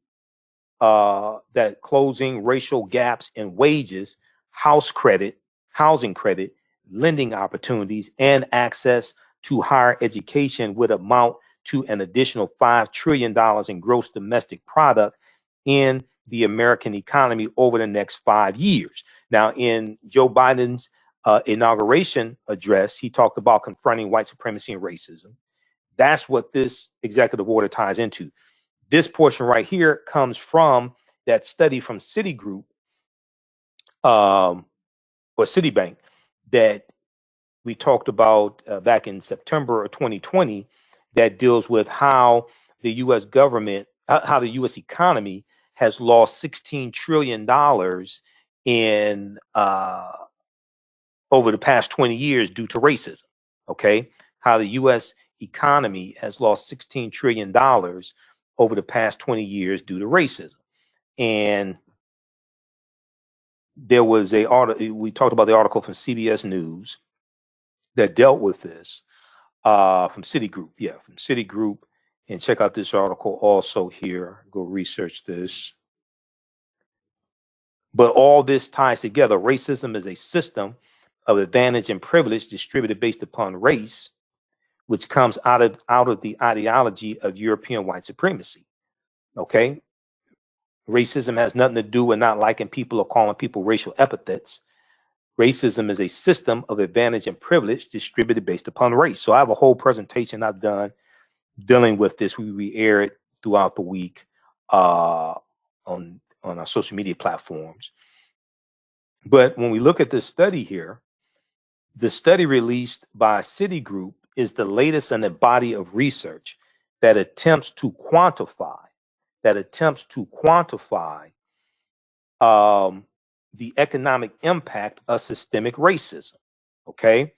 racial gaps in wages, housing credit, lending opportunities, and access to higher education would amount to an additional $5 trillion in gross domestic product in the American economy over the next 5 years. Now, in Joe Biden's inauguration address, he talked about confronting white supremacy and racism. That's what this executive order ties into. This portion right here comes from that study from Citigroup or Citibank that we talked about back in September of 2020, that deals with how the U.S. government, how the U.S. economy has lost $16 trillion in over the past 20 years due to racism. Okay, how the U.S. economy has lost $16 trillion over the past 20 years due to racism. And there was we talked about the article from CBS News that dealt with this from Citigroup. Yeah, from Citigroup. And check out this article also here. Go research this. But all this ties together. Racism is a system of advantage and privilege distributed based upon race, which comes out of the ideology of European white supremacy. Okay? Racism has nothing to do with not liking people or calling people racial epithets. Racism is a system of advantage and privilege distributed based upon race. So I have a whole presentation I've done dealing with this. We air it throughout the week on our social media platforms. But when we look at this study here, the study released by Citigroup is the latest in a body of research that attempts to quantify the economic impact of systemic racism. Okay,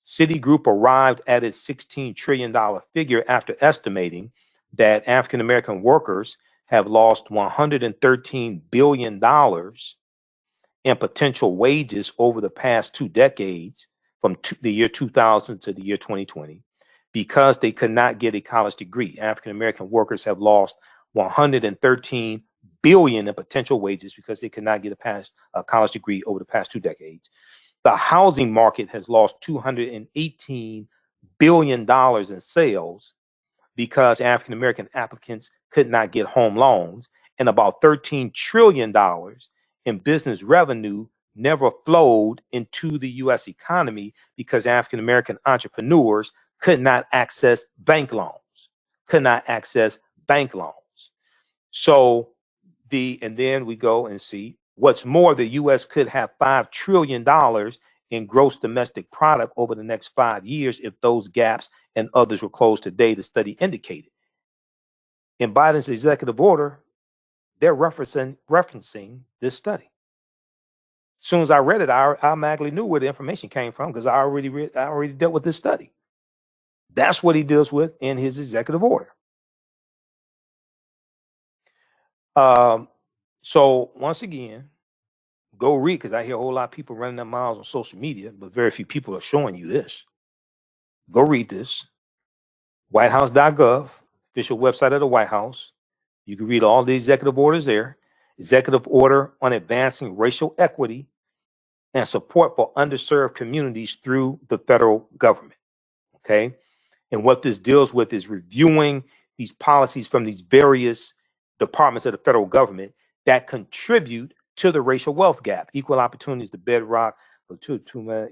Citigroup arrived at its $16 trillion figure after estimating that African American workers have lost $113 billion in potential wages over the past 2 decades, from the year 2000 to the year 2020, because they could not get a college degree. African American workers have lost $113 billion in potential wages because they could not get a college degree over the past 2 decades. The housing market has lost $218 billion in sales because African American applicants could not get home loans, and about $13 trillion in business revenue never flowed into the U.S. economy because African American entrepreneurs could not access bank loans. So and then we go and see what's more, the U.S. could have $5 trillion in gross domestic product over the next 5 years if those gaps and others were closed today, the study indicated. In Biden's executive order, they're referencing this study. As soon as I read it, I automatically knew where the information came from because I already dealt with this study. That's what he deals with in his executive order. So once again, go read, because I hear a whole lot of people running their mouths on social media, but very few people are showing you this. Go read this. Whitehouse.gov, official website of the White House. You can read all the executive orders there. Executive order on advancing racial equity and support for underserved communities through the federal government. Okay. And what this deals with is reviewing these policies from these various departments of the federal government that contribute to the racial wealth gap. Equal opportunity is the bedrock to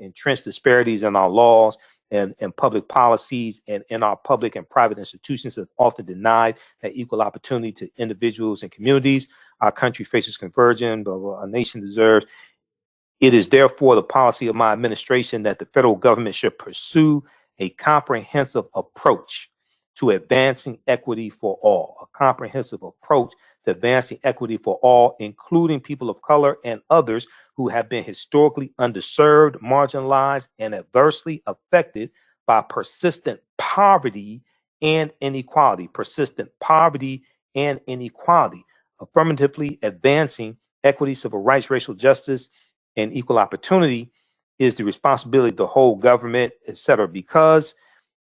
entrenched disparities in our laws and public policies, and in our public and private institutions have often denied that equal opportunity to individuals and communities. Our country faces convergence, our nation deserves. It is therefore the policy of my administration that the federal government should pursue a comprehensive approach to advancing equity for all, a comprehensive approach to advancing equity for all, including people of color and others who have been historically underserved, marginalized, and adversely affected by persistent poverty and inequality. Persistent poverty and inequality. Affirmatively advancing equity, civil rights, racial justice, and equal opportunity is the responsibility of the whole government, etc., because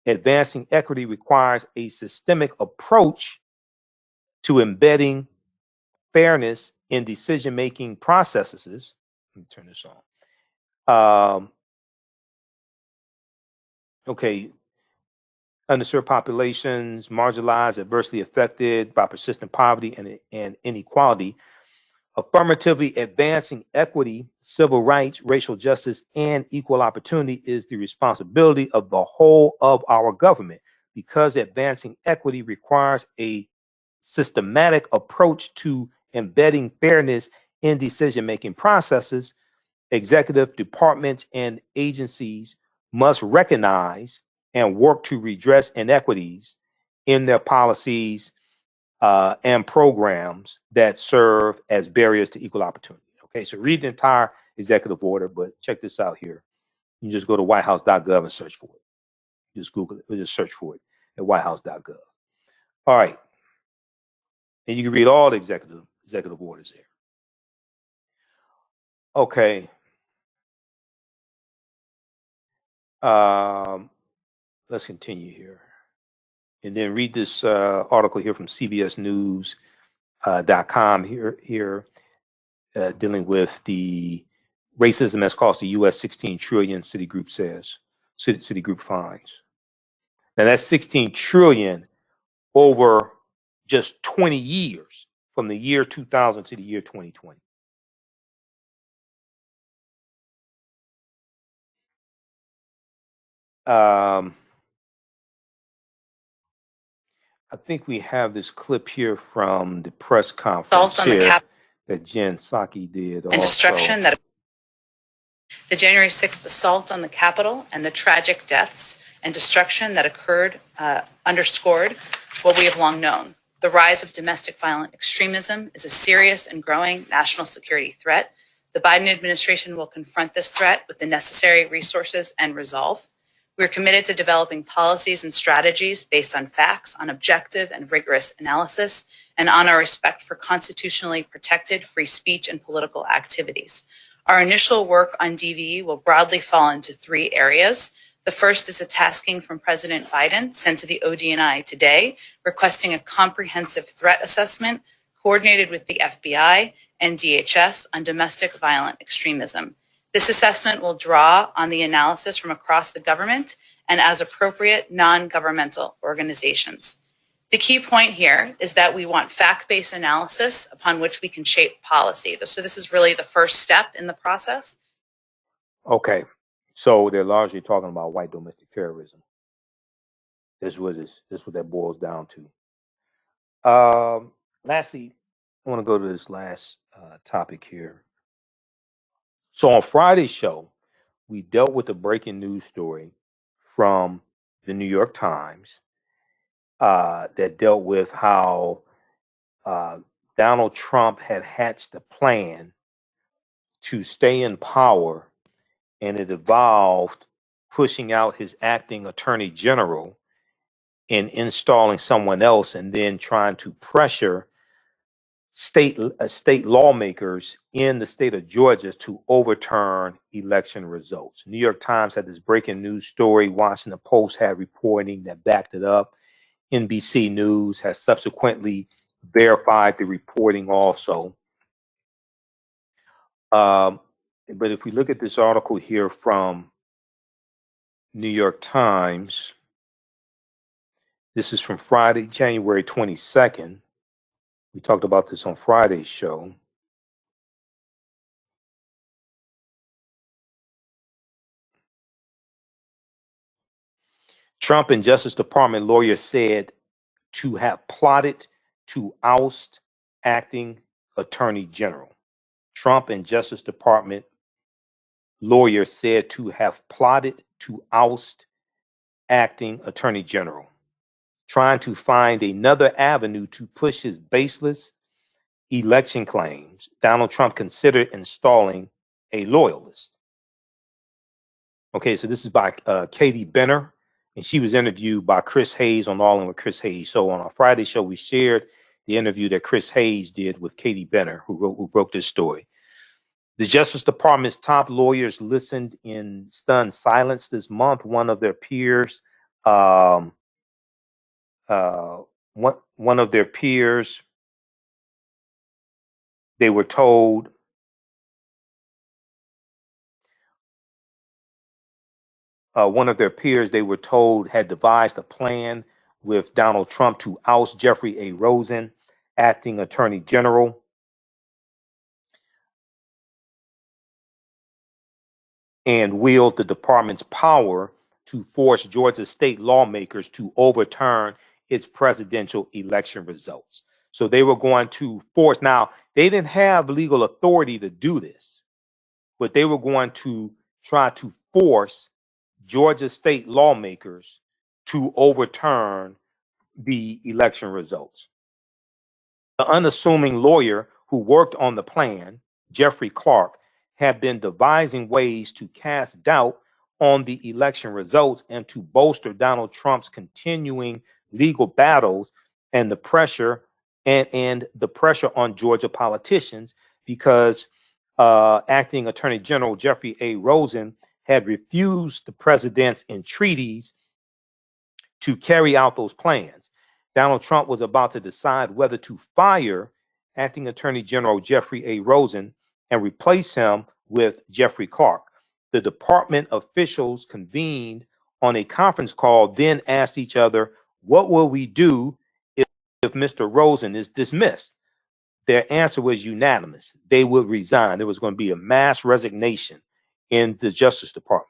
advancing equity requires a systemic approach to embedding fairness in decision-making processes. Let me turn this on. Okay. Underserved populations, marginalized, adversely affected by persistent poverty and inequality. Affirmatively advancing equity, civil rights, racial justice, and equal opportunity is the responsibility of the whole of our government, because advancing equity requires a systematic approach to embedding fairness in decision-making processes. Executive departments and agencies must recognize and work to redress inequities in their policies and programs that serve as barriers to equal opportunity. Okay, so read the entire executive order, but check this out here. You just go to whitehouse.gov and search for it. Just Google it, or just search for it at whitehouse.gov. All right. And you can read all the executive orders there. Okay. Let's continue here. And then read this article here from CBSnews.com here dealing with the racism that's cost the U.S. 16 trillion, Citigroup says. Citigroup finds. Now that's 16 trillion over just 20 years, from the year 2000 to the year 2020. I think we have this clip here from the press conference here that Jen Psaki did. And destruction that the January 6th assault on the Capitol and the tragic deaths and destruction that occurred underscored what we have long known. The rise of domestic violent extremism is a serious and growing national security threat. The Biden administration will confront this threat with the necessary resources and resolve. We're committed to developing policies and strategies based on facts, on objective and rigorous analysis, and on our respect for constitutionally protected free speech and political activities. Our initial work on DVE will broadly fall into three areas. The first is a tasking from President Biden sent to the ODNI today, requesting a comprehensive threat assessment coordinated with the FBI and DHS on domestic violent extremism. This assessment will draw on the analysis from across the government and, as appropriate, non-governmental organizations. The key point here is that we want fact-based analysis upon which we can shape policy. So this is really the first step in the process. Okay, so they're largely talking about white domestic terrorism. This is what that boils down to. Lastly, I want to go to this last topic here. So on Friday's show, we dealt with a breaking news story from the New York Times that dealt with how Donald Trump had hatched a plan to stay in power, and it involved pushing out his acting attorney general and installing someone else, and then trying to pressure state lawmakers in the state of Georgia to overturn election results. New York Times had this breaking news story. Washington Post had reporting that backed it up. NBC News has subsequently verified the reporting also. But if we look at this article here from New York Times, this is from Friday, January 22nd. We talked about this on Friday's show. Trump and Justice Department lawyer said to have plotted to oust acting attorney general. Trump and Justice Department lawyer said to have plotted to oust acting attorney general, trying to find another avenue to push his baseless election claims. Donald Trump considered installing a loyalist. Okay, so this is by Katie Benner, and she was interviewed by Chris Hayes on All In with Chris Hayes. So on our Friday show, we shared the interview that Chris Hayes did with Katie Benner, who broke this story. The Justice Department's top lawyers listened in stunned silence this month. One of their peers, one of their peers, they were told had devised a plan with Donald Trump to oust Jeffrey A. Rosen, acting attorney general. And wield the department's power to force Georgia state lawmakers to overturn its presidential election results. So they were going to force, now they didn't have legal authority to do this, but they were going to try to force Georgia state lawmakers to overturn the election results. The unassuming lawyer who worked on the plan, Jeffrey Clark, have been devising ways to cast doubt on the election results and to bolster Donald Trump's continuing legal battles and the pressure and the pressure on Georgia politicians, because acting Attorney General Jeffrey A. Rosen had refused the president's entreaties to carry out those plans. Donald Trump was about to decide whether to fire acting Attorney General Jeffrey A. Rosen and replace him with Jeffrey Clark. The department officials convened on a conference call, then asked each other, what will we do if Mr. Rosen is dismissed? Their answer was unanimous. They would resign. There was going to be a mass resignation in the Justice Department.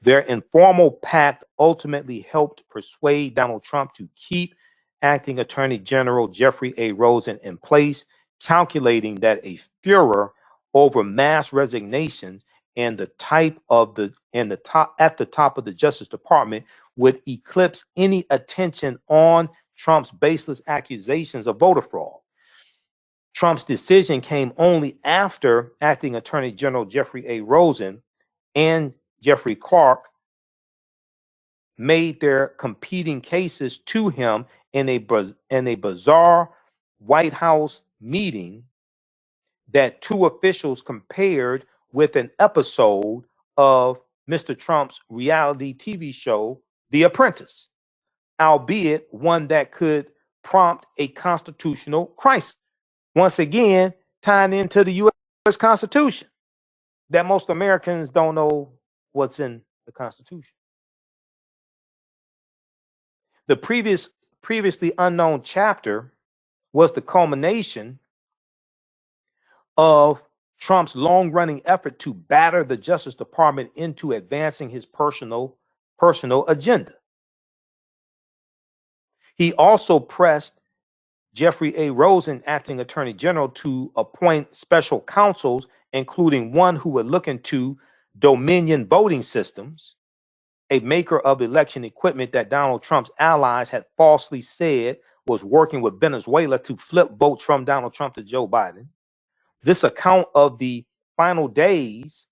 Their informal pact ultimately helped persuade Donald Trump to keep acting Attorney General Jeffrey A. Rosen in place, calculating that a furor over mass resignations and at the top of the Justice Department would eclipse any attention on Trump's baseless accusations of voter fraud. Trump's decision came only after acting Attorney General Jeffrey A. Rosen and Jeffrey Clark made their competing cases to him in a bizarre White House meeting that two officials compared with an episode of Mr. Trump's reality TV show, The Apprentice, albeit one that could prompt a constitutional crisis. Once again, tying into the U.S. Constitution, that most Americans don't know what's in the Constitution. The previously unknown chapter was the culmination of Trump's long-running effort to batter the Justice Department into advancing his personal agenda. He also pressed Jeffrey A. Rosen, acting Attorney General, to appoint special counsels, including one who would look into Dominion voting systems, a maker of election equipment that Donald Trump's allies had falsely said was working with Venezuela to flip votes from Donald Trump to Joe Biden. This account of the final days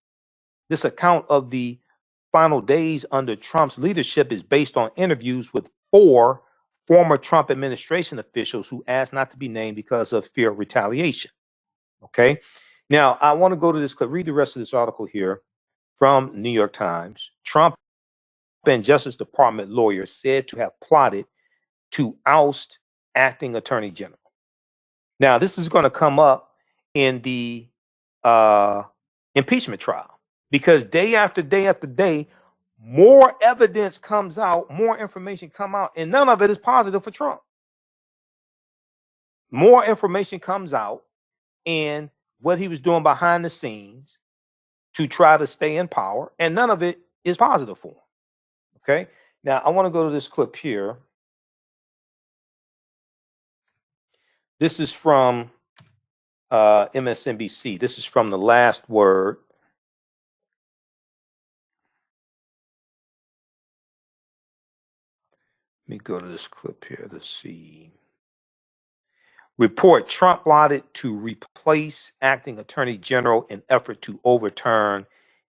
under Trump's leadership is based on interviews with 4 former Trump administration officials who asked not to be named because of fear of retaliation. Okay. Now, I want to go to this, read the rest of this article here from New York Times. Trump and Justice Department lawyers said to have plotted to oust acting Attorney General. Now, this is going to come up in the impeachment trial, because day after day after day, more evidence comes out, more information come out, and none of it is positive for Trump. More information comes out, and what he was doing behind the scenes to try to stay in power, and none of it is positive for him. Okay, now I want to go to this clip here. This is from MSNBC. This is from The Last Word. Let me go to this clip here to see. Report: Trump plotted to replace acting attorney general in effort to overturn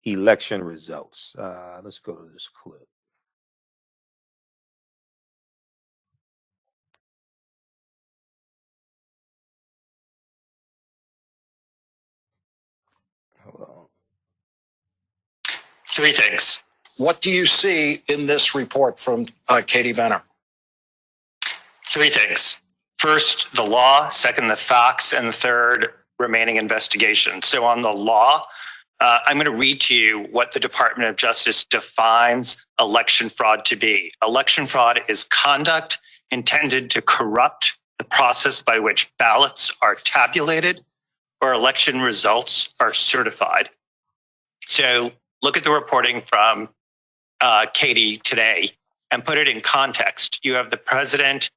election results. Let's go to this clip. Hold on. Three things. What do you see in this report from Katie Benner? Three things. First, the law. Second, the facts. And third, remaining investigation. So on the law, I'm going to read to you what the Department of Justice defines election fraud to be. Election fraud is conduct intended to corrupt the process by which ballots are tabulated or election results are certified. So look at the reporting from Katie today and put it in context. You have the president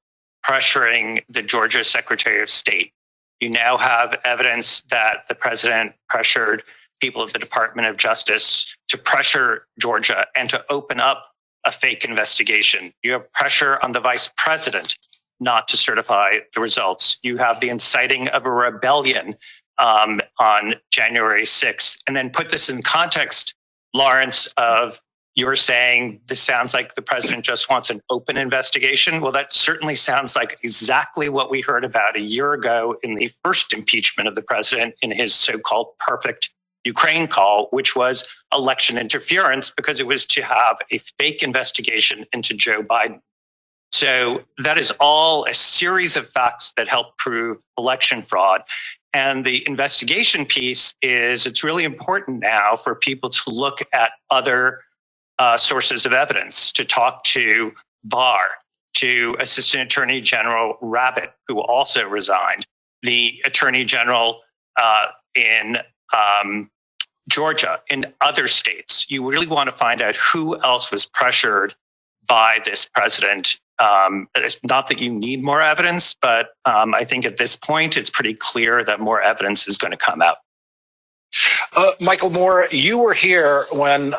pressuring the Georgia Secretary of State. You now have evidence that the president pressured people of the Department of Justice to pressure Georgia and to open up a fake investigation. You have pressure on the vice president not to certify the results. You have the inciting of a rebellion on January 6th. And then put this in context, Lawrence, of you're saying this sounds like the president just wants an open investigation. Well, that certainly sounds like exactly what we heard about a year ago in the first impeachment of the president in his so-called perfect Ukraine call, which was election interference because it was to have a fake investigation into Joe Biden. So that is all a series of facts that help prove election fraud. And the investigation piece is it's really important now for people to look at other sources of evidence, to talk to Barr, to Assistant Attorney General Rabbit, who also resigned, the Attorney General in Georgia, in other states. You really want to find out who else was pressured by this president. It's not that you need more evidence, but I think at this point, it's pretty clear that more evidence is going to come out. Michael Moore, you were here when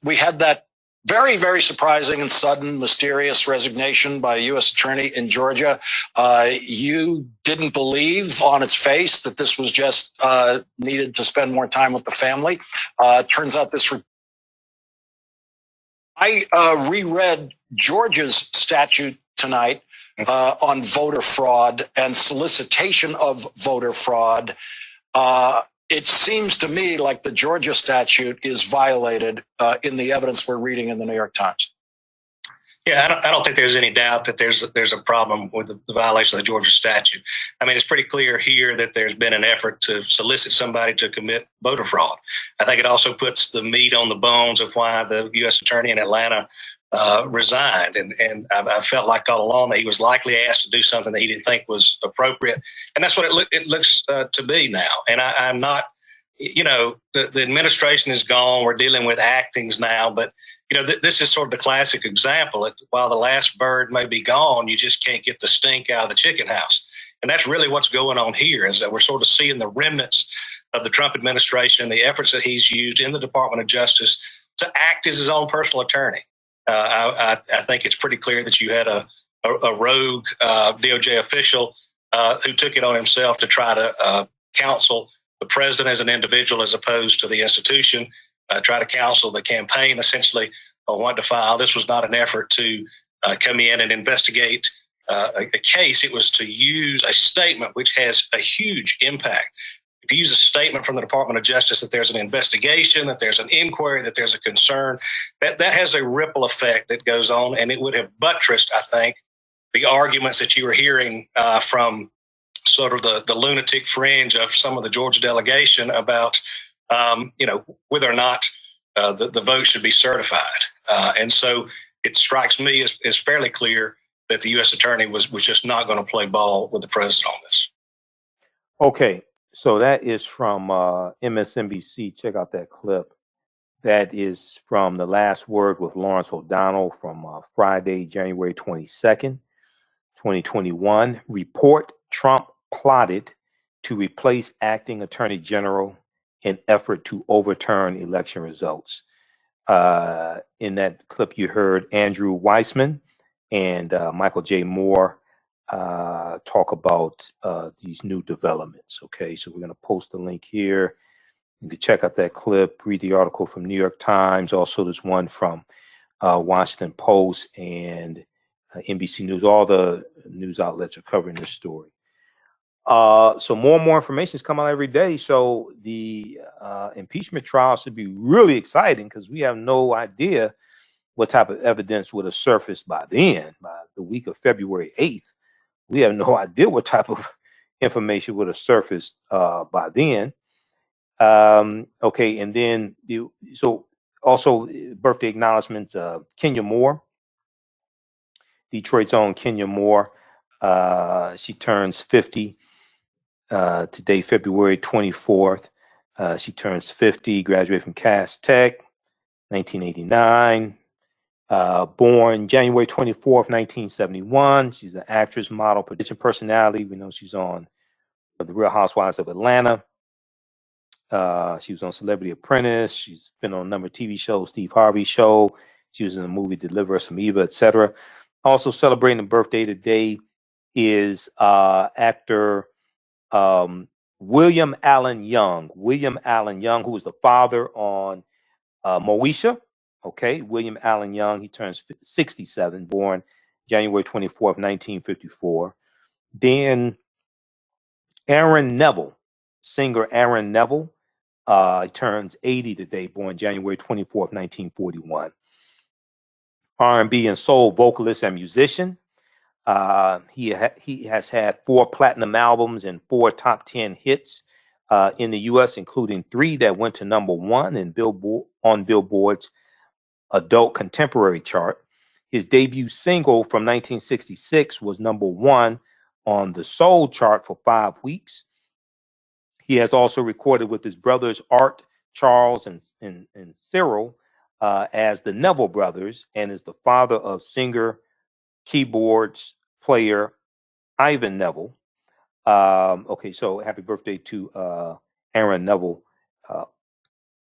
we had that very, very surprising and sudden, mysterious resignation by a U.S. attorney in Georgia. You didn't believe on its face that this was just needed to spend more time with the family. Turns out this. I reread Georgia's statute tonight on voter fraud and solicitation of voter fraud. It seems to me like the Georgia statute is violated in the evidence we're reading in the New York Times. Yeah, I don't think there's any doubt that there's a problem with the violation of the Georgia statute. I mean, it's pretty clear here that there's been an effort to solicit somebody to commit voter fraud. I think it also puts the meat on the bones of why the U.S. attorney in Atlanta resigned. And I felt like all along that he was likely asked to do something that he didn't think was appropriate. And that's what it looks to be now. And I'm not, the administration is gone. We're dealing with actings now. But, this is sort of the classic example. While the last bird may be gone, you just can't get the stink out of the chicken house. And that's really what's going on here, is that we're sort of seeing the remnants of the Trump administration, the efforts that he's used in the Department of Justice to act as his own personal attorney. I think it's pretty clear that you had a rogue DOJ official who took it on himself to try to counsel the president as an individual as opposed to the institution, try to counsel the campaign essentially on what to file. This was not an effort to come in and investigate a case. It was to use a statement which has a huge impact. If you use a statement from the Department of Justice that there's an investigation, that there's an inquiry, that there's a concern, that has a ripple effect that goes on, and it would have buttressed, I think, the arguments that you were hearing from sort of the lunatic fringe of some of the Georgia delegation about whether or not the vote should be certified. And so it strikes me as fairly clear that the U.S. attorney was just not going to play ball with the president on this. Okay, so that is from MSNBC. Check out that clip. That is from The Last Word with Lawrence O'Donnell from Friday, January 22nd, 2021. Report: Trump plotted to replace acting attorney general in effort to overturn election results. In that clip, you heard Andrew Weissman and Michael J. Moore talk about these new developments. Okay, so we're going to post the link here. You can check out that clip, read the article from New York Times. Also, there's one from Washington Post and NBC News. All the news outlets are covering this story. So more and more information is coming out every day. So the impeachment trial should be really exciting because we have no idea what type of evidence would have surfaced by then, by the week of February 8th. We have no idea what type of information would have surfaced by then. Okay, and then so also birthday acknowledgments. Kenya Moore, Detroit's own Kenya Moore. She turns 50 today, February 24th. She turns 50. Graduated from Cass Tech, 1989. Born January 24th, 1971. She's an actress, model, production personality. We know she's on The Real Housewives of Atlanta. She was on Celebrity Apprentice. She's been on a number of TV shows, Steve Harvey Show. She was in the movie Deliver Us from Eva, etc. Also celebrating a birthday today is actor William Allen Young. William Allen Young, who was the father on Moesha. Okay, William Allen Young, he turns 67, born January 24th, 1954. Then Aaron Neville, singer Aaron Neville, he turns 80 today, born January 24th, 1941. R&B and soul vocalist and musician. He has had 4 platinum albums and 4 top 10 hits in the U.S., including 3 that went to #1 in on Billboard's Adult Contemporary chart. His debut single from 1966 was #1 on the Soul chart for 5 weeks. He has also recorded with his brothers Art, Charles, and Cyril as the Neville Brothers, and is the father of singer, keyboards player Ivan Neville. Okay, so happy birthday to Aaron Neville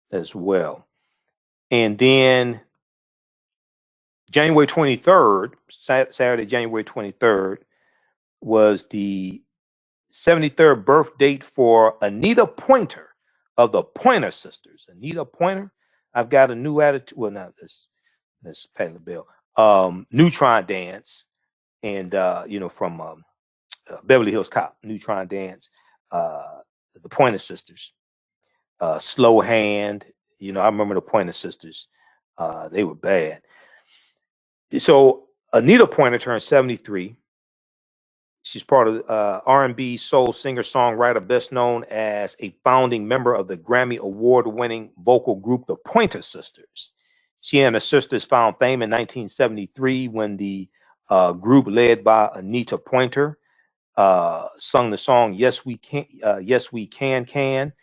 as well. And then January 23rd, Saturday, January 23rd, was the 73rd birth date for Anita Pointer of the Pointer Sisters. Anita Pointer, I've got a new attitude. Well, not this. Let's pay the bill. Neutron Dance, and from Beverly Hills Cop. Neutron Dance, the Pointer Sisters. Slow Hand. I remember the Pointer Sisters. They were bad. So Anita Pointer turned 73. She's part of R&B soul singer songwriter, best known as a founding member of the Grammy Award-winning vocal group the Pointer Sisters. She and her sisters found fame in 1973 when the group led by Anita Pointer sung the song "Yes We Can,"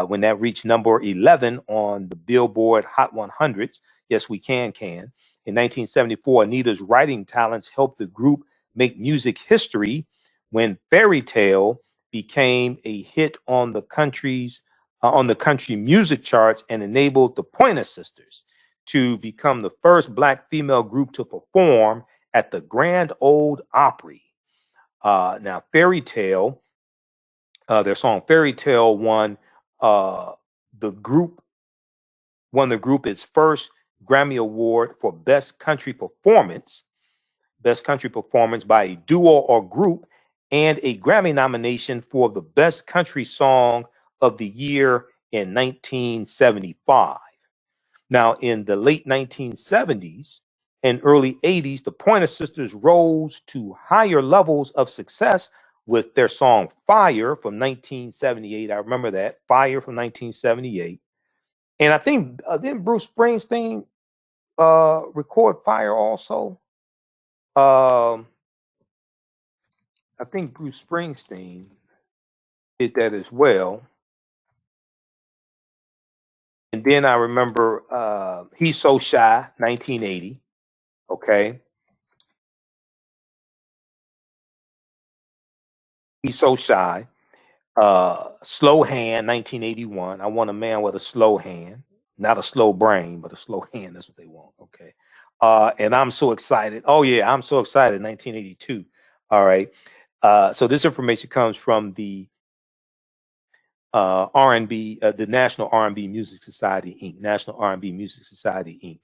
when that reached number 11 on the Billboard Hot 100s. Yes, we can. In 1974, Anita's writing talents helped the group make music history when Fairy Tale became a hit on the country music charts and enabled the Pointer Sisters to become the first Black female group to perform at the Grand Ole Opry. Now, Fairy Tale, their song Fairy Tale won the group its first Grammy Award for Best Country Performance by a duo or group, and a Grammy nomination for the Best Country Song of the Year in 1975. Now, in the late 1970s and early 80s, the Pointer Sisters rose to higher levels of success with their song Fire from 1978. I remember that. Fire from 1978. And I think, didn't Bruce Springsteen record Fire also? I think Bruce Springsteen did that as well. And then I remember He's So Shy, 1980. Okay. He's So Shy. Slow Hand, 1981. I Want a Man with a Slow Hand. Not a slow brain, but a slow hand. That's what they want. Okay. And I'm So Excited. Oh, yeah, I'm So Excited, 1982. All right. So this information comes from the R&B, the National R&B Music Society, Inc. National R&B Music Society,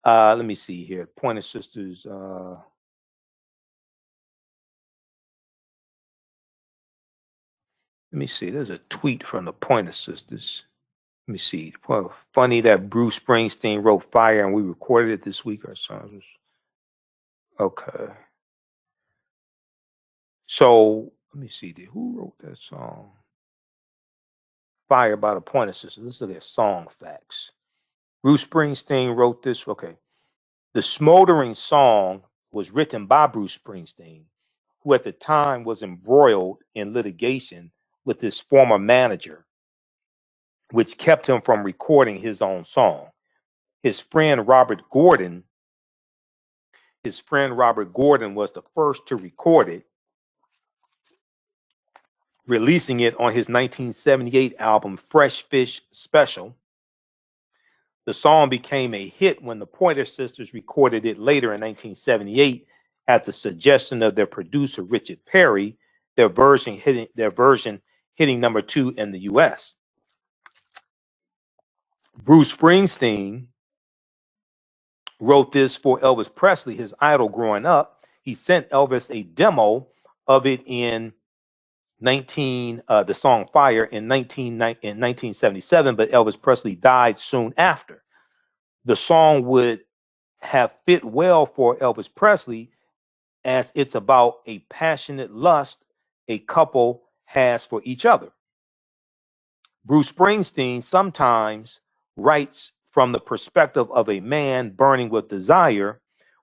Inc. Let me see here. Pointer Sisters. Let me see. There's a tweet from the Pointer Sisters. Let me see. Well, funny that Bruce Springsteen wrote Fire and we recorded it this week. Our songs. Okay. So let me see. Who wrote that song? Fire by the Pointer Sisters. Let's look at song facts. Bruce Springsteen wrote this. Okay. The smoldering song was written by Bruce Springsteen, who at the time was embroiled in litigation with his former manager, which kept him from recording his own song. His friend Robert Gordon was the first to record it, releasing it on his 1978 album Fresh Fish Special. The song became a hit when the Pointer Sisters recorded it later in 1978 at the suggestion of their producer Richard Perry, their version hitting number 2 in the US. Bruce Springsteen wrote this for Elvis Presley, his idol growing up. He sent Elvis a demo of it in the song Fire in 1977, but Elvis Presley died soon after. The song would have fit well for Elvis Presley as it's about a passionate lust a couple has for each other. Bruce Springsteen sometimes writes from the perspective of a man burning with desire,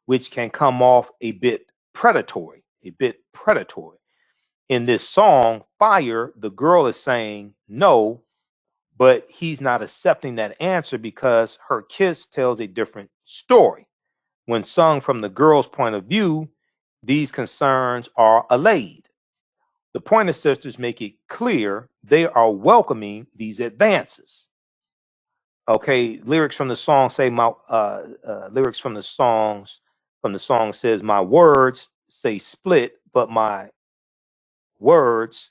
which can come off a bit predatory. In this song, Fire, the girl is saying no, but he's not accepting that answer because her kiss tells a different story. When sung from the girl's point of view, these concerns are allayed. The Pointer Sisters make it clear they are welcoming these advances. Okay, lyrics from the song say lyrics from the song says my words say split, but my words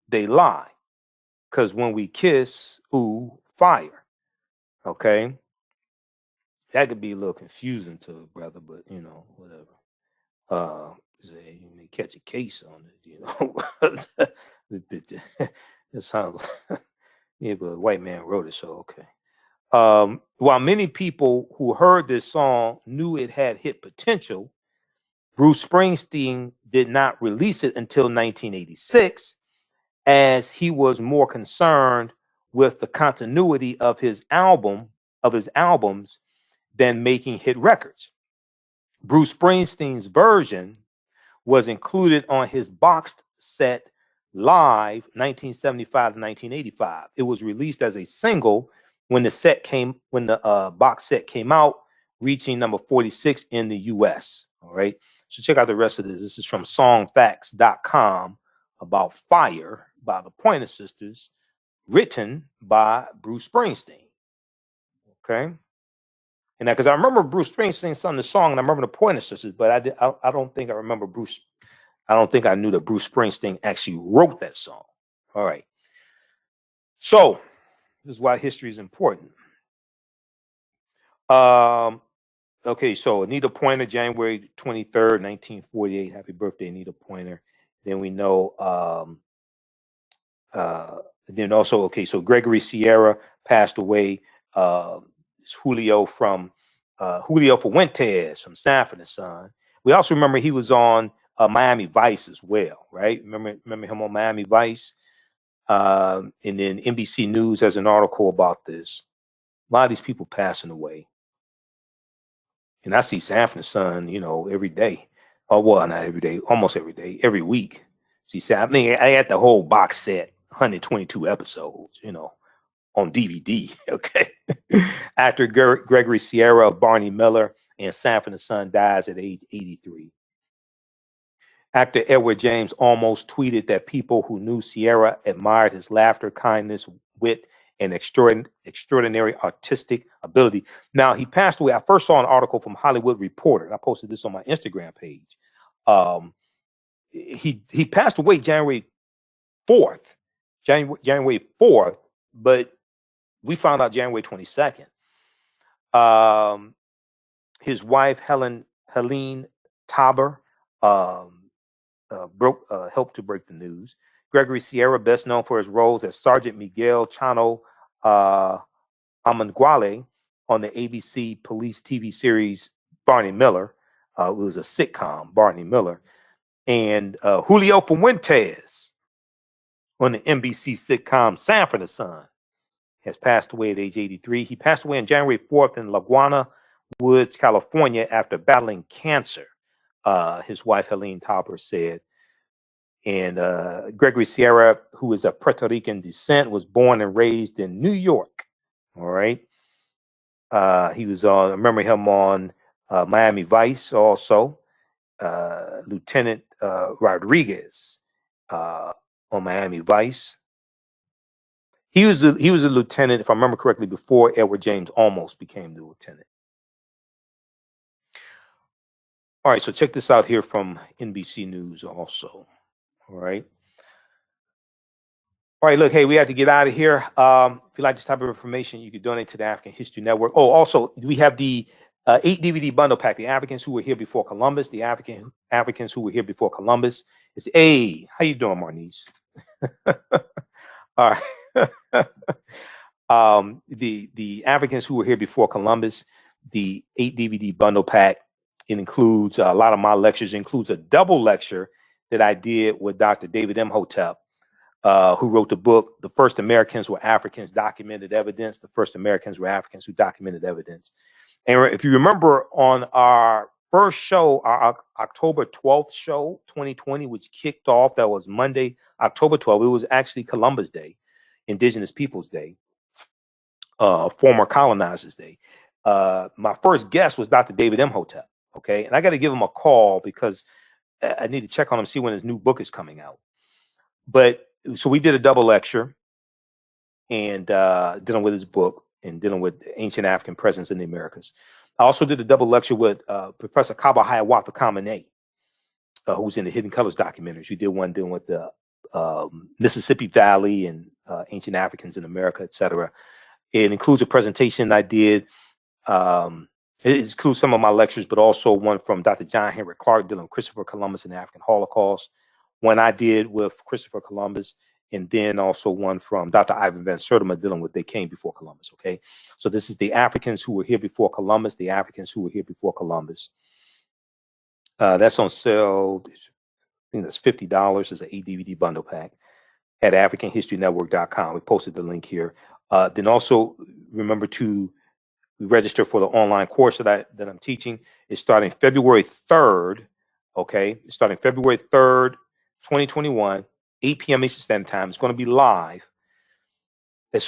they lie. Because when we kiss, ooh, fire. Okay, that could be a little confusing to a brother, but you know, whatever. You may catch a case on it, you know. It sounds like, yeah, but a white man wrote it, so okay. While many people who heard this song knew it had hit potential, Bruce Springsteen did not release it until 1986, as he was more concerned with the continuity of his albums than making hit records. Bruce Springsteen's version was included on his boxed set Live 1975 to 1985. It was released as a single when the box set came out, reaching number 46 in the US. All right. So check out the rest of this. This is from songfacts.com about Fire by the Pointer Sisters, written by Bruce Springsteen. Okay. And because I remember Bruce Springsteen sung the song, and I remember the Pointer Sisters, but I don't think I remember Bruce. I don't think I knew that Bruce Springsteen actually wrote that song. All right. So this is why history is important. Okay, so Anita Pointer, January 23rd, 1948. Happy birthday, Anita Pointer. Then we know, then also, okay, so Gregory Sierra passed away. Julio Fuentes from Sanford and Son. We also remember he was on Miami Vice as well, right? Remember him on Miami Vice? And then NBC News has an article about this. A lot of these people passing away. And I see Sanford and Son, you know, every day. Oh, well, not every day, almost every day, every week. See, I mean, I had the whole box set, 122 episodes, you know, on DVD, okay? Actor Gregory Sierra of Barney Miller and Sanford and Son dies at age 83. Actor Edward James almost tweeted that people who knew Sierra admired his laughter, kindness, wit, and extraordinary artistic ability. Now, he passed away. I first saw an article from Hollywood Reporter. I posted this on my Instagram page. He passed away January 4th, but we found out January 22nd. His wife, Helene Tauber, helped to break the news. Gregory Sierra, best known for his roles as Sergeant Miguel Chano Amenguale on the ABC police TV series Barney Miller. It was a sitcom, Barney Miller. And Julio Fuentes on the NBC sitcom Sanford and Son has passed away at age 83. He passed away on January 4th in Laguna Woods, California, after battling cancer, his wife, Helene Tauber, said. And Gregory Sierra, who is of Puerto Rican descent, was born and raised in New York. All right. He was on, I remember him on Miami Vice also. Lieutenant Rodriguez on Miami Vice. He was a lieutenant, if I remember correctly, before Edward James almost became the lieutenant. All right, so check this out here from NBC News also. All right. All right, look, hey, we have to get out of here. If you like this type of information, you can donate to the African History Network. Oh, also, we have the 8 DVD bundle pack, The Africans Who Were Here Before Columbus, The Africans Who Were Here Before Columbus. It's how you doing, Marnice? All right. The Africans Who Were Here Before Columbus, the 8 DVD bundle pack. It includes a lot of my lectures. It includes a double lecture that I did with Dr. David Imhotep, who wrote the book, The First Americans Were Africans, Documented Evidence. The First Americans Were Africans Who Documented Evidence. And if you remember on our first show, our October 12th show, 2020, which kicked off, that was Monday, October 12th. It was actually Columbus Day, Indigenous Peoples Day, former colonizers day. My first guest was Dr. David Imhotep. Okay. And I got to give him a call because I need to check on him, see when his new book is coming out. But so we did a double lecture and dealing with his book and dealing with ancient African presence in the Americas. I also did a double lecture with Professor Kaba Hiawatha Kamene, who's in the Hidden Colors documentaries. We did one dealing with the Mississippi Valley and ancient Africans in America, etc. It includes a presentation I did. It includes some of my lectures, but also one from Dr. John Henry Clark dealing with Christopher Columbus and the African Holocaust. One I did with Christopher Columbus, and then also one from Dr. Ivan Van Sertima dealing with They Came Before Columbus. Okay, so this is The Africans Who Were Here Before Columbus, The Africans Who Were Here Before Columbus. That's on sale. I think that's $50 as an 8 DVD bundle pack at AfricanHistoryNetwork.com. We posted the link here. Then also remember to register for the online course that I'm teaching. It's starting February 3rd. Okay, it's starting February 3rd, 2021, 8 p.m. Eastern Standard Time. It's going to be live. As soon as